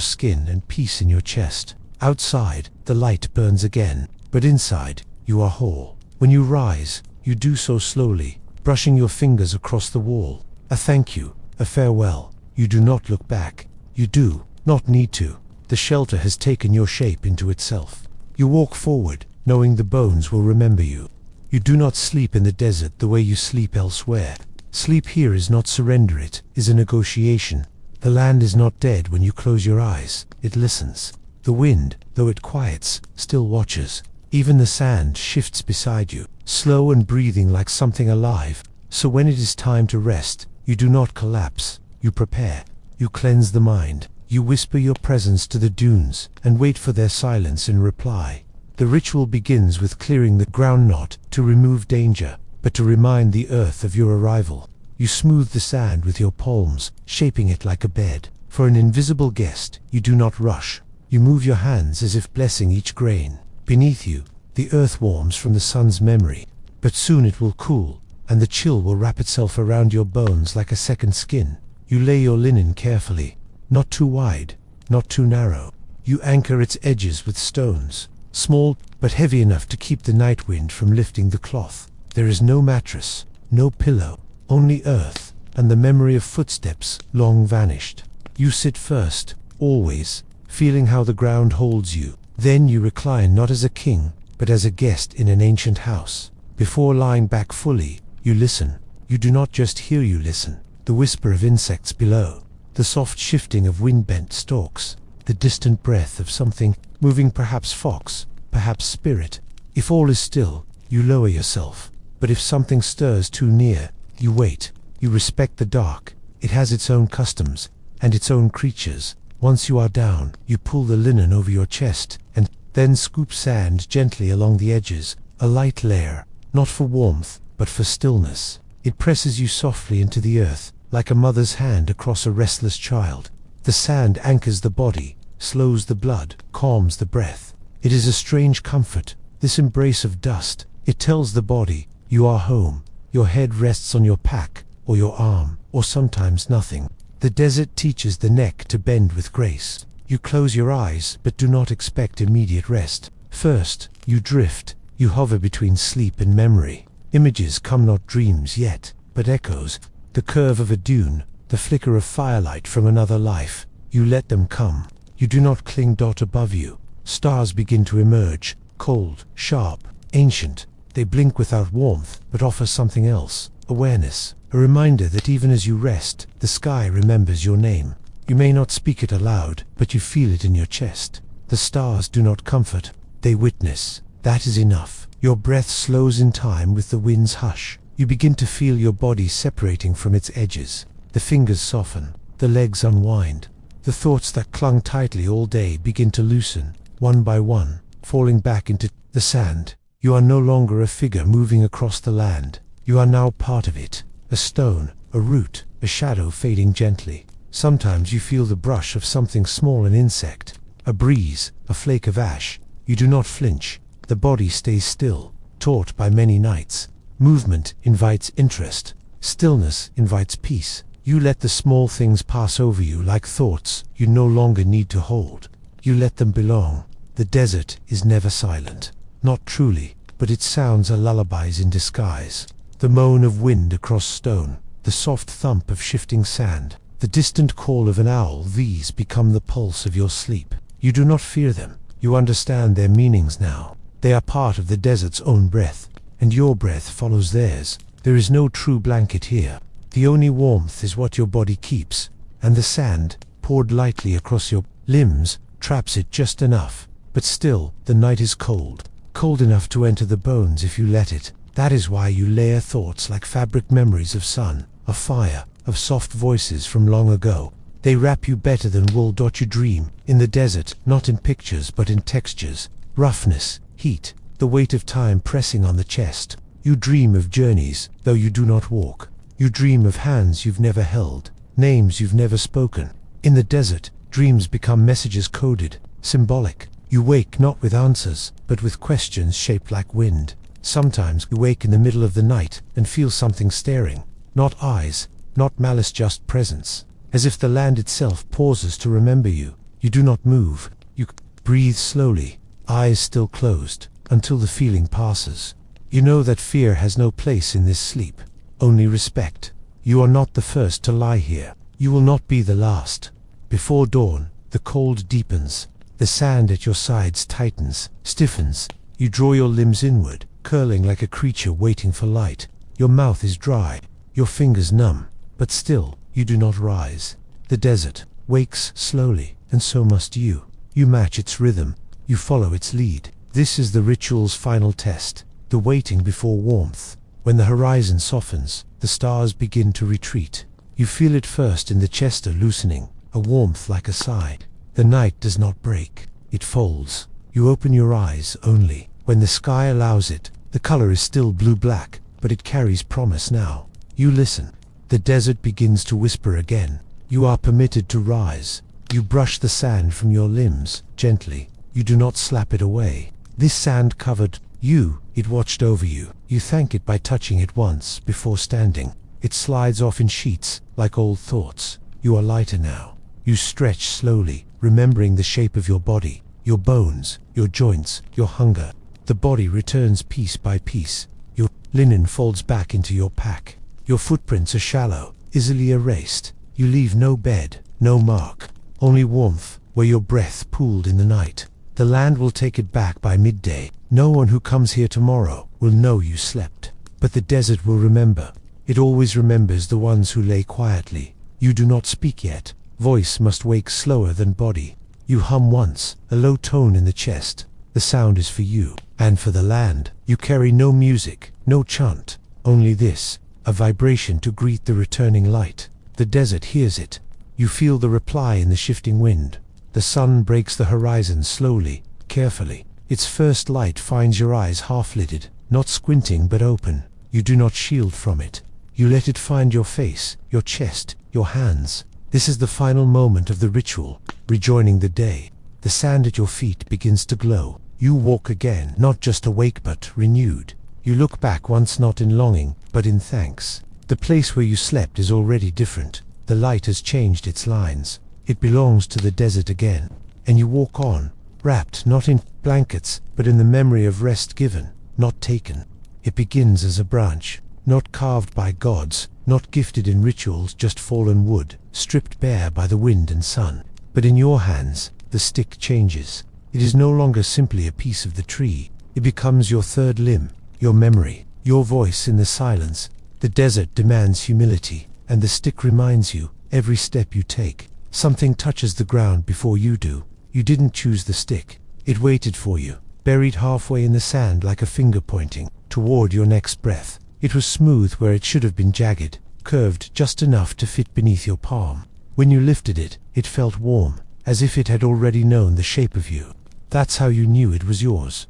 A: skin and peace in your chest. Outside, the light burns again, but inside, you are whole. When you rise, you do so slowly, brushing your fingers across the wall. A thank you, a farewell. You do not look back. You do not need to. The shelter has taken your shape into itself. You walk forward, knowing the bones will remember you. You do not sleep in the desert the way you sleep elsewhere. Sleep here is not surrender, it is a negotiation. The land is not dead when you close your eyes, it listens. The wind, though it quiets, still watches. Even the sand shifts beside you, slow and breathing like something alive. So when it is time to rest, you do not collapse. You prepare. You cleanse the mind. You whisper your presence to the dunes and wait for their silence in reply. The ritual begins with clearing the ground, not to remove danger, but to remind the earth of your arrival. You smooth the sand with your palms, shaping it like a bed. For an invisible guest, you do not rush. You move your hands as if blessing each grain. Beneath you, the earth warms from the sun's memory. But soon it will cool, and the chill will wrap itself around your bones like a second skin. You lay your linen carefully, not too wide, not too narrow. You anchor its edges with stones, small but heavy enough to keep the night wind from lifting the cloth. There is no mattress, no pillow, only earth, and the memory of footsteps long vanished. You sit first, always, feeling how the ground holds you. Then you recline not as a king, but as a guest in an ancient house. Before lying back fully, you listen. You do not just hear, you listen. The whisper of insects below, the soft shifting of wind-bent stalks, the distant breath of something moving, perhaps fox, perhaps spirit. If all is still, you lower yourself. But if something stirs too near, you wait. You respect the dark. It has its own customs, and its own creatures. Once you are down, you pull the linen over your chest, and then scoop sand gently along the edges, a light layer, not for warmth, but for stillness. It presses you softly into the earth, like a mother's hand across a restless child. The sand anchors the body, slows the blood, calms the breath. It is a strange comfort, this embrace of dust. It tells the body, you are home. Your head rests on your pack, or your arm, or sometimes nothing. The desert teaches the neck to bend with grace. You close your eyes, but do not expect immediate rest. First, you drift. You hover between sleep and memory. Images come, not dreams yet, but echoes. The curve of a dune, the flicker of firelight from another life. You let them come. You do not cling. Above you, stars begin to emerge, cold, sharp, ancient. They blink without warmth, but offer something else: awareness, a reminder that even as you rest, the sky remembers your name. You may not speak it aloud, but you feel it in your chest. The stars do not comfort, they witness. That is enough. Your breath slows in time with the wind's hush. You begin to feel your body separating from its edges. The fingers soften, the legs unwind. The thoughts that clung tightly all day begin to loosen, one by one, falling back into the sand. You are no longer a figure moving across the land. You are now part of it. A stone, a root, a shadow fading gently. Sometimes you feel the brush of something small, an insect, a breeze, a flake of ash. You do not flinch. The body stays still, taught by many nights. Movement invites interest. Stillness invites peace. You let the small things pass over you like thoughts you no longer need to hold. You let them belong. The desert is never silent. Not truly, but its sounds are lullabies in disguise. The moan of wind across stone, the soft thump of shifting sand, the distant call of an owl, these become the pulse of your sleep. You do not fear them. You understand their meanings now. They are part of the desert's own breath, and your breath follows theirs. There is no true blanket here. The only warmth is what your body keeps, and the sand, poured lightly across your limbs, traps it just enough. But still, the night is cold. Cold enough to enter the bones if you let it. That is why you layer thoughts like fabric, memories of sun, of fire, of soft voices from long ago. They wrap you better than wool. You dream in the desert, not in pictures but in textures, roughness, heat, the weight of time pressing on the chest. You dream of journeys, though you do not walk. You dream of hands you've never held, names you've never spoken. In the desert, dreams become messages coded, symbolic. You wake not with answers, but with questions shaped like wind. Sometimes you wake in the middle of the night and feel something staring. Not eyes, not malice, just presence. As if the land itself pauses to remember you. You do not move. You breathe slowly, eyes still closed, until the feeling passes. You know that fear has no place in this sleep, only respect. You are not the first to lie here. You will not be the last. Before dawn, the cold deepens. The sand at your sides tightens, stiffens. You draw your limbs inward, curling like a creature waiting for light. Your mouth is dry, your fingers numb, but still, you do not rise. The desert wakes slowly, and so must you. You match its rhythm. You follow its lead. This is the ritual's final test, the waiting before warmth. When the horizon softens, the stars begin to retreat. You feel it first in the chest, a loosening, a warmth like a sigh. The night does not break, it folds. You open your eyes only when the sky allows it. The color is still blue-black, but it carries promise now. You listen. The desert begins to whisper again. You are permitted to rise. You brush the sand from your limbs, gently. You do not slap it away. This sand covered you. It watched over you. You thank it by touching it once before standing. It slides off in sheets, like old thoughts. You are lighter now. You stretch slowly, remembering the shape of your body, your bones, your joints, your hunger. The body returns piece by piece. Your linen folds back into your pack. Your footprints are shallow, easily erased. You leave no bed, no mark, only warmth where your breath pooled in the night. The land will take it back by midday. No one who comes here tomorrow will know you slept. But the desert will remember. It always remembers the ones who lay quietly. You do not speak yet. Voice must wake slower than body. You hum once, a low tone in the chest. The sound is for you, and for the land. You carry no music, no chant, only this, a vibration to greet the returning light. The desert hears it. You feel the reply in the shifting wind. The sun breaks the horizon slowly, carefully. Its first light finds your eyes half-lidded, not squinting but open. You do not shield from it. You let it find your face, your chest, your hands. This is the final moment of the ritual, rejoining the day. The sand at your feet begins to glow. You walk again, not just awake but renewed. You look back once, not in longing, but in thanks. The place where you slept is already different. The light has changed its lines. It belongs to the desert again. And you walk on, wrapped not in blankets, but in the memory of rest given, not taken. It begins as a branch, not carved by gods, not gifted in rituals, just fallen wood, stripped bare by the wind and sun. But in your hands, the stick changes. It is no longer simply a piece of the tree. It becomes your third limb, your memory, your voice in the silence. The desert demands humility, and the stick reminds you, every step you take, something touches the ground before you do. You didn't choose the stick. It waited for you, buried halfway in the sand like a finger pointing toward your next breath. It was smooth where it should have been jagged, curved just enough to fit beneath your palm. When you lifted it, it felt warm, as if it had already known the shape of you. That's how you knew it was yours.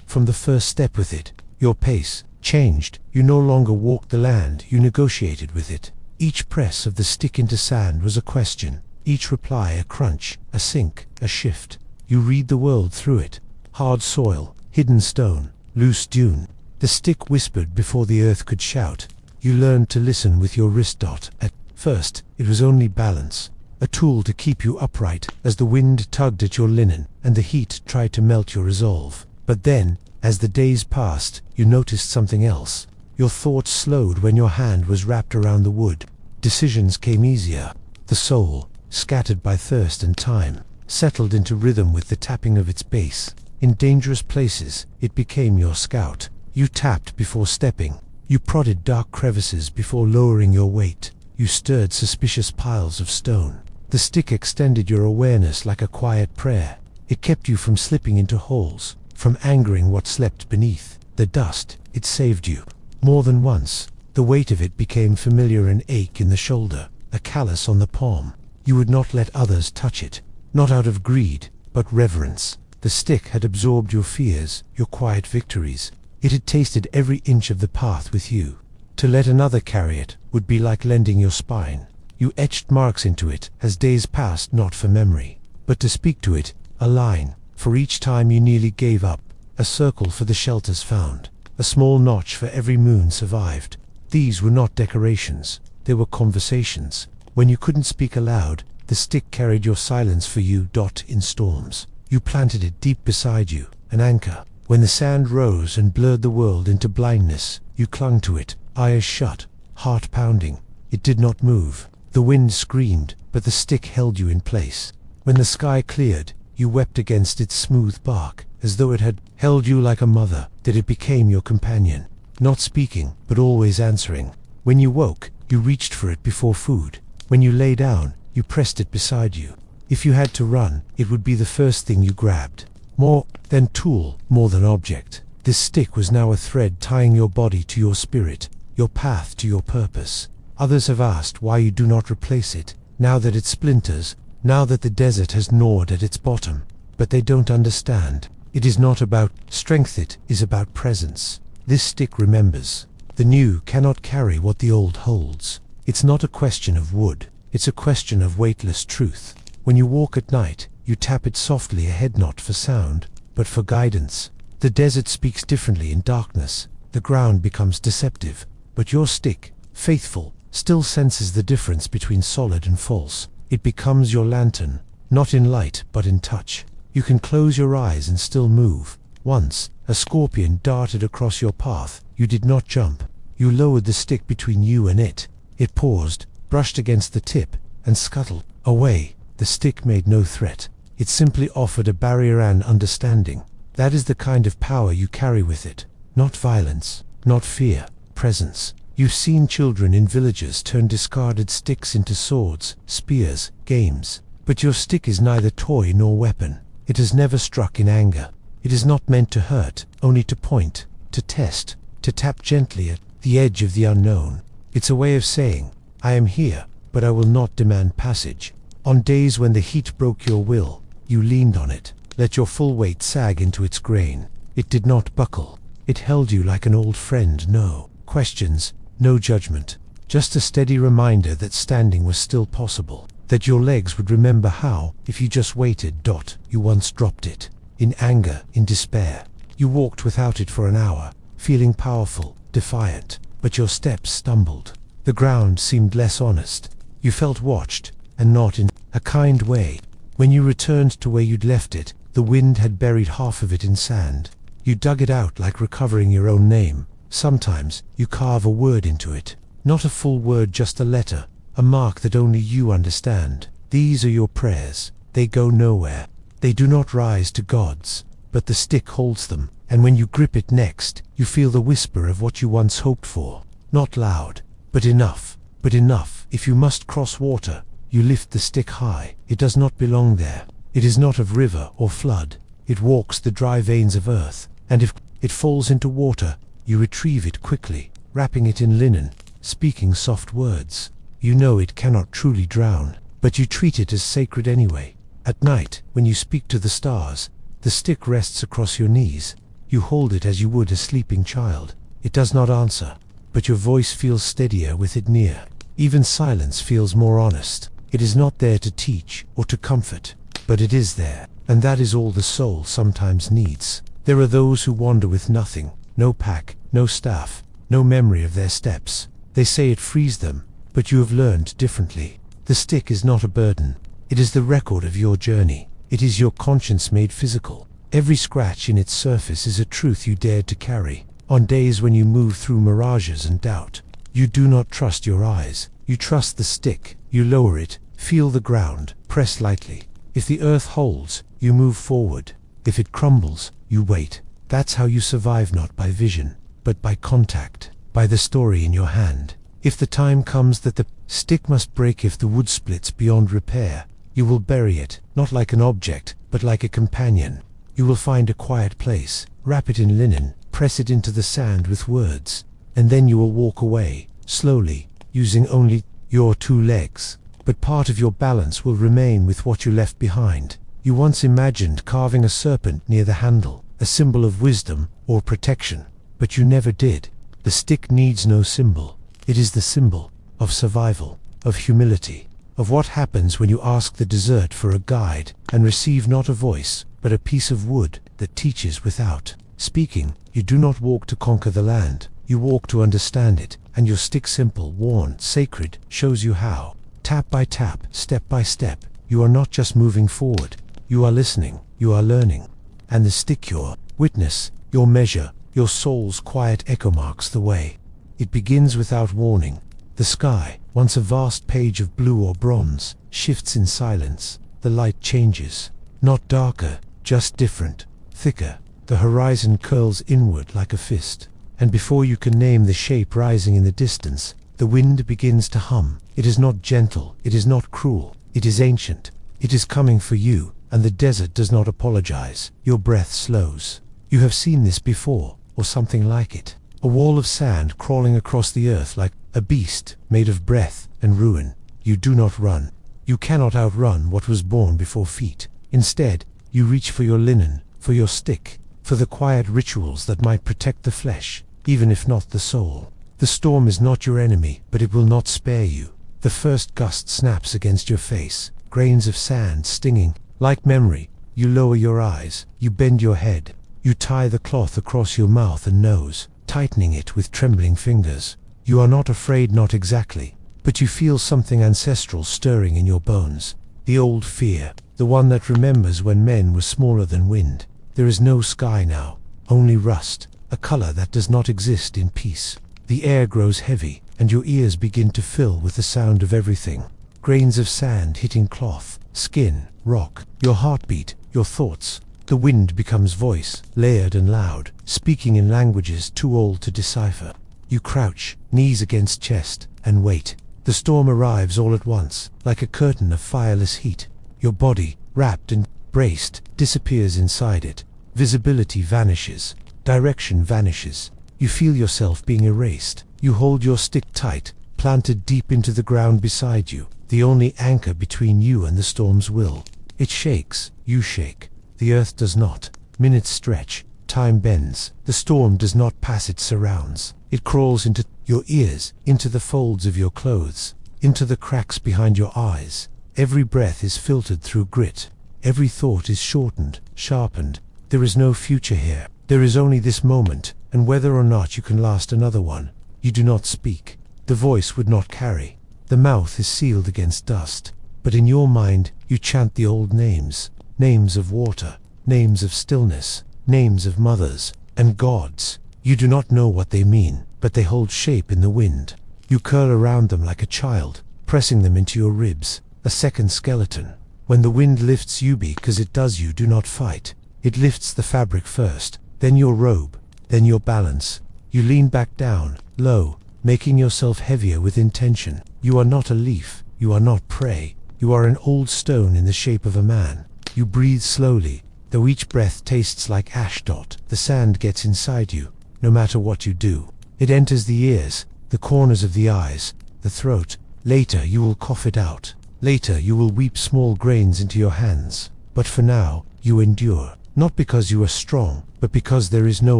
A: From the first step with it, your pace changed. You no longer walked the land, you negotiated with it. Each press of the stick into sand was a question, each reply a crunch, a sink, a shift. You read the world through it. Hard soil, hidden stone, loose dune. The stick whispered before the earth could shout. You learned to listen with your wrist. At first, it was only balance, a tool to keep you upright as the wind tugged at your linen and the heat tried to melt your resolve. But then, as the days passed, you noticed something else. Your thoughts slowed when your hand was wrapped around the wood. Decisions came easier. The soul, scattered by thirst and time, settled into rhythm with the tapping of its bass. In dangerous places, it became your scout. You tapped before stepping. You prodded dark crevices before lowering your weight. You stirred suspicious piles of stone. The stick extended your awareness like a quiet prayer. It kept you from slipping into holes, from angering what slept beneath. The dust, it saved you. More than once, the weight of it became familiar, an ache in the shoulder, a callus on the palm. You would not let others touch it, not out of greed, but reverence. The stick had absorbed your fears, your quiet victories. It had tasted every inch of the path with you. To let another carry it would be like lending your spine. You etched marks into it as days passed, not for memory, but to speak to it, a line, for each time you nearly gave up, a circle for the shelters found, a small notch for every moon survived. These were not decorations, they were conversations. When you couldn't speak aloud, the stick carried your silence for you. In storms, you planted it deep beside you, an anchor. When the sand rose and blurred the world into blindness, you clung to it, eyes shut, heart pounding. It did not move. The wind screamed, but the stick held you in place. When the sky cleared, you wept against its smooth bark, as though it had held you like a mother, that it became your companion, not speaking, but always answering. When you woke, you reached for it before food. When you lay down, you pressed it beside you. If you had to run, it would be the first thing you grabbed. More than tool, more than object. This stick was now a thread tying your body to your spirit, your path to your purpose. Others have asked why you do not replace it, now that it splinters, now that the desert has gnawed at its bottom. But they don't understand. It is not about strength, it is about presence. This stick remembers. The new cannot carry what the old holds. It's not a question of wood, it's a question of weightless truth. When you walk at night, you tap it softly, a head not for sound, but for guidance. The desert speaks differently in darkness. The ground becomes deceptive, but your stick, faithful, still senses the difference between solid and false. It becomes your lantern, not in light but in touch. You can close your eyes and still move. Once, a scorpion darted across your path. You did not jump. You lowered the stick between you and it. It paused, brushed against the tip, and scuttled away. The stick made no threat. It simply offered a barrier and understanding. That is the kind of power you carry with it. Not violence, not fear, presence. You've seen children in villages turn discarded sticks into swords, spears, games. But your stick is neither toy nor weapon. It has never struck in anger. It is not meant to hurt, only to point, to test, to tap gently at the edge of the unknown. It's a way of saying, I am here, but I will not demand passage. On days when the heat broke your will, you leaned on it, let your full weight sag into its grain. It did not buckle. It held you like an old friend. No questions, no judgment. Just a steady reminder that standing was still possible, that your legs would remember how, if you just waited. You once dropped it. In anger, in despair. You walked without it for an hour, feeling powerful, defiant, but your steps stumbled. The ground seemed less honest. You felt watched, and not in a kind way. When you returned to where you'd left it, the wind had buried half of it in sand. You dug it out like recovering your own name. Sometimes you carve a word into it. Not a full word, just a letter, a mark that only you understand. These are your prayers. They go nowhere. They do not rise to gods, but the stick holds them, and when you grip it next, you feel the whisper of what you once hoped for. Not loud, but enough. But enough. If you must cross water, you lift the stick high. It does not belong there. It is not of river or flood. It walks the dry veins of earth, and if it falls into water, you retrieve it quickly, wrapping it in linen, speaking soft words. You know it cannot truly drown, but you treat it as sacred anyway. At night, when you speak to the stars, the stick rests across your knees. You hold it as you would a sleeping child. It does not answer, but your voice feels steadier with it near. Even silence feels more honest. It is not there to teach or to comfort, but it is there, and that is all the soul sometimes needs. There are those who wander with nothing, no pack, no staff, no memory of their steps. They say it frees them, but you have learned differently. The stick is not a burden. It is the record of your journey. It is your conscience made physical. Every scratch in its surface is a truth you dared to carry. On days when you move through mirages and doubt, you do not trust your eyes. You trust the stick. You lower it, feel the ground, press lightly. If the earth holds, you move forward. If it crumbles, you wait. That's how you survive, not by vision, but by contact, by the story in your hand. If the time comes that the stick must break, if the wood splits beyond repair, you will bury it, not like an object, but like a companion. You will find a quiet place, wrap it in linen, press it into the sand with words, and then you will walk away, slowly, using only your two legs. But part of your balance will remain with what you left behind. You once imagined carving a serpent near the handle, a symbol of wisdom or protection, but you never did. The stick needs no symbol. It is the symbol of survival, of humility, of what happens when you ask the desert for a guide and receive not a voice, but a piece of wood that teaches without speaking. You do not walk to conquer the land. You walk to understand it, and your stick, simple, worn, sacred, shows you how. Tap by tap, step by step, you are not just moving forward. You are listening, you are learning. And the stick, your witness, your measure, your soul's quiet echo, marks the way. It begins without warning. The sky, once a vast page of blue or bronze, shifts in silence. The light changes. Not darker, just different, thicker. The horizon curls inward like a fist. And before you can name the shape rising in the distance, the wind begins to hum. It is not gentle, it is not cruel, it is ancient. It is coming for you, and the desert does not apologize. Your breath slows. You have seen this before, or something like it. A wall of sand crawling across the earth like a beast made of breath and ruin. You do not run. You cannot outrun what was born before feet. Instead, you reach for your linen, for your stick, for the quiet rituals that might protect the flesh, even if not the soul. The storm is not your enemy, but it will not spare you. The first gust snaps against your face, grains of sand stinging. Like memory, you lower your eyes, you bend your head, you tie the cloth across your mouth and nose, tightening it with trembling fingers. You are not afraid, not exactly, but you feel something ancestral stirring in your bones. The old fear, the one that remembers when men were smaller than wind. There is no sky now, only rust, a color that does not exist in peace. The air grows heavy, and your ears begin to fill with the sound of everything. Grains of sand hitting cloth, skin, rock, your heartbeat, your thoughts. The wind becomes voice, layered and loud, speaking in languages too old to decipher. You crouch, knees against chest, and wait. The storm arrives all at once, like a curtain of fireless heat. Your body, wrapped and braced, disappears inside it. Visibility vanishes. Direction vanishes. You feel yourself being erased. You hold your stick tight, planted deep into the ground beside you, the only anchor between you and the storm's will. It shakes, you shake. The earth does not. Minutes stretch, time bends. The storm does not pass its surrounds. It crawls into your ears, into the folds of your clothes, into the cracks behind your eyes. Every breath is filtered through grit. Every thought is shortened, sharpened. There is no future here. There is only this moment, and whether or not you can last another one. You do not speak. The voice would not carry. The mouth is sealed against dust. But in your mind, you chant the old names. Names of water, names of stillness, names of mothers and gods. You do not know what they mean, but they hold shape in the wind. You curl around them like a child, pressing them into your ribs, a second skeleton. When the wind lifts you because it does, you do not fight. It lifts the fabric first, then your robe, then your balance. You lean back down, low, making yourself heavier with intention. You are not a leaf, you are not prey. You are an old stone in the shape of a man. You breathe slowly, though each breath tastes like ash. The sand gets inside you, no matter what you do. It enters the ears, the corners of the eyes, the throat. Later you will cough it out. Later you will weep small grains into your hands. But for now, you endure, not because you are strong, but because there is no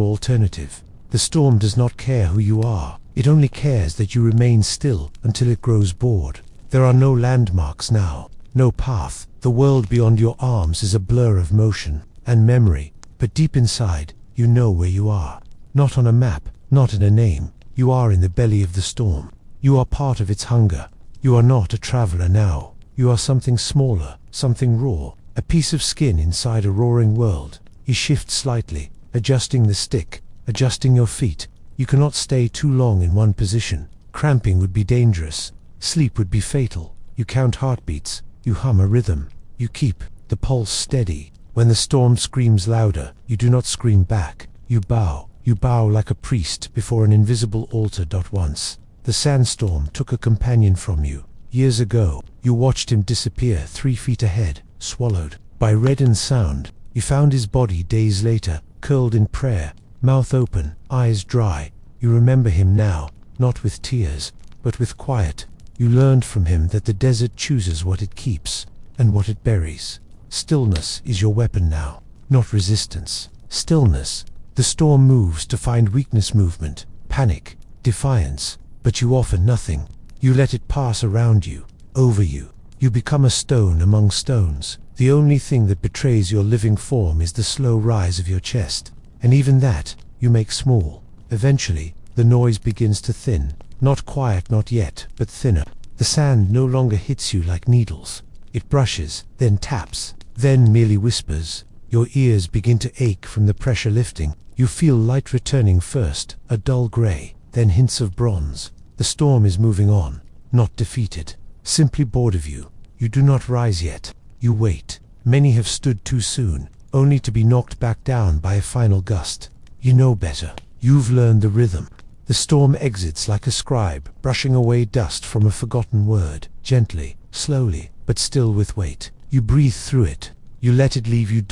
A: alternative. The storm does not care who you are. It only cares that you remain still until it grows bored. There are no landmarks now, no path. The world beyond your arms is a blur of motion and memory, but deep inside, you know where you are. Not on a map, not in a name. You are in the belly of the storm. You are part of its hunger. You are not a traveler now. You are something smaller, something raw, a piece of skin inside a roaring world. You shift slightly, adjusting the stick, adjusting your feet. You cannot stay too long in one position. Cramping would be dangerous. Sleep would be fatal. You count heartbeats. You hum a rhythm. You keep the pulse steady. When the storm screams louder, you do not scream back. You bow. You bow like a priest before an invisible altar. Once, the sandstorm took a companion from you. Years ago, you watched him disappear 3 feet ahead, swallowed by reddened sound. You found his body days later, curled in prayer, mouth open, eyes dry. You remember him now, not with tears, but with quiet. You learned from him that the desert chooses what it keeps and what it buries. Stillness is your weapon now, not resistance. Stillness. The storm moves to find weakness, movement, panic, defiance, but you offer nothing. You let it pass around you, over you. You become a stone among stones. The only thing that betrays your living form is the slow rise of your chest, and even that you make small. Eventually, the noise begins to thin. Not quiet, not yet, but thinner. The sand no longer hits you like needles. It brushes, then taps, then merely whispers. Your ears begin to ache from the pressure lifting. You feel light returning first, a dull gray, then hints of bronze. The storm is moving on, not defeated, simply bored of you. You do not rise yet. You wait. Many have stood too soon, only to be knocked back down by a final gust. You know better. You've learned the rhythm. The storm exits like a scribe, brushing away dust from a forgotten word, gently, slowly, but still with weight. You breathe through it. You let it leave you.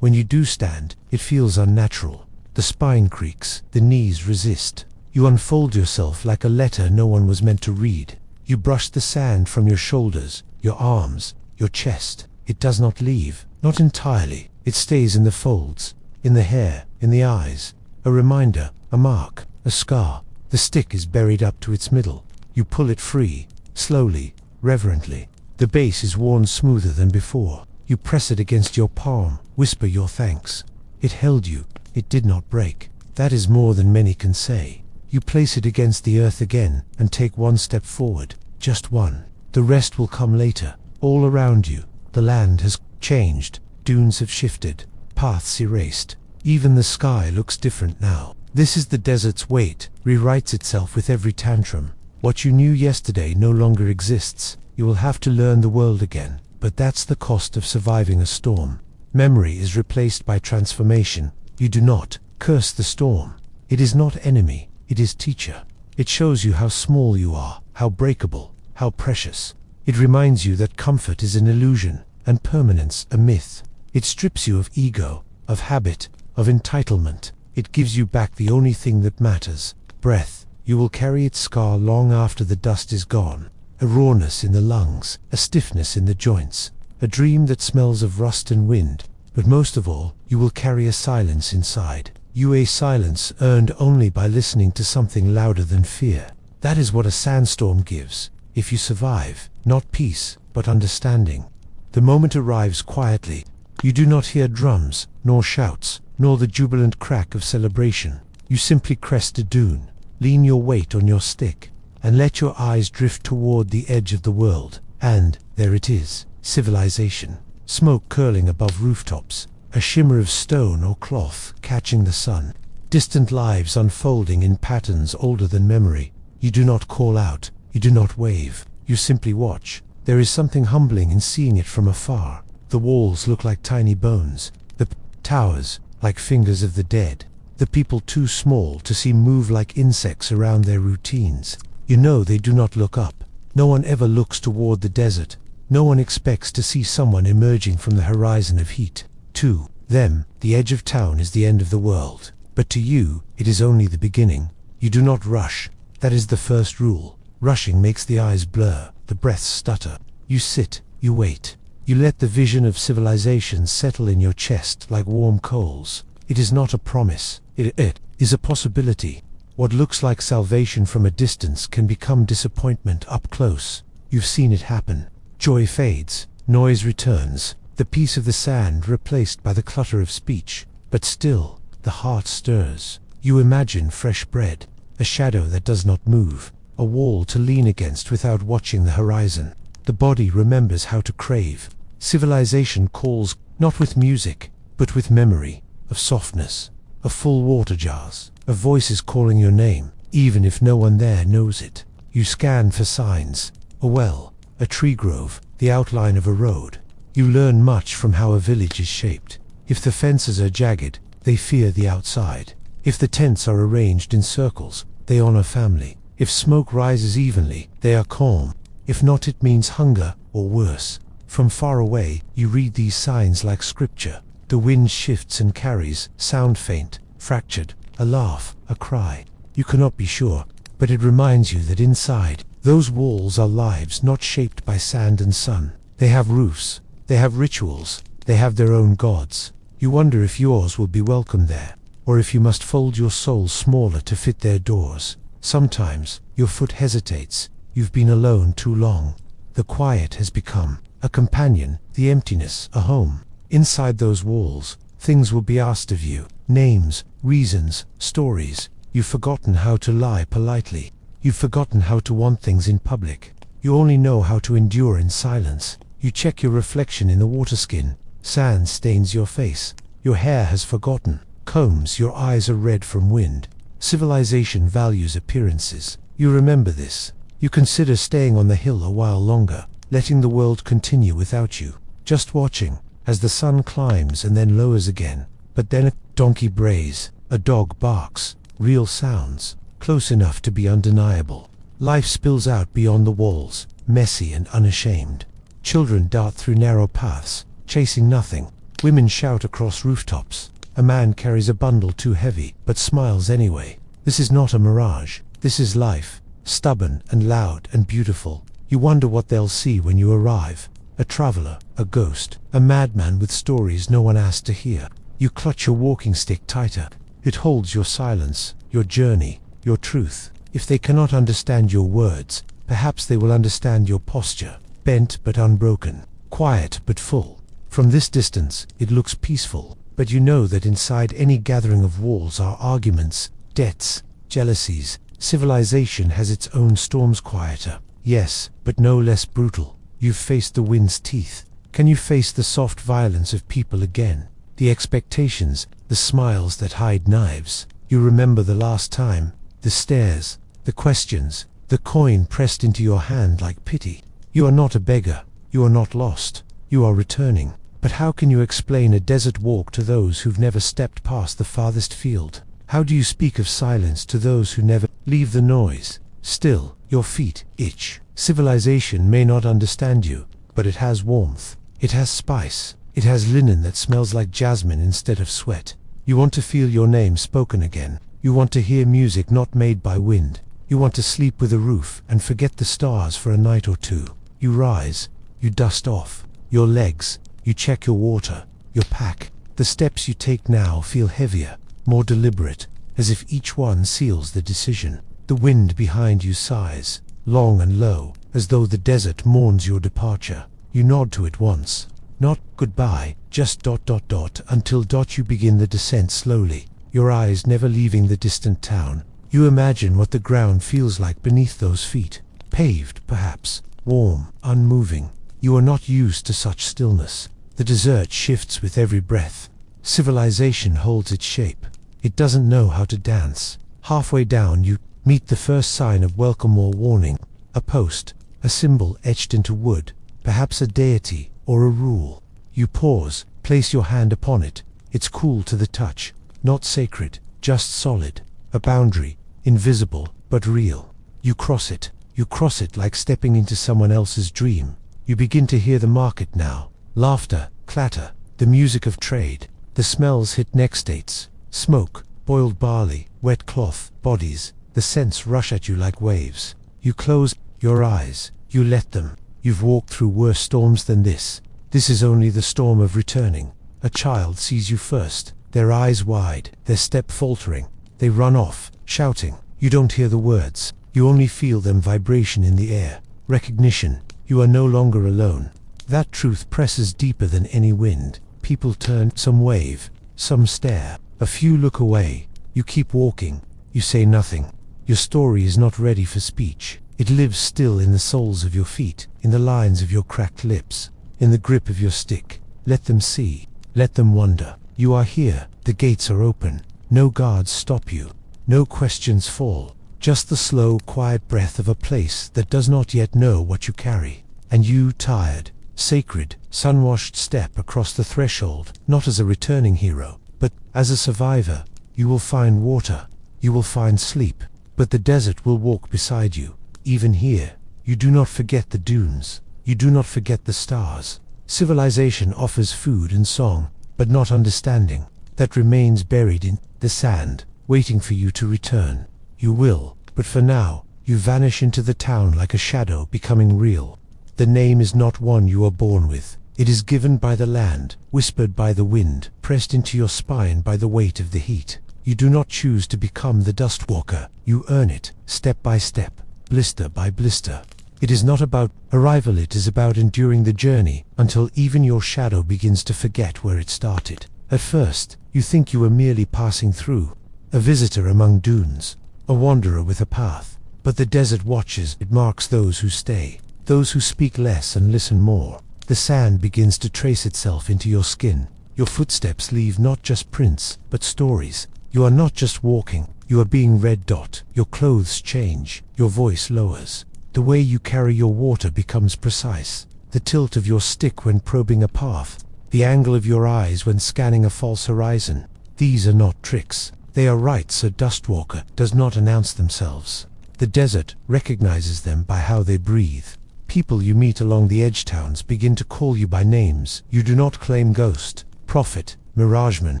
A: When you do stand, it feels unnatural. The spine creaks, the knees resist. You unfold yourself like a letter no one was meant to read. You brush the sand from your shoulders, your arms, your chest. It does not leave, not entirely. It stays in the folds, in the hair, in the eyes. A reminder, a mark, a scar. The stick is buried up to its middle. You pull it free, slowly, reverently. The base is worn smoother than before. You press it against your palm, whisper your thanks. It held you, it did not break. That is more than many can say. You place it against the earth again and take one step forward, just one. The rest will come later. All around you, the land has changed. Dunes have shifted, paths erased. Even the sky looks different now. This is the desert's weight, rewrites itself with every tantrum. What you knew yesterday no longer exists. You will have to learn the world again. But that's the cost of surviving a storm. Memory is replaced by transformation. You do not curse the storm. It is not enemy, it is teacher. It shows you how small you are, how breakable, how precious. It reminds you that comfort is an illusion, and permanence a myth. It strips you of ego, of habit, of entitlement. It gives you back the only thing that matters, breath. You will carry its scar long after the dust is gone. A rawness in the lungs, a stiffness in the joints, a dream that smells of rust and wind. But most of all, you will carry a silence inside. A silence earned only by listening to something louder than fear. That is what a sandstorm gives, if you survive. Not peace, but understanding. The moment arrives quietly. You do not hear drums, nor shouts, nor the jubilant crack of celebration. You simply crest a dune, lean your weight on your stick, and let your eyes drift toward the edge of the world. And there it is, civilization. Smoke curling above rooftops, a shimmer of stone or cloth catching the sun. Distant lives unfolding in patterns older than memory. You do not call out, you do not wave, you simply watch. There is something humbling in seeing it from afar. The walls look like tiny bones, the towers like fingers of the dead, the people too small to see move like insects around their routines. You know they do not look up. No one ever looks toward the desert. No one expects to see someone emerging from the horizon of heat. To them, the edge of town is the end of the world. But to you, it is only the beginning. You do not rush. That is the first rule. Rushing makes the eyes blur, the breaths stutter. You sit, you wait. You let the vision of civilization settle in your chest like warm coals. It is not a promise. It is a possibility. What looks like salvation from a distance can become disappointment up close. You've seen it happen. Joy fades, noise returns, the peace of the sand replaced by the clutter of speech. But still, the heart stirs. You imagine fresh bread, a shadow that does not move, a wall to lean against without watching the horizon. The body remembers how to crave. Civilization calls not with music, but with memory, of softness, of full water jars, of voices calling your name, even if no one there knows it. You scan for signs, a well, a tree grove, the outline of a road. You learn much from how a village is shaped. If the fences are jagged, they fear the outside. If the tents are arranged in circles, they honor family. If smoke rises evenly, they are calm. If not, it means hunger, or worse. From far away, you read these signs like scripture. The wind shifts and carries, sound faint, fractured, a laugh, a cry. You cannot be sure, but it reminds you that inside, those walls are lives not shaped by sand and sun. They have roofs, they have rituals, they have their own gods. You wonder if yours will be welcome there, or if you must fold your soul smaller to fit their doors. Sometimes, your foot hesitates. You've been alone too long. The quiet has become a companion, the emptiness, a home. Inside those walls, things will be asked of you. Names, reasons, stories. You've forgotten how to lie politely. You've forgotten how to want things in public. You only know how to endure in silence. You check your reflection in the water skin. Sand stains your face. Your hair has forgotten. Combs, your eyes are red from wind. Civilization values appearances. You remember this. You consider staying on the hill a while longer, letting the world continue without you, just watching, as the sun climbs and then lowers again. But then a donkey brays, a dog barks, real sounds, close enough to be undeniable. Life spills out beyond the walls, messy and unashamed. Children dart through narrow paths, chasing nothing. Women shout across rooftops. A man carries a bundle too heavy, but smiles anyway. This is not a mirage. This is life, stubborn and loud and beautiful. You wonder what they'll see when you arrive. A traveler, a ghost, a madman with stories no one asked to hear. You clutch your walking stick tighter. It holds your silence, your journey, your truth. If they cannot understand your words, perhaps they will understand your posture. Bent but unbroken, quiet but full. From this distance, it looks peaceful, but you know that inside any gathering of walls are arguments, debts, jealousies. Civilization has its own storms, quieter, yes, but no less brutal. You've faced the wind's teeth. Can you face the soft violence of people again? The expectations, the smiles that hide knives. You remember the last time, the stares, the questions, the coin pressed into your hand like pity. You are not a beggar. You are not lost. You are returning. But how can you explain a desert walk to those who've never stepped past the farthest field? How do you speak of silence to those who never leave the noise? Still, your feet itch. Civilization may not understand you, but it has warmth. It has spice. It has linen that smells like jasmine instead of sweat. You want to feel your name spoken again. You want to hear music not made by wind. You want to sleep with a roof and forget the stars for a night or two. You rise. You dust off your legs. You check your water, your pack. The steps you take now feel heavier, more deliberate, as if each one seals the decision. The wind behind you sighs, long and low, as though the desert mourns your departure. You nod to it once. Not goodbye, just ... until you begin the descent slowly, your eyes never leaving the distant town. You imagine what the ground feels like beneath those feet. Paved, perhaps, warm, unmoving. You are not used to such stillness. The desert shifts with every breath. Civilization holds its shape. It doesn't know how to dance. Halfway down you meet the first sign of welcome or warning. A post, a symbol etched into wood, perhaps a deity or a rule. You pause, place your hand upon it. It's cool to the touch, not sacred, just solid, a boundary, invisible but real. You cross it like stepping into someone else's dream. You begin to hear the market now, laughter, clatter, the music of trade. The smells hit next states, smoke, boiled barley, wet cloth, bodies. The scents rush at you like waves. You close your eyes, you let them. You've walked through worse storms than this. This is only the storm of returning. A child sees you first, their eyes wide, their step faltering. They run off, shouting. You don't hear the words, you only feel them vibration in the air. Recognition, you are no longer alone. That truth presses deeper than any wind. People turn, some wave, some stare. A few look away. You keep walking, you say nothing. Your story is not ready for speech. It lives still in the soles of your feet, in the lines of your cracked lips, in the grip of your stick. Let them see, let them wonder. You are here, the gates are open. No guards stop you, no questions fall. Just the slow, quiet breath of a place that does not yet know what you carry. And you, tired, sacred, sun-washed, step across the threshold, not as a returning hero, but as a survivor. You will find water, you will find sleep, but the desert will walk beside you. Even here, you do not forget the dunes, you do not forget the stars. Civilization offers food and song, but not understanding. That remains buried in the sand, waiting for you to return. You will, but for now, you vanish into the town like a shadow becoming real. The name is not one you are born with. It is given by the land, whispered by the wind, pressed into your spine by the weight of the heat. You do not choose to become the dustwalker. You earn it, step by step, blister by blister. It is not about arrival, it is about enduring the journey, until even your shadow begins to forget where it started. At first, you think you are merely passing through, a visitor among dunes, a wanderer with a path. But the desert watches, it marks those who stay, those who speak less and listen more. The sand begins to trace itself into your skin. Your footsteps leave not just prints, but stories. You are not just walking, you are being red dot. Your clothes change, your voice lowers. The way you carry your water becomes precise. The tilt of your stick when probing a path, the angle of your eyes when scanning a false horizon. These are not tricks, they are rites. A dustwalker does not announce themselves. The desert recognizes them by how they breathe. People you meet along the edge towns begin to call you by names. You do not claim ghost, prophet, mirageman.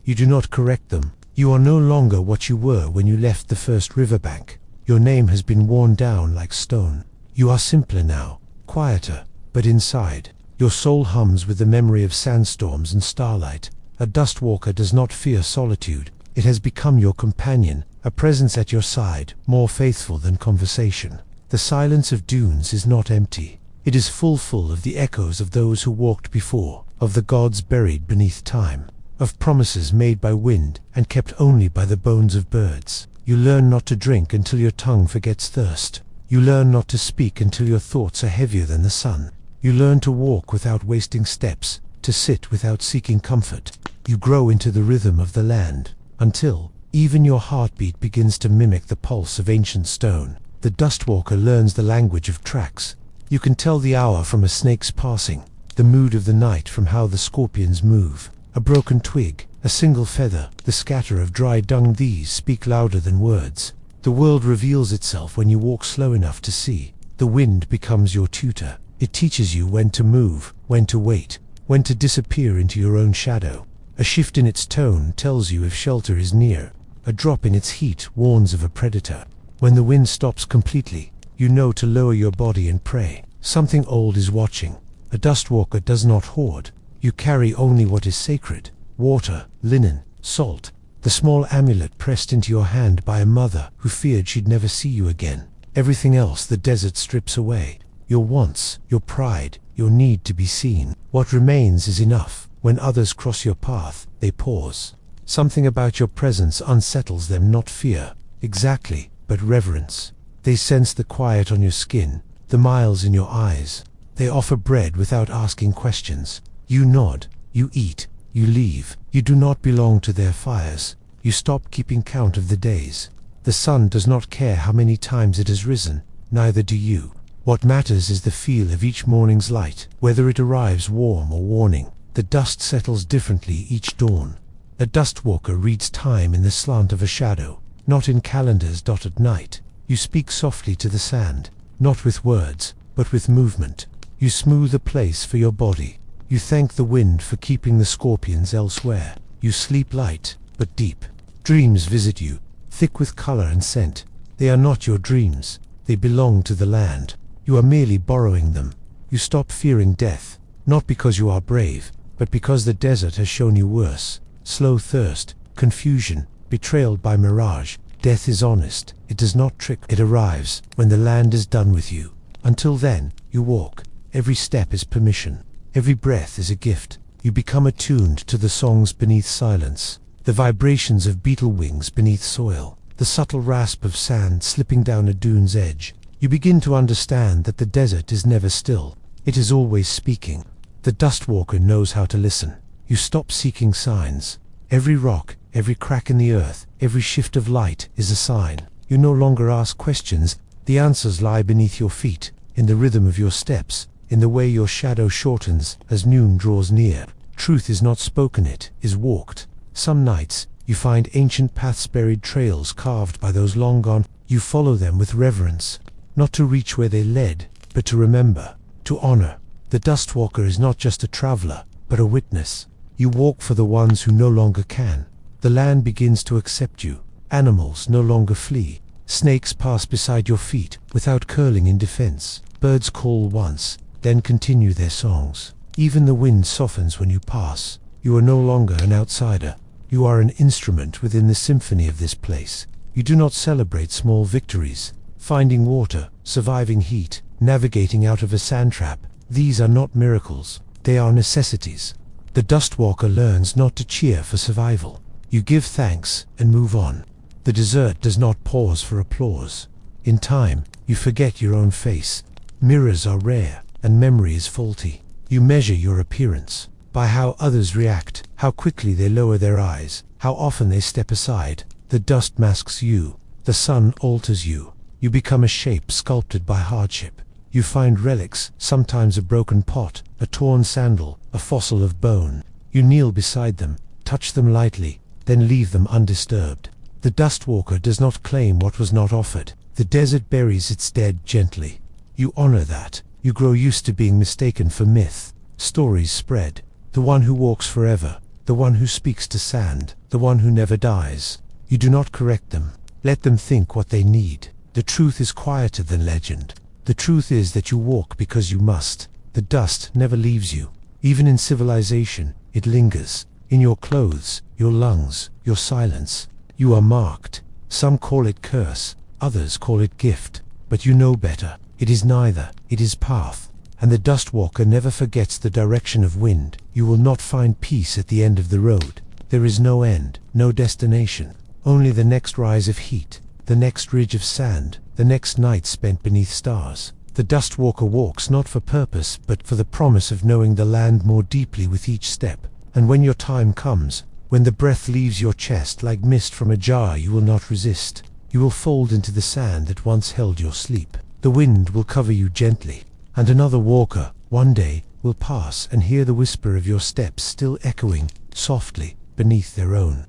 A: You do not correct them. You are no longer what you were when you left the first riverbank. Your name has been worn down like stone. You are simpler now, quieter, but inside, your soul hums with the memory of sandstorms and starlight. A dustwalker does not fear solitude. It has become your companion, a presence at your side, more faithful than conversation. The silence of dunes is not empty. It is full of the echoes of those who walked before, of the gods buried beneath time, of promises made by wind and kept only by the bones of birds. You learn not to drink until your tongue forgets thirst. You learn not to speak until your thoughts are heavier than the sun. You learn to walk without wasting steps, to sit without seeking comfort. You grow into the rhythm of the land, until even your heartbeat begins to mimic the pulse of ancient stone. The dustwalker learns the language of tracks. You can tell the hour from a snake's passing, the mood of the night from how the scorpions move. A broken twig, a single feather, the scatter of dry dung, these speak louder than words. The world reveals itself when you walk slow enough to see. The wind becomes your tutor. It teaches you when to move, when to wait, when to disappear into your own shadow. A shift in its tone tells you if shelter is near. A drop in its heat warns of a predator. When the wind stops completely, you know to lower your body and pray. Something old is watching. A dustwalker does not hoard. You carry only what is sacred: water, linen, salt, the small amulet pressed into your hand by a mother who feared she'd never see you again. Everything else the desert strips away. Your wants, your pride, your need to be seen. What remains is enough. When others cross your path, they pause. Something about your presence unsettles them, not fear, exactly, but reverence. They sense the quiet on your skin, the miles in your eyes. They offer bread without asking questions. You nod, you eat, you leave. You do not belong to their fires. You stop keeping count of the days. The sun does not care how many times it has risen, neither do you. What matters is the feel of each morning's light, whether it arrives warm or warning. The dust settles differently each dawn. A dust walker reads time in the slant of a shadow, not in calendars dotted night. You speak softly to the sand, not with words, but with movement. You smooth a place for your body. You thank the wind for keeping the scorpions elsewhere. You sleep light, but deep. Dreams visit you, thick with color and scent. They are not your dreams. They belong to the land. You are merely borrowing them. You stop fearing death, not because you are brave, but because the desert has shown you worse. Slow thirst, confusion, betrayal by mirage. Death is honest. It does not trick. It arrives when the land is done with you. Until then, you walk. Every step is permission. Every breath is a gift. You become attuned to the songs beneath silence, the vibrations of beetle wings beneath soil, the subtle rasp of sand slipping down a dune's edge. You begin to understand that the desert is never still. It is always speaking. The dust walker knows how to listen. You stop seeking signs. Every rock, every crack in the earth, every shift of light is a sign. You no longer ask questions. The answers lie beneath your feet, in the rhythm of your steps, in the way your shadow shortens as noon draws near. Truth is not spoken, it is walked. Some nights, you find ancient paths, buried trails carved by those long gone. You follow them with reverence, not to reach where they led, but to remember, to honor. The dust walker is not just a traveler, but a witness. You walk for the ones who no longer can. The land begins to accept you. Animals no longer flee. Snakes pass beside your feet without curling in defense. Birds call once, then continue their songs. Even the wind softens when you pass. You are no longer an outsider. You are an instrument within the symphony of this place. You do not celebrate small victories. Finding water, surviving heat, navigating out of a sand trap. These are not miracles. They are necessities. The dust walker learns not to cheer for survival. You give thanks and move on. The desert does not pause for applause. In time, you forget your own face. Mirrors are rare, and memory is faulty. You measure your appearance by how others react, how quickly they lower their eyes, how often they step aside. The dust masks you. The sun alters you. You become a shape sculpted by hardship. You find relics, sometimes a broken pot, a torn sandal, a fossil of bone. You kneel beside them, touch them lightly, then leave them undisturbed. The dust walker does not claim what was not offered. The desert buries its dead gently. You honor that. You grow used to being mistaken for myth. Stories spread. The one who walks forever, the one who speaks to sand, the one who never dies. You do not correct them. Let them think what they need. The truth is quieter than legend. The truth is that you walk because you must. The dust never leaves you. Even in civilization, it lingers. In your clothes, your lungs, your silence. You are marked. Some call it curse, others call it gift. But you know better. It is neither. It is path. And the dust walker never forgets the direction of wind. You will not find peace at the end of the road. There is no end, no destination. Only the next rise of heat, the next ridge of sand, the next night spent beneath stars. The dust walker walks not for purpose, but for the promise of knowing the land more deeply with each step. And when your time comes, when the breath leaves your chest like mist from a jar, you will not resist. You will fold into the sand that once held your sleep. The wind will cover you gently, and another walker, one day, will pass and hear the whisper of your steps still echoing, softly, beneath their own.